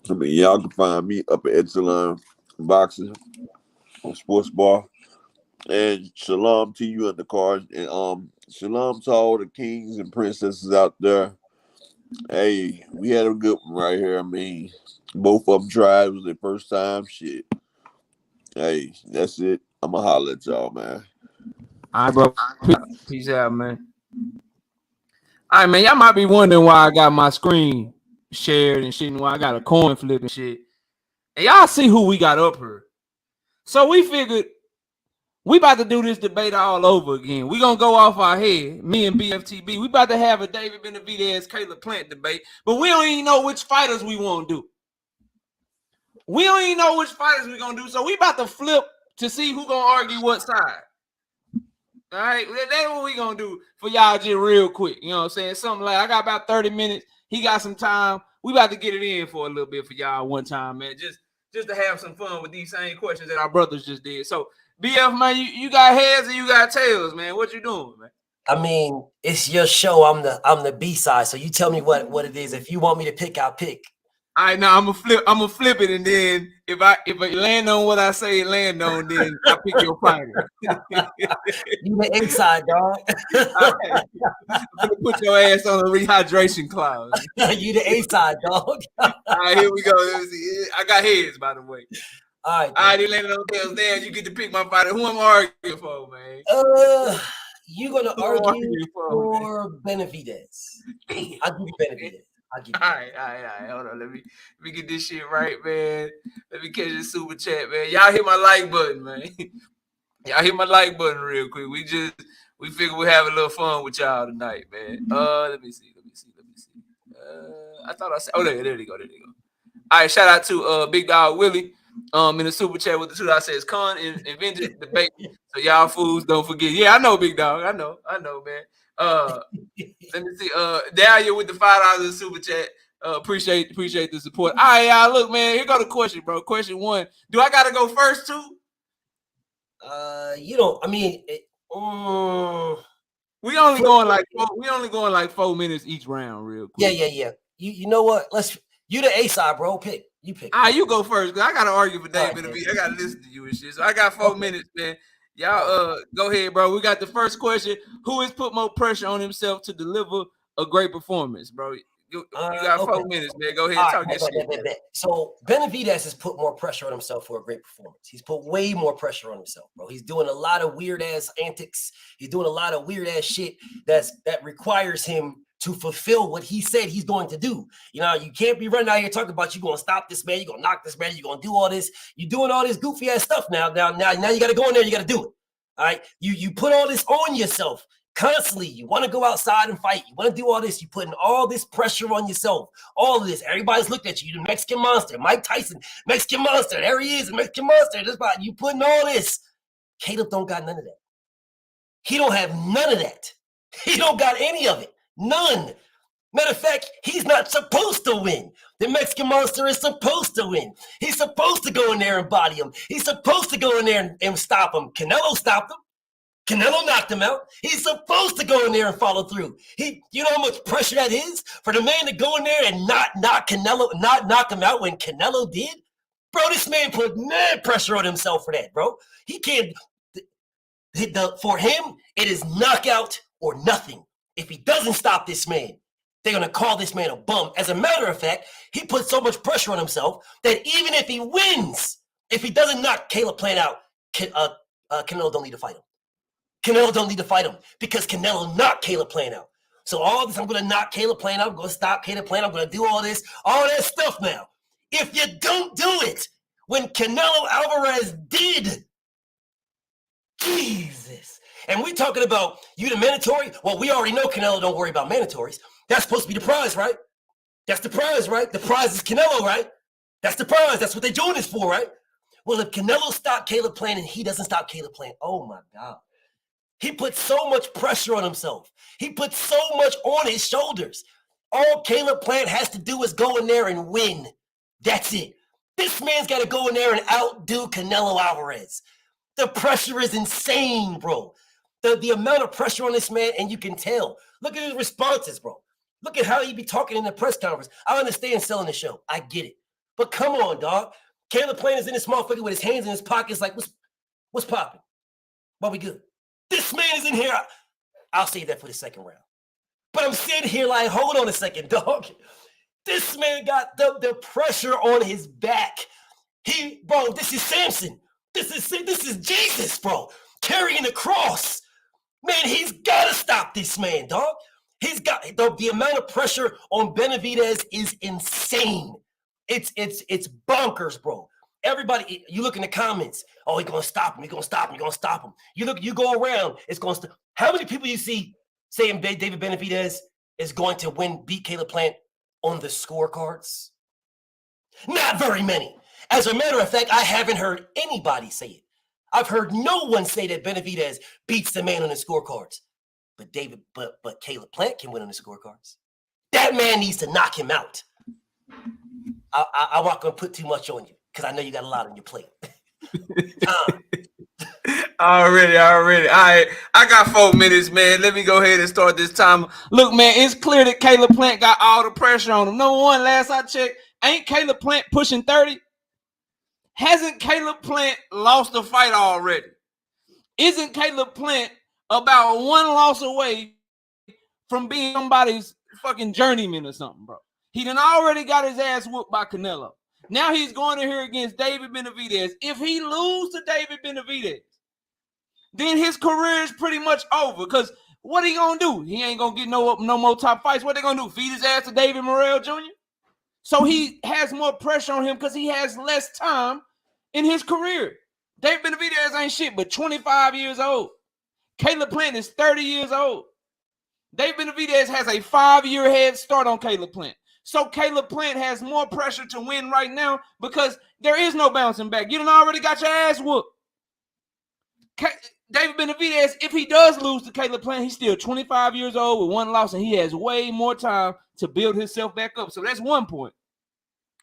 I mean, y'all can find me up at Echelon Boxing on Sports Bar. And shalom to you in the card. And shalom to all the kings and princesses out there. Hey, we had a good one right here. I mean, both of them tried. It was their first time. Shit. Hey, that's it. I'm going to holler at y'all, man. All right, bro. Peace out, man. All right, man. Y'all might be wondering why I got my screen shared and shit, and why I got a coin flip and shit. And y'all see who we got up here. So we figured we about to do this debate all over again. We gonna go off our head, me and BFTB. We about to have a David Benavidez, Caleb Plant debate, but we don't even know which fighters we want to do. We don't even know which fighters we gonna do. So we about to flip to see who gonna argue what side. All right, that's what we gonna do for y'all just real quick. You know what I'm saying? Something like I got about 30 minutes. He got some time. We about to get it in for a little bit for y'all one time, man. Just to have some fun with these same questions that our brothers just did. So, BF, man, you got heads and you got tails, man. What you doing, man? I mean, it's your show. I'm the B side. So you tell me what it is. If you want me to pick, I'll pick. All right, now I'm gonna flip it, and then if I land on what I say it land on, then I pick your fighter. You the A side, dog. Right. I'm gonna put your ass on a rehydration clause. You the A side, dog. All right, here we go. I got heads, by the way. All right, they landed on tails. Damn, you get to pick my fighter. Who am I arguing for, man? You gonna argue for Benavidez? I'll give you Benavidez. All right. Hold on. Let me get this shit right, man. Let me catch this super chat, man. Y'all hit my like button, man. Y'all hit my like button real quick. We figure we have a little fun with y'all tonight, man. Let me see. I thought I said. Oh, there they go. All right. Shout out to Big Dog Willie. In the super chat with the $2 says Con invented the debate. So y'all fools don't forget. Yeah, I know, Big Dog. I know, man. Let me see. Dahlia with the $5 in the super chat. Appreciate the support. All right, y'all. Look, man. Here go the question, bro. Question 1. Do I gotta go first too? You don't. I mean, we only going like 4 minutes each round, real quick. Yeah. You know what? You the A side, bro. You pick. All right, you go first, because I gotta argue for David. I gotta listen to you and shit. So I got 4 minutes, man. Y'all, go ahead, bro. We got the first question. Who has put more pressure on himself to deliver a great performance, bro? You got 4 minutes, man. Go ahead and talk that shit. So Benavidez has put more pressure on himself for a great performance. He's put way more pressure on himself, bro. He's doing a lot of weird ass antics. He's doing a lot of weird ass shit that requires him to fulfill what he said he's going to do. You know, you can't be running out here talking about you're going to stop this man, you're going to knock this man, you're going to do all this. You're doing all this goofy ass stuff now. Now you got to go in there, you got to do it. All right. You put all this on yourself constantly. You want to go outside and fight. You want to do all this. You're putting all this pressure on yourself. All of this. Everybody's looked at you. You're the Mexican monster. Mike Tyson, Mexican monster. There he is, the Mexican monster. You putting all this. Caleb don't got none of that. He don't have none of that. He don't got any of it. None. Matter of fact, he's not supposed to win. The Mexican monster is supposed to win. He's supposed to go in there and body him. He's supposed to go in there and stop him. Canelo stopped him. Canelo knocked him out. He's supposed to go in there and follow through. You know how much pressure that is for the man to go in there and not knock him out when Canelo did? Bro, this man put mad pressure on himself for that, bro. He can't. For him, it is knockout or nothing. If he doesn't stop this man, they're going to call this man a bum. As a matter of fact, he put so much pressure on himself that even if he wins, if he doesn't knock Caleb Plant out, Canelo don't need to fight him. Canelo don't need to fight him because Canelo knocked Caleb Plant out. So all this, I'm going to knock Caleb Plant out. I'm going to stop Caleb Plant. I'm going to do all this, all that stuff now. If you don't do it when Canelo Alvarez did, Jesus. And we talking about you the mandatory? Well, we already know Canelo don't worry about mandatories. That's supposed to be the prize, right? That's the prize, right? The prize is Canelo, right? That's the prize. That's what they're doing this for, right? Well, if Canelo stopped Caleb Plant and he doesn't stop Caleb Plant, oh my God. He put so much pressure on himself. He put so much on his shoulders. All Caleb Plant has to do is go in there and win. That's it. This man's got to go in there and outdo Canelo Alvarez. The pressure is insane, bro. The amount of pressure on this man, and you can tell. Look at his responses, bro. Look at how he be talking in the press conference. I understand selling the show. I get it. But come on, dog. Caleb Plant is in this motherfucker with his hands in his pockets like, what's popping? But we good. This man is in here. I'll save that for the second round. But I'm sitting here like, hold on a second, dog. This man got the pressure on his back. Bro, this is Samson. This is Jesus, bro. Carrying the cross. Man, he's got to stop this man, dog. He's got the amount of pressure on Benavidez is insane. It's bonkers, bro. Everybody, you look in the comments. Oh, he's gonna stop him. He's gonna stop him. He's gonna stop him. You go around. It's gonna stop. How many people you see saying David Benavidez is going to beat Caleb Plant on the scorecards? Not very many. As a matter of fact, I haven't heard anybody say it. I've heard no one say that Benavidez beats the man on the scorecards. But Caleb Plant can win on the scorecards. That man needs to knock him out. I'm not going to put too much on you because I know you got a lot on your plate. Already. All right. I got 4 minutes, man. Let me go ahead and start this time. Look, man, it's clear that Caleb Plant got all the pressure on him. Number one, last I checked, ain't Caleb Plant pushing 30? Hasn't Caleb Plant lost a fight already? Isn't Caleb Plant about one loss away from being somebody's fucking journeyman or something, bro? He done already got his ass whooped by Canelo. Now he's going in here against David Benavidez. If he loses to David Benavidez, then his career is pretty much over. Because what he gonna do? He ain't gonna get no more top fights. What they gonna do? Feed his ass to David Morrell Jr.? So he has more pressure on him because he has less time in his career. David Benavidez ain't shit but 25 years old. Caleb Plant is 30 years old. David Benavidez has a 5-year head start on Caleb Plant. So Caleb Plant has more pressure to win right now because there is no bouncing back. You done already got your ass whooped. David Benavidez, if he does lose to Caleb Plant, he's still 25 years old with 1 loss, and he has way more time to build himself back up. So that's one point.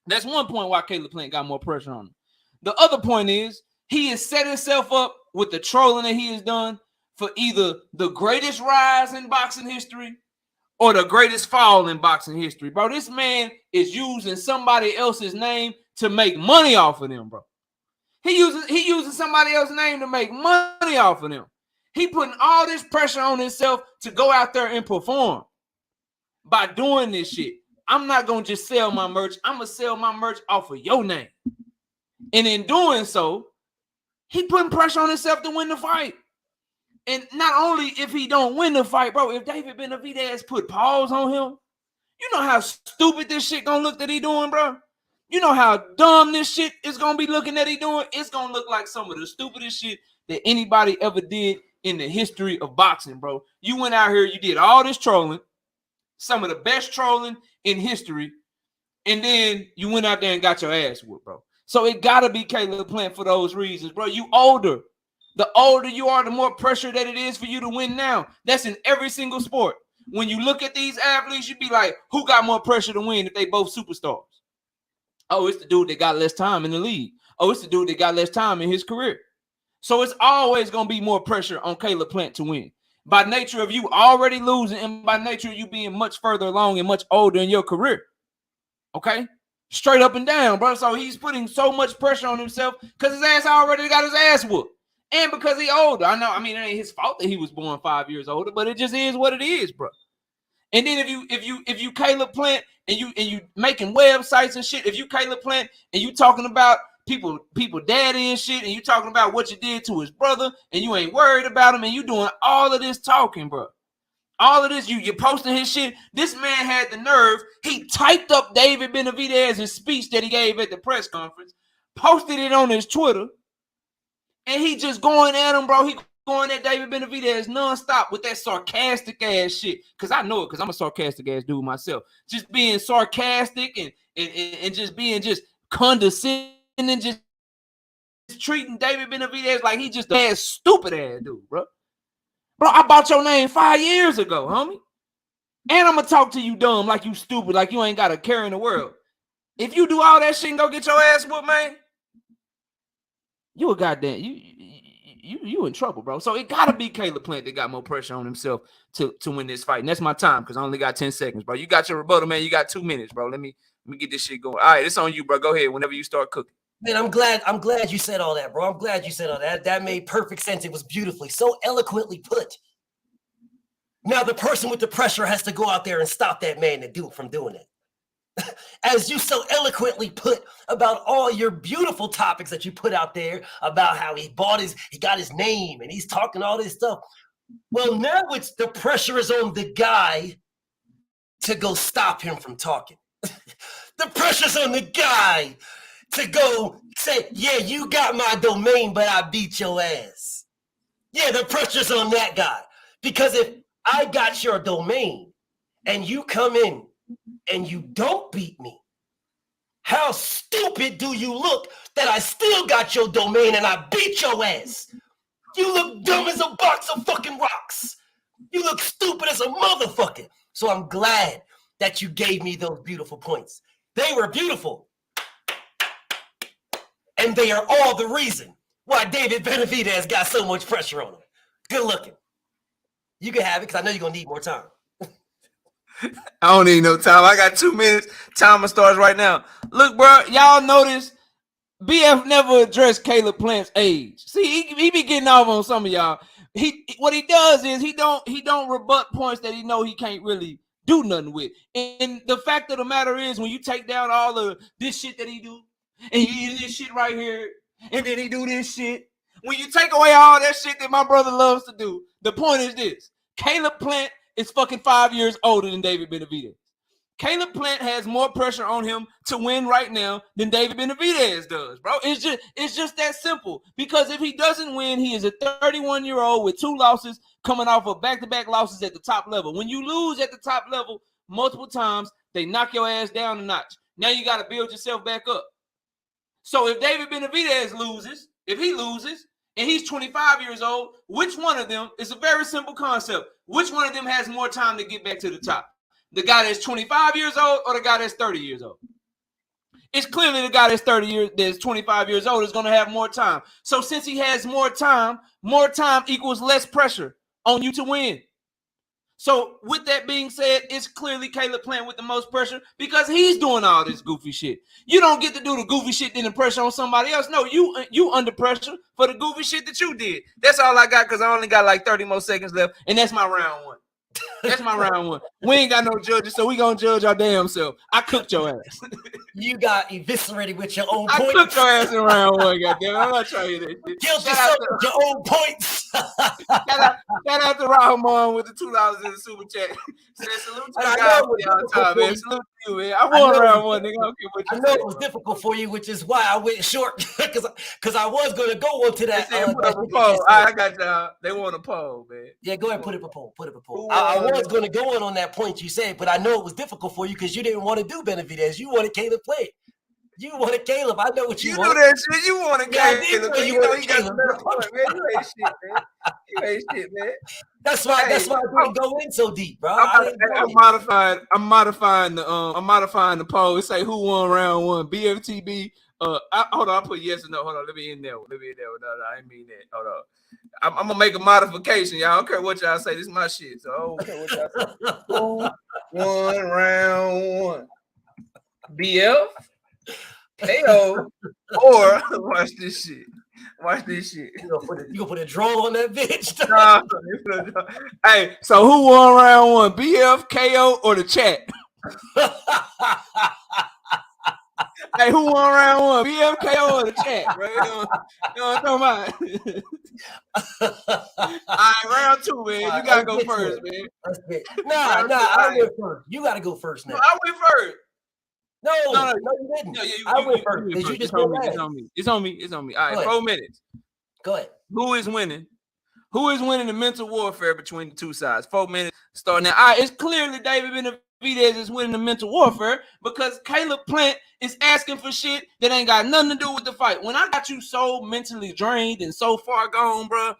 That's one point why Caleb Plant got more pressure on him. The other point is he has set himself up with the trolling that he has done for either the greatest rise in boxing history or the greatest fall in boxing history. Bro, this man is using somebody else's name to make money off of them, bro. He using somebody else's name to make money off of them. He putting all this pressure on himself to go out there and perform by doing this shit. I'm not going to just sell my merch. I'm going to sell my merch off of your name. And in doing so, he putting pressure on himself to win the fight. And not only if he don't win the fight, bro, if David Benavidez put pause on him, you know how stupid this shit gonna look that he doing, bro? You know how dumb this shit is gonna be looking that he doing? It's gonna look like some of the stupidest shit that anybody ever did in the history of boxing, bro. You went out here, you did all this trolling, some of the best trolling in history, and then you went out there and got your ass whooped, bro. So it gotta be Caleb Plant for those reasons, bro. You older. The older you are, the more pressure that it is for you to win now. That's in every single sport. When you look at these athletes, you be like, who got more pressure to win if they both superstars? Oh, it's the dude that got less time in the league. Oh, it's the dude that got less time in his career. So it's always going to be more pressure on Caleb Plant to win. By nature of you already losing and by nature of you being much further along and much older in your career. Okay? Straight up and down, bro. So he's putting so much pressure on himself because his ass already got his ass whooped. And because he older. I know, I mean, it ain't his fault that he was born 5 years older, but it just is what it is, bro. And then if you Caleb Plant and you making websites and shit, if you Caleb Plant and you talking about people daddy and shit, and you talking about what you did to his brother, and you ain't worried about him, and you doing all of this talking, bro. All of this, you're posting his shit. This man had the nerve. He typed up David Benavidez's speech that he gave at the press conference, posted it on his Twitter. And he just going at him, bro. He going at David Benavidez nonstop with that sarcastic ass shit. Because I know it, because I'm a sarcastic ass dude myself. Just being sarcastic and just being just condescending, just treating David Benavidez like he just a ass stupid ass dude, bro. Bro, I bought your name 5 years ago, homie. And I'm going to talk to you dumb like you stupid, like you ain't got a care in the world. If you do all that shit and go get your ass whooped, man, you a goddamn you in trouble, bro. So it gotta be Caleb Plant that got more pressure on himself to win this fight. And that's my time because I only got 10 seconds, bro. You got your rebuttal, man. You got 2 minutes, bro. Let me get this shit going. All right, it's on you, bro. Go ahead whenever you start cooking. Man, I'm glad you said all that, bro. I'm glad you said all that. That made perfect sense. It was beautifully, so eloquently put. Now the person with the pressure has to go out there and stop that man from doing it. As you so eloquently put about all your beautiful topics that you put out there about how he got his name and he's talking all this stuff. Well, now it's the pressure is on the guy to go stop him from talking. The pressure's on the guy to go say, yeah, you got my domain, but I beat your ass. Yeah, the pressure's on that guy. Because if I got your domain and you come in and you don't beat me, how stupid do you look that I still got your domain and I beat your ass? You look dumb as a box of fucking rocks. You look stupid as a motherfucker. So I'm glad that you gave me those beautiful points. They were beautiful. And they are all the reason why David Benavidez got so much pressure on him. Good looking. You can have it because I know you're going to need more time. I don't need no time. I got 2 minutes. Timer starts right now. Look, bro, y'all notice BF never addressed Caleb Plant's age. See, he be getting off on some of y'all. What he does is he don't rebut points that he know he can't really do nothing with. And the fact of the matter is, when you take down all of this shit that he do, and he do this shit right here, and then he do this shit, when you take away all that shit that my brother loves to do, the point is this: Caleb Plant is fucking 5 years older than David Benavidez. Caleb Plant has more pressure on him to win right now than David Benavidez does, bro. It's just that simple. Because if he doesn't win, he is a 31-year-old with 2 losses coming off of back-to-back losses at the top level. When you lose at the top level multiple times, they knock your ass down a notch. Now you got to build yourself back up. So if David Benavidez loses, if he loses, and he's 25 years old, which one of them, it's a very simple concept. Which one of them has more time to get back to the top? The guy that's 25 years old or the guy that's 30 years old? It's clearly the guy that's 25 years old is going to have more time. So since he has more time equals less pressure on you to win. So with that being said, it's clearly Caleb Plant with the most pressure because he's doing all this goofy shit. You don't get to do the goofy shit then the pressure on somebody else. No, you under pressure for the goofy shit that you did. That's all I got because I only got like 30 more seconds left, and that's my round one. That's my round one. We ain't got no judges, so we gonna judge our damn self. I cooked your ass. You got eviscerated with your own points. I cooked your ass in round one, goddamn. I'm not trying to hear that shit. Killed yourself with your own points. Shout out to Rahman with the $2 in the super chat. Said salute to the guys for y'all time, man. Salute to you, man. I won round one, nigga. I know it was difficult for you, which is why I went short because I was gonna go on to that. Put up a poll. I got y'all. They want a poll, man. Yeah, go ahead and put up a poll. Put up a poll. I was gonna go on that point you said, but I know it was difficult for you because you didn't want to do Benavidez. You wanted Caleb Plant. You wanted Caleb. I know what you want. You do that shit. You wanted Caleb. You know you got the better point, man. You ain't shit, man. You ain't shit, man. That's why I didn't go in so deep, bro. I'm modifying the poll. It say who won round one. BFTB. Hold on, I put yes or no. Hold on, let me in there. No, I didn't mean that. Hold on. I'm gonna make a modification, y'all. I don't care what y'all say. This is my shit. So I don't care what y'all say. Who won round one? BF, KO, or watch this shit. Watch this shit. You gonna put a draw on that bitch? Hey, so who won round one? BF, KO, or the chat? Hey, who won round one? BF, KO, or the chat, bro? You know what I'm talking about? All right, round two, man. You gotta go first, man. Nah, I went first. You gotta go first now. No, I went first. No, you didn't. I went first. You just go last. It's on me. All right, 4 minutes. Go ahead. Who is winning? Who is winning the mental warfare between the two sides? 4 minutes starting now. All right, it's clearly David Benavidez is winning the mental warfare because Caleb Plant is asking for shit that ain't got nothing to do with the fight. When I got you so mentally drained and so far gone, bro,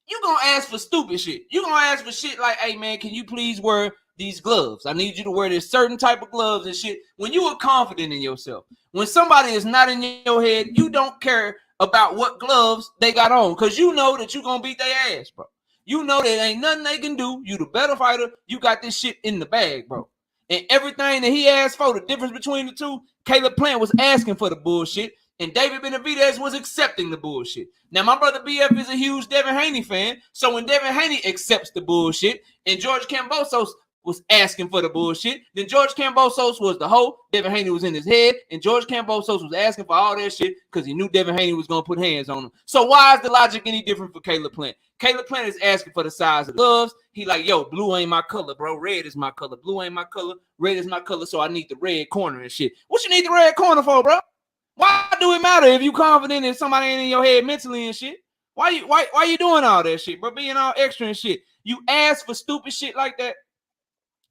you gonna ask for stupid shit. You gonna ask for shit like, hey man, can you please wear these gloves. I need you to wear this certain type of gloves and shit. When you are confident in yourself, when somebody is not in your head, you don't care about what gloves they got on because you know that you're going to beat their ass, bro. You know there ain't nothing they can do. You the better fighter. You got this shit in the bag, bro. And everything that he asked for, the difference between the two, Caleb Plant was asking for the bullshit, and David Benavidez was accepting the bullshit. Now, my brother BF is a huge Devin Haney fan, so when Devin Haney accepts the bullshit, and George Kambosos was asking for the bullshit, then George Kambosos was the hoe, Devin Haney was in his head, and George Kambosos was asking for all that shit because he knew Devin Haney was going to put hands on him. So why is the logic any different for Caleb Plant? Caleb Plant is asking for the size of the gloves. He like, yo, blue ain't my color, bro. Red is my color. Blue ain't my color. Red is my color, so I need the red corner and shit. What you need the red corner for, bro? Why do it matter if you confident in somebody ain't in your head mentally and shit? Why you doing all that shit, bro? Being all extra and shit. You ask for stupid shit like that.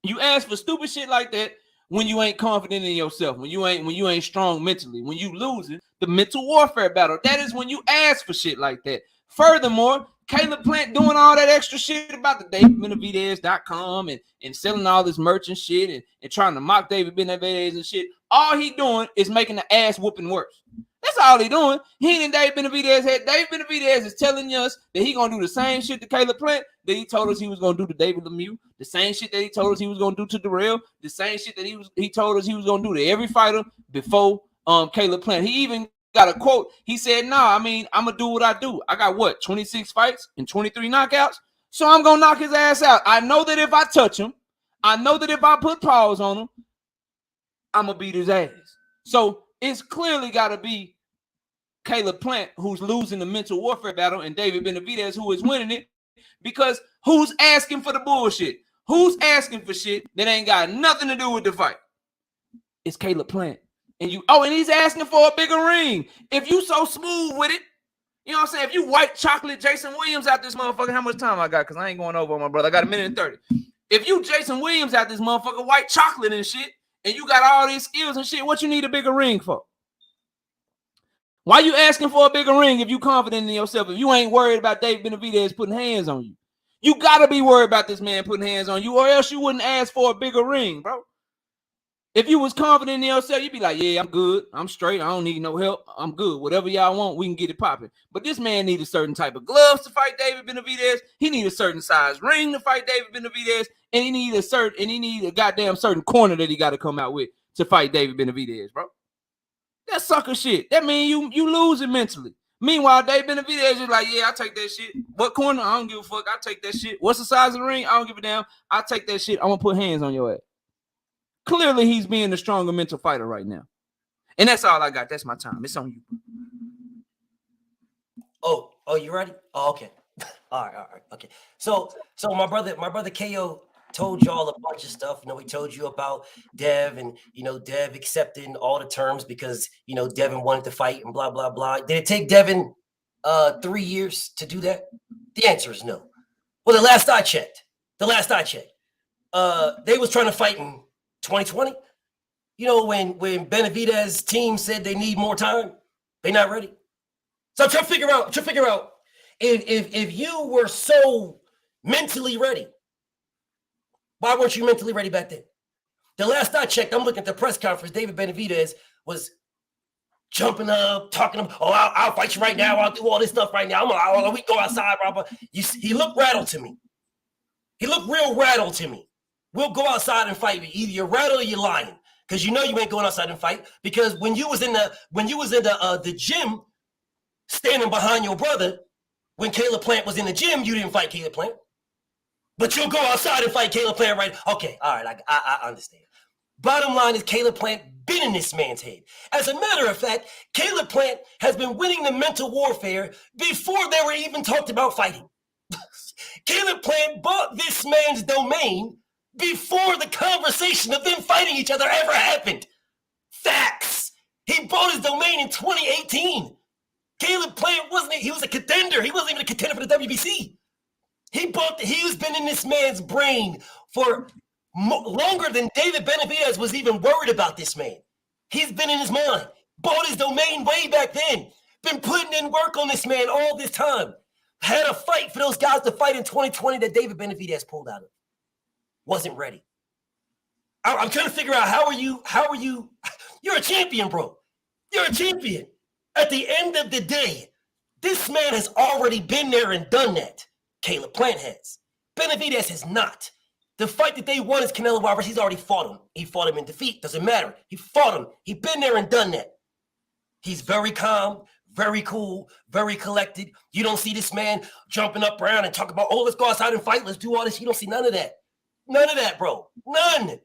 You ask for stupid shit like that when you ain't confident in yourself, when you ain't strong mentally, when you losing the mental warfare battle. That is when you ask for shit like that. Furthermore, Caleb Plant doing all that extra shit about the DavidBenavidez.com and selling all this merch and shit and trying to mock David Benavidez and shit. All he doing is making the ass whooping worse. That's all he doing. He and David Benavidez had. David Benavidez is telling us that he gonna do the same shit to Caleb Plant that he told us he was gonna do to David Lemieux. The same shit that he told us he was gonna do to Darrell. The same shit that he told us he was gonna do to every fighter before Caleb Plant. He even got a quote. He said, "Nah, I mean, I'm gonna do what I do. I got what 26 fights and 23 knockouts, so I'm gonna knock his ass out. I know that if I touch him, I know that if I put paws on him, I'm gonna beat his ass." So it's clearly got to be Caleb Plant who's losing the mental warfare battle and David Benavidez who is winning it, because who's asking for the bullshit? Who's asking for shit that ain't got nothing to do with the fight? It's Caleb Plant. And he's asking for a bigger ring. If you so smooth with it, you know what I'm saying? If you white chocolate Jason Williams out this motherfucker, how much time I got? Because I ain't going over on my brother. I got 1:30. If you Jason Williams out this motherfucker, white chocolate and shit, and you got all these skills and shit, what you need a bigger ring for? Why you asking for a bigger ring if you confident in yourself? If you ain't worried about David Benavidez putting hands on you, you got to be worried about this man putting hands on you, or else you wouldn't ask for a bigger ring, bro. If you was confident in yourself, you'd be like, yeah, I'm good. I'm straight. I don't need no help. I'm good. Whatever y'all want, we can get it popping. But this man needs a certain type of gloves to fight David Benavidez. He needs a certain size ring to fight David Benavidez. And he needs a goddamn certain corner that he got to come out with to fight David Benavidez, bro. That's sucker shit. That means you losing mentally. Meanwhile, David Benavidez is like, yeah, I take that shit. What corner? I don't give a fuck. I take that shit. What's the size of the ring? I don't give a damn. I take that shit. I'm going to put hands on your ass. Clearly, he's being the stronger mental fighter right now. And that's all I got. That's my time. It's on you. Oh, you ready? Oh, okay. All right. Okay. So my brother KO told y'all a bunch of stuff. He told you about Dev and, Dev accepting all the terms because, Devin wanted to fight and blah, blah, blah. Did it take Devin 3 years to do that? The answer is no. Well, the last I checked, they was trying to fight in 2020. When Benavidez team said they need more time, they not ready. So I'm trying to figure out if you were so mentally ready, why weren't you mentally ready back then? The last I checked, I'm looking at the press conference, David Benavidez was jumping up, talking about, I'll fight you right now. I'll do all this stuff right now. We go outside, Robert. He looked rattled to me. He looked real rattled to me. We'll go outside and fight. Either you're rattled or you're lying, because you ain't going outside and fight. Because when you was in the gym, standing behind your brother, when Caleb Plant was in the gym, you didn't fight Caleb Plant. But you'll go outside and fight Caleb Plant, right? Okay, all right, I understand. Bottom line is Caleb Plant been in this man's head. As a matter of fact, Caleb Plant has been winning the mental warfare before they were even talked about fighting. Caleb Plant bought this man's domain before the conversation of them fighting each other ever happened. Facts. He bought his domain in 2018. Caleb Plant he was a contender. He wasn't even a contender for the WBC. He's been in this man's brain for longer than David Benavidez was even worried about this man. He's been in his mind. Bought his domain way back then. Been putting in work on this man all this time. Had a fight for those guys to fight in 2020 that David Benavidez pulled out of. Wasn't ready. I'm trying to figure out how are you? You're a champion, bro. You're a champion. At the end of the day, this man has already been there and done that. Caleb Plant has. Benavidez has not. The fight that they won is Canelo Alvarez. He's already fought him. He fought him in defeat. Doesn't matter. He fought him. He's been there and done that. He's very calm, very cool, very collected. You don't see this man jumping up around and talk about, oh, let's go outside and fight. Let's do all this. You don't see none of that. None of that, bro. None.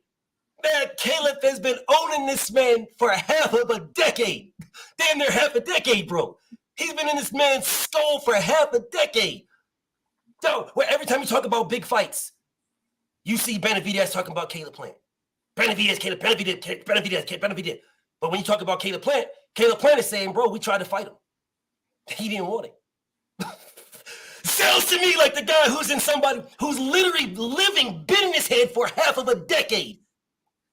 Man, Caleb has been owning this man for half of a decade. Damn near half a decade, bro. He's been in this man's skull for half a decade. So, where every time you talk about big fights, you see Benavidez talking about Caleb Plant. Benavidez. But when you talk about Caleb Plant is saying, bro, we tried to fight him. He didn't want it. Sounds to me like the guy who's in somebody who's literally been in his head for half of a decade.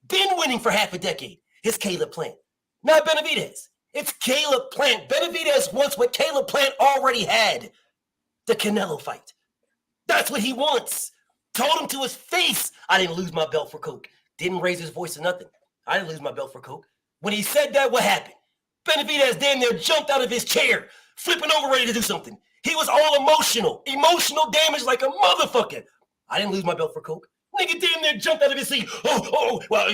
Been winning for half a decade. It's Caleb Plant. Not Benavidez. It's Caleb Plant. Benavidez wants what Caleb Plant already had. The Canelo fight. That's what he wants. Told him to his face, I didn't lose my belt for coke. Didn't raise his voice or nothing. I didn't lose my belt for coke. When he said that, what happened? Benavidez damn near jumped out of his chair, flipping over ready to do something. He was all emotional damage like a motherfucker. I didn't lose my belt for coke. Nigga damn near jumped out of his seat. Well,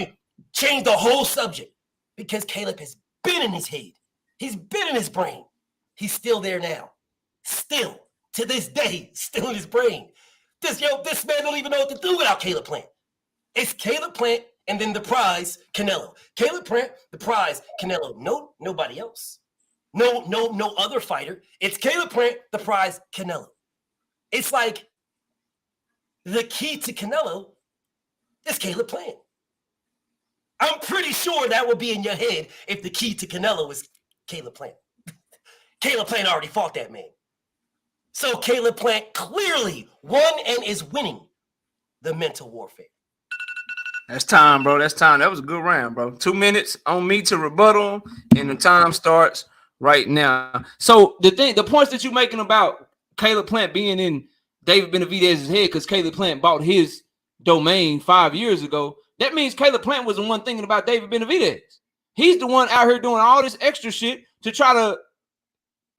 changed the whole subject because Caleb has been in his head. He's been in his brain. He's still there now. Still, to this day, still in his brain. This man don't even know what to do without Caleb Plant. It's Caleb Plant and then the prize, Canelo. Caleb Plant, the prize, Canelo. No, nobody else. No other fighter. It's Caleb Plant, the prize, Canelo. It's like the key to Canelo is Caleb Plant. I'm pretty sure that would be in your head if the key to Canelo is Caleb Plant. Caleb Plant already fought that man. So Caleb Plant clearly won and is winning the mental warfare. That's time, bro. That's time. That was a good round, bro. 2 minutes on me to rebuttal, and the time starts right now. So the points that you're making about Caleb Plant being in David Benavidez's head because Caleb Plant bought his domain 5 years ago, that means Caleb Plant was the one thinking about David Benavidez. He's the one out here doing all this extra shit to try to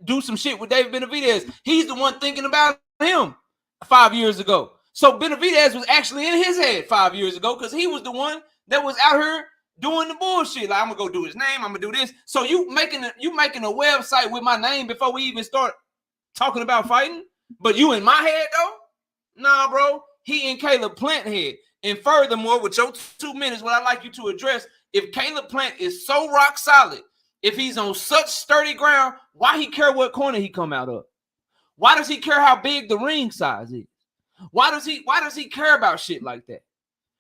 do some shit with David Benavidez. He's the one thinking about him 5 years ago. So Benavidez was actually in his head 5 years ago because he was the one that was out here doing the bullshit. Like, I'm gonna go do his name. I'm gonna do this. So you making a website with my name before we even start talking about fighting? But you in my head though? Nah, bro. He in Caleb Plant head. And furthermore, with your 2 minutes, what I'd like you to address, if Caleb Plant is so rock solid, if he's on such sturdy ground, why he care what corner he come out of? Why does he care how big the ring size is? Why does he care about shit like that?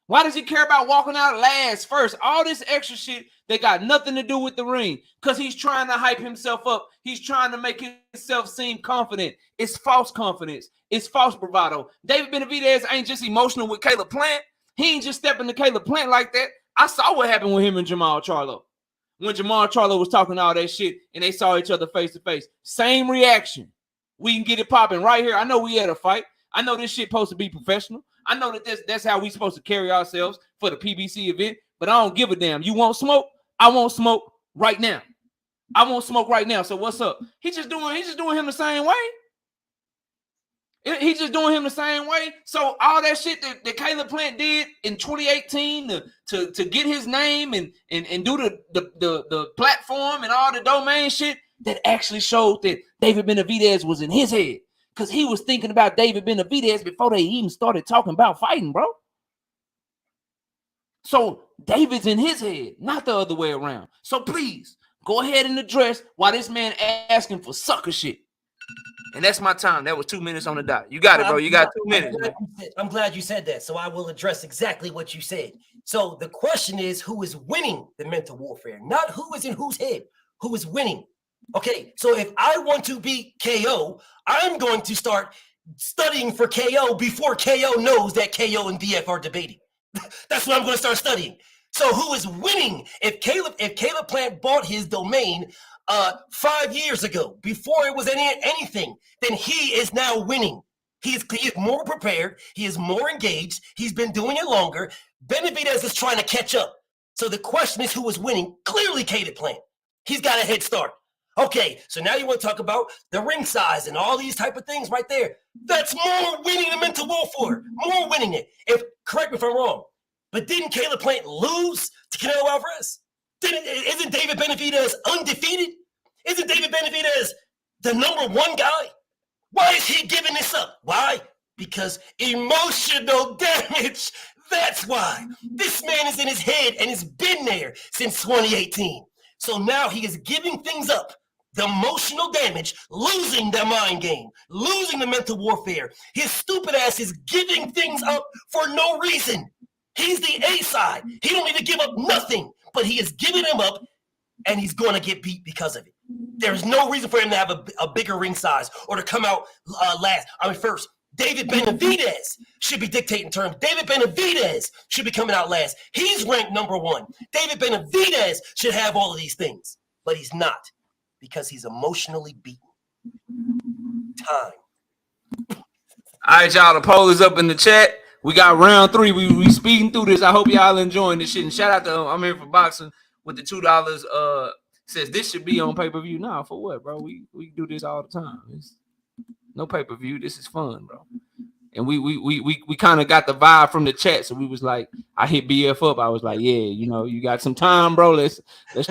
Why does he care about walking out last first? All this extra shit that got nothing to do with the ring because he's trying to hype himself up. He's trying to make himself seem confident. It's false confidence. It's false bravado. David Benavidez ain't just emotional with Caleb Plant. He ain't just stepping to Caleb Plant like that. I saw what happened with him and Jamal Charlo. When Jamal Charlo was talking all that shit and they saw each other face to face. Same reaction. We can get it popping right here. I know we had a fight. I know this shit supposed to be professional. I know that that's how we supposed to carry ourselves for the PBC event, but I don't give a damn. You want smoke? I want smoke right now. I want smoke right now. So what's up? He's just doing him the same way. He's just doing him the same way. So all that shit that Caleb Plant did in 2018 to get his name and do the platform and all the domain shit, that actually showed that David Benavidez was in his head. Because he was thinking about David Benavidez before they even started talking about fighting, bro. So David's in his head, not the other way around. So please, go ahead and address why this man asking for sucker shit. And that's my time. That was 2 minutes on the dot. You got it, bro. You got 2 minutes. I'm glad you said that. So I will address exactly what you said. So the question is, who is winning the mental warfare? Not who is in whose head. Who is winning? Okay, so if I want to beat KO, I'm going to start studying for KO before KO knows that KO and BF are debating. That's what I'm going to start studying. So who is winning? If Caleb Plant bought his domain 5 years ago, before it was anything, then he is now winning. He is more prepared. He is more engaged. He's been doing it longer. Benavidez is trying to catch up. So the question is who is winning? Clearly Caleb Plant. He's got a head start. Okay, so now you want to talk about the ring size and all these type of things right there. That's more winning the mental warfare. More winning it. Correct me if I'm wrong, but didn't Caleb Plant lose to Canelo Alvarez? Isn't David Benavidez undefeated? Isn't David Benavidez the number one guy? Why is he giving this up? Why? Because emotional damage. That's why. This man is in his head and has been there since 2018. So now he is giving things up. The emotional damage, losing the mind game, losing the mental warfare. His stupid ass is giving things up for no reason. He's the A side. He don't need to give up nothing, but he is giving him up, and he's going to get beat because of it. There's no reason for him to have a bigger ring size or to come out first. David Benavidez should be dictating terms. David Benavidez should be coming out last. He's ranked number one. David Benavidez should have all of these things, but he's not because he's emotionally beaten. Time. All right, y'all. The poll is up in the chat. We got round 3. We speeding through this. I hope y'all enjoying this shit. And shout out to I'm Here for Boxing with the $2. Says this should be on pay-per-view. Nah, for what, bro? We do this all the time. It's no pay-per-view. This is fun, bro. And we kind of got the vibe from the chat. So we was like, I hit BF up. I was like, yeah, you got some time, bro. Let's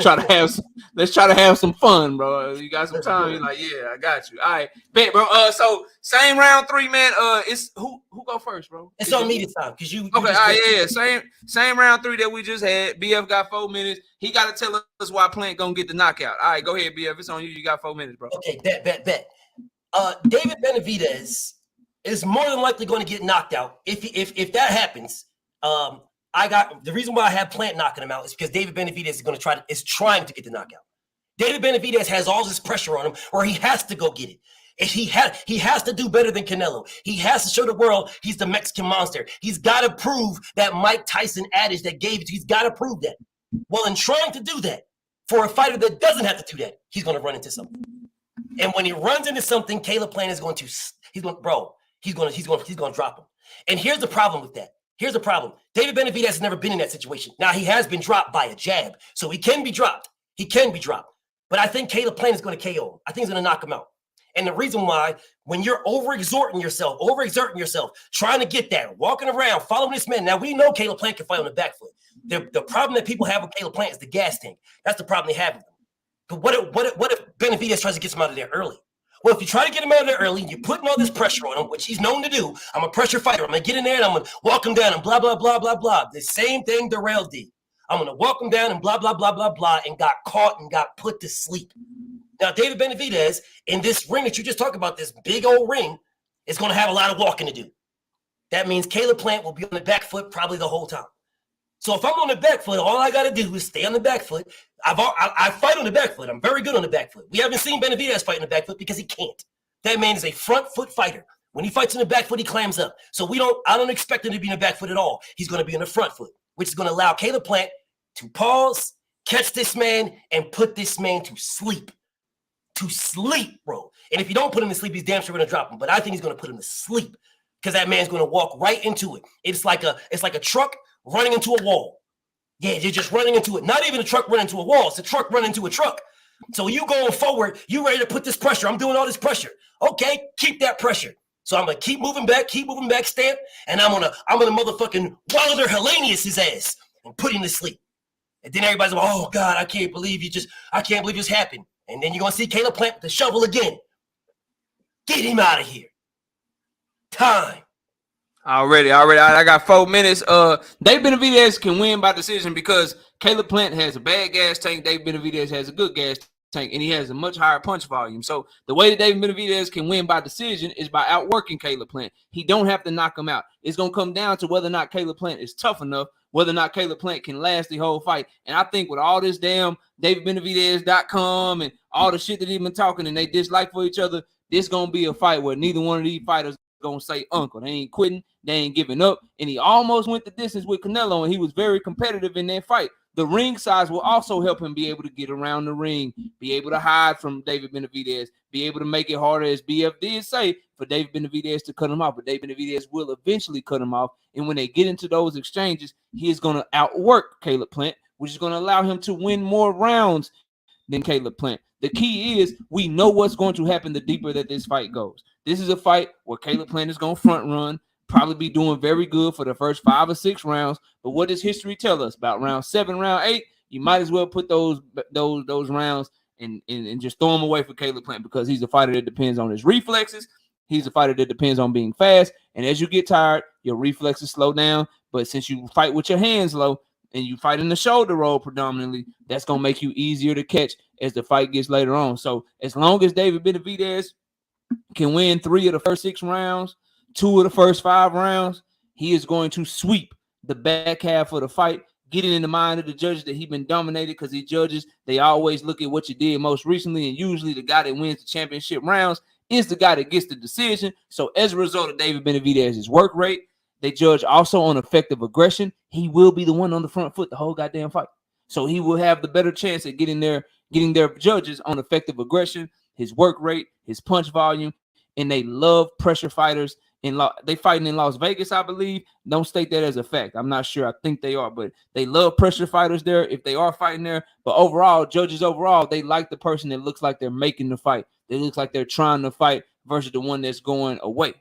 try to have some fun, bro. You got some time. You're like, yeah, I got you. All right, bet, bro. So same round 3, man. It's who go first, bro? It's on me this time because you. Okay, all right, yeah. Same round 3 that we just had. BF got 4 minutes. He got to tell us why Plant gonna get the knockout. All right, go ahead, BF. It's on you. You got 4 minutes, bro. Okay, bet. David Benavidez is more than likely going to get knocked out. If that happens, I got the reason why I have Plant knocking him out is because David Benavidez is trying to get the knockout. David Benavidez has all this pressure on him, where he has to go get it. He has to do better than Canelo. He has to show the world he's the Mexican monster. He's got to prove that Mike Tyson adage that gave it to. He's got to prove that. Well, in trying to do that, for a fighter that doesn't have to do that, he's going to run into something. And when he runs into something, Caleb Plant is going to drop him. And here's the problem with that. Here's the problem. David Benavidez has never been in that situation. Now, he has been dropped by a jab, so he can be dropped. But I think Caleb Plant is going to KO him. I think he's going to knock him out. And the reason why, when you're overexerting yourself, trying to get that, walking around, following this man. Now, we know Caleb Plant can fight on the back foot. The problem that people have with Caleb Plant is the gas tank. That's the problem they have with him. But what if Benavidez tries to get him out of there early? Well, if you try to get him out of there early, you're putting all this pressure on him, which he's known to do. I'm a pressure fighter. I'm going to get in there and I'm going to walk him down and blah, blah, blah, blah, blah. The same thing Darrell did. I'm going to walk him down and blah, blah, blah, blah, blah, and got caught and got put to sleep. Now, David Benavidez, in this ring that you just talked about, this big old ring, is going to have a lot of walking to do. That means Caleb Plant will be on the back foot probably the whole time. So if I'm on the back foot, all I got to do is stay on the back foot. I fight on the back foot. I'm very good on the back foot. We haven't seen Benavidez fight on the back foot because he can't. That man is a front foot fighter. When he fights on the back foot, he clams up. So I don't expect him to be in the back foot at all. He's going to be in the front foot, which is going to allow Caleb Plant to pause, catch this man, and put this man to sleep. To sleep, bro. And if you don't put him to sleep, he's damn sure going to drop him. But I think he's going to put him to sleep because that man's going to walk right into it. It's like a truck running into a wall. Yeah, you're just running into it. Not even a truck running into a wall. It's a truck running into a truck. So you going forward, you ready to put this pressure. I'm doing all this pressure. Okay, keep that pressure. So I'm going to keep moving back, stamp, and I'm gonna motherfucking Wilder Hellenius his ass and put him to sleep. And then everybody's like, oh God, I can't believe this happened. And then you're going to see Caleb Plant with the shovel again. Get him out of here. Time. Already. I got 4 minutes. David Benavidez can win by decision because Caleb Plant has a bad gas tank. David Benavidez has a good gas tank, and he has a much higher punch volume. So the way that David Benavidez can win by decision is by outworking Caleb Plant. He don't have to knock him out. It's going to come down to whether or not Caleb Plant is tough enough, whether or not Caleb Plant can last the whole fight. And I think with all this damn DavidBenavidez.com and all the shit that he's been talking and they dislike for each other, this going to be a fight where neither one of these fighters gonna say uncle. They ain't quitting, they ain't giving up, and he almost went the distance with Canelo, and he was very competitive in that fight. The ring size will also help him be able to get around the ring, be able to hide from David Benavidez, be able to make it harder, as BF did say, for David Benavidez to cut him off. But David Benavidez will eventually cut him off. And when they get into those exchanges, he is going to outwork Caleb Plant, which is going to allow him to win more rounds than Caleb Plant. The key is we know what's going to happen the deeper that this fight goes. This is a fight where Caleb Plant is going to front run, probably be doing very good for the first 5 or 6 rounds. But what does history tell us? About round 7, round 8, you might as well put those rounds and just throw them away for Caleb Plant, because he's a fighter that depends on his reflexes. He's a fighter that depends on being fast. And as you get tired, your reflexes slow down. But since you fight with your hands low and you fight in the shoulder roll predominantly, that's going to make you easier to catch as the fight gets later on. So as long as David Benavidez can win 3 of the first 6 rounds, 2 of the first 5 rounds, he is going to sweep the back half of the fight, getting in the mind of the judges that he's been dominated, because he judges, they always look at what you did most recently, and usually the guy that wins the championship rounds is the guy that gets the decision. So as a result of David Benavidez's work rate, they judge also on effective aggression. He will be the one on the front foot the whole goddamn fight. So he will have the better chance at getting their judges on effective aggression, his work rate, his punch volume, and they love pressure fighters. They fighting in Las Vegas, I believe. Don't state that as a fact. I'm not sure. I think they are, but they love pressure fighters there if they are fighting there. But overall, judges overall, they like the person that looks like they're making the fight. They look like they're trying to fight versus the one that's going away,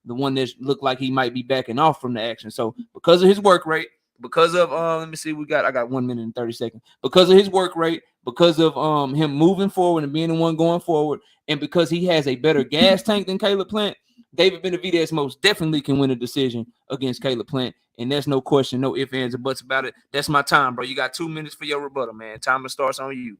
the one that look like he might be backing off from the action. So because of his work rate, because of let me see, I got 1 minute and 30 seconds. Because of his work rate, because of him moving forward and being the one going forward, and because he has a better gas tank than Caleb Plant, David Benavidez most definitely can win a decision against Caleb Plant. And there's no question, no ifs, ands, or buts about it. That's my time, bro. You got 2 minutes for your rebuttal, man. Timer starts on you.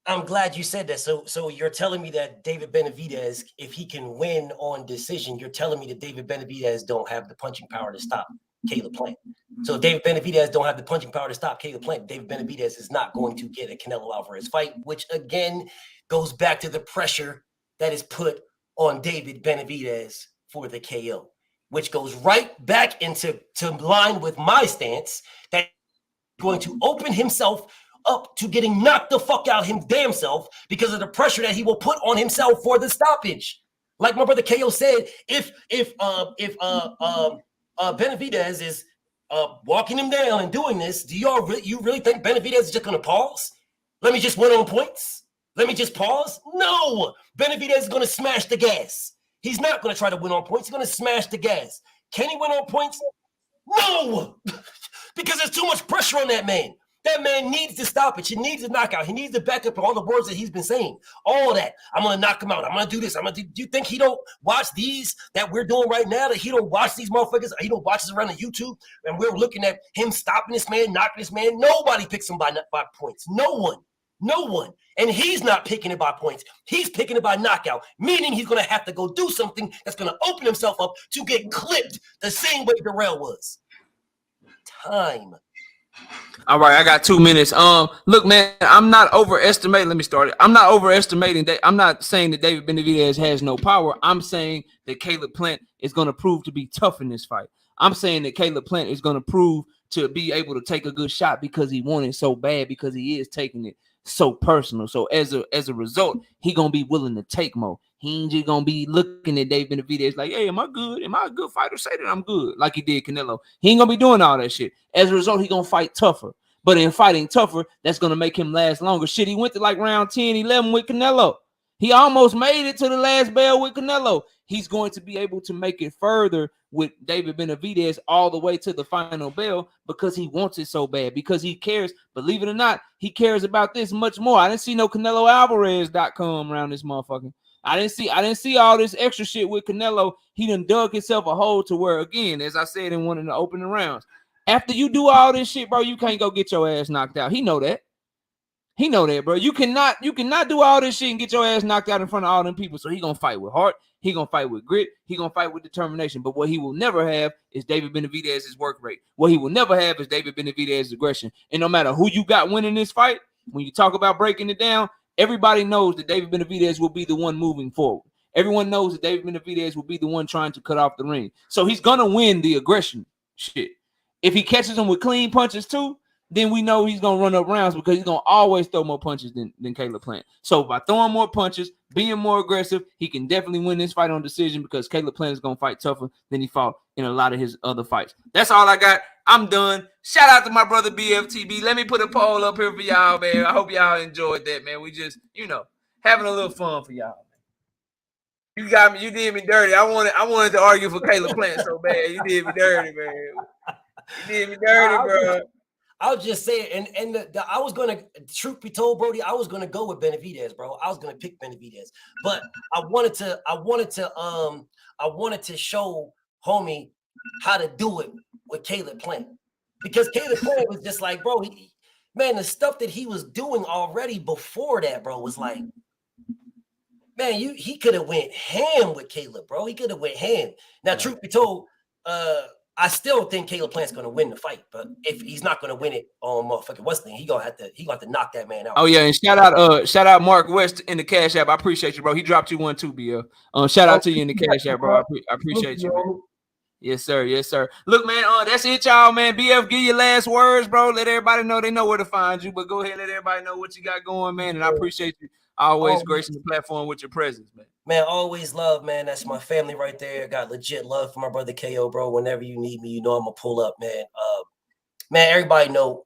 I'm glad you said that. So you're telling me that David Benavidez, if he can win on decision, you're telling me that David Benavidez don't have the punching power to stop Caleb Plant. So if David Benavidez don't have the punching power to stop Caleb Plant, David Benavidez is not going to get a Canelo Alvarez fight, which again goes back to the pressure that is put on David Benavidez for the KO, which goes right back into line with my stance that he's going to open himself up to getting knocked the fuck out him damn self because of the pressure that he will put on himself for the stoppage. Like my brother KO said, if Benavidez is walking him down and doing this, do you really think Benavidez is just going to pause? Let me just win on points. Let me just pause. No, Benavidez is going to smash the gas. He's not going to try to win on points. He's going to smash the gas. Can he win on points? No, because there's too much pressure on that man. That man needs to stop it. He needs a knockout. He needs to back up all the words that he's been saying. All of that. I'm going to knock him out. I'm going to do this. Do you think he don't watch these that we're doing right now? That he don't watch these motherfuckers? He don't watch us around the YouTube? And we're looking at him stopping this man, knocking this man. Nobody picks him by points. No one. No one. And he's not picking it by points. He's picking it by knockout, meaning he's going to have to go do something that's going to open himself up to get clipped the same way Darrell was. Time. All right, I got 2 minutes. Look, man, I'm not overestimating. Let me start it. I'm not overestimating that. I'm not saying that David Benavidez has no power. I'm saying that Caleb Plant is going to prove to be tough in this fight. I'm saying that Caleb Plant is going to prove to be able to take a good shot because he wanted so bad, because he is taking it so personal. So as a result, he gonna be willing to take more. He ain't just gonna be looking at David Benavidez like, hey, am I good? Am I a good fighter? Say that I'm good, like he did Canelo. He ain't gonna be doing all that shit. As a result, he gonna fight tougher. But in fighting tougher, that's gonna make him last longer. Shit, he went to like round 10, 11 with Canelo. He almost made it to the last bell with Canelo. He's going to be able to make it further with David Benavidez all the way to the final bell because he wants it so bad, because he cares. Believe it or not, he cares about this much more. I didn't see no CaneloAlvarez.com around this motherfucker. I didn't see all this extra shit with Canelo. He done dug himself a hole to where, again, as I said in one of the opening rounds, after you do all this shit, bro, you can't go get your ass knocked out. He know that. He know that, bro. You cannot do all this shit and get your ass knocked out in front of all them people. So he gonna fight with heart. He gonna fight with grit. He gonna fight with determination. But what he will never have is David Benavidez's work rate. What he will never have is David Benavidez's aggression. And no matter who you got winning this fight, when you talk about breaking it down, everybody knows that David Benavidez will be the one moving forward. Everyone knows that David Benavidez will be the one trying to cut off the ring. So he's gonna win the aggression shit. If he catches him with clean punches too, then we know he's gonna run up rounds because he's gonna always throw more punches than Caleb Plant. So by throwing more punches, being more aggressive, he can definitely win this fight on decision because Caleb Plant is gonna fight tougher than he fought in a lot of his other fights. That's all I got. I'm done. Shout out to my brother BFTB. Let me put a poll up here for y'all, man. I hope y'all enjoyed that, man. We just, having a little fun for y'all. You got me. You did me dirty. I wanted to argue for Caleb Plant so bad. You did me dirty, man. You did me dirty, bro. I'll just say it, and I was gonna, truth be told, Brody, I was gonna go with Benavidez, bro. I was gonna pick Benavidez, but I wanted to show homie how to do it with Caleb Plant, because Caleb Plant was just like, bro, the stuff that he was doing already before that, bro, was like, man, he could have went ham with Caleb, bro. He could have went ham. Now, truth be told, I still think Caleb Plant's gonna win the fight, but if he's not gonna win it on motherfucking Western, he gonna have to knock that man out. Oh yeah, and shout out Mark West in the Cash App. I appreciate you, bro. He dropped you one too, BL. Shout out to you in the Cash App, bro. I appreciate you, man. Yes, sir. Yes, sir. Look, man, that's it, y'all, man. BF, give your last words, bro. Let everybody know they know where to find you, but go ahead and let everybody know what you got going, man. And I appreciate you always gracing the platform with your presence, man. Man, always love, man. That's my family right there. Got legit love for my brother KO, bro. Whenever you need me, I'm gonna pull up, man. Man, everybody know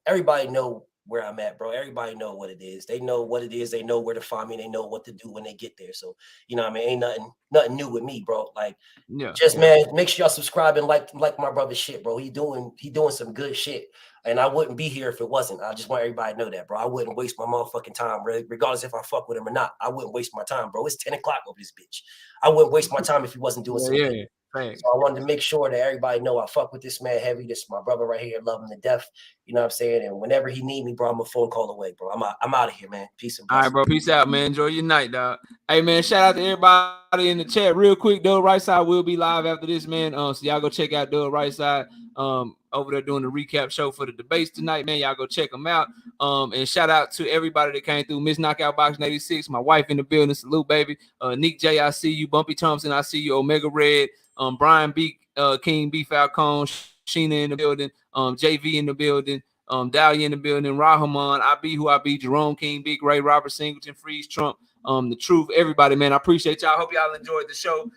where I'm at, bro. Everybody know what it is. They know what it is. They know where to find me. They know what to do when they get there. So, ain't nothing new with me, bro. Like, man, make sure y'all subscribe and like my brother's shit, bro. He doing some good shit. And I wouldn't be here if it wasn't. I just want everybody to know that, bro. I wouldn't waste my motherfucking time, regardless if I fuck with him or not. I wouldn't waste my time, bro. It's 10 o'clock over this bitch. I wouldn't waste my time if he wasn't doing something. Yeah. Thanks. So I wanted to make sure that everybody know I fuck with this man heavy. This is my brother right here. Love him to death. You know what I'm saying? And whenever he need me, bro, I'm a phone call away, bro. I'm out of here, man. Peace and blessings. All right, bro. Peace out, man. Enjoy your night, dog. Hey, man, shout out to everybody in the chat. Real quick, Doug Right Side will be live after this, man. So y'all go check out Doug Right Side. Over there doing the recap show for the debates tonight, man. Y'all go check them out. And shout out to everybody that came through. Miss Knockout Boxing 86, my wife in the building. Salute, baby. Nick J, I see you. Bumpy Thompson, I see you. Omega Red. Brian B, King B Falcone, Sheena in the building. JV in the building. Dahlia in the building. Rahman, I be who I be. Jerome King, Big Ray, Robert Singleton, Freeze Trump. The Truth, everybody, man. I appreciate y'all. Hope y'all enjoyed the show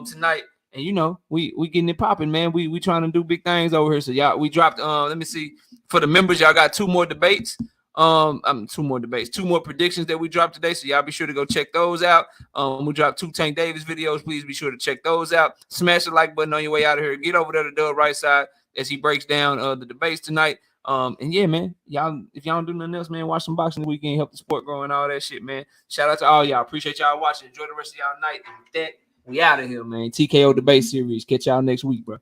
tonight. And we getting it popping, man. We trying to do big things over here. So y'all, we dropped. Let me see. For the members, y'all got two more debates. Two more predictions that we dropped today. So y'all be sure to go check those out. We dropped 2 Tank Davis videos. Please be sure to check those out. Smash the like button on your way out of here. Get over there to Doug Right Side as he breaks down the debates tonight. And yeah, man, y'all, if y'all don't do nothing else, man, watch some boxing this weekend, help the sport grow and all that shit, man. Shout out to all y'all. Appreciate y'all watching. Enjoy the rest of y'all night. And with that, we out of here, man. TKO Debate Series. Catch y'all next week, bro.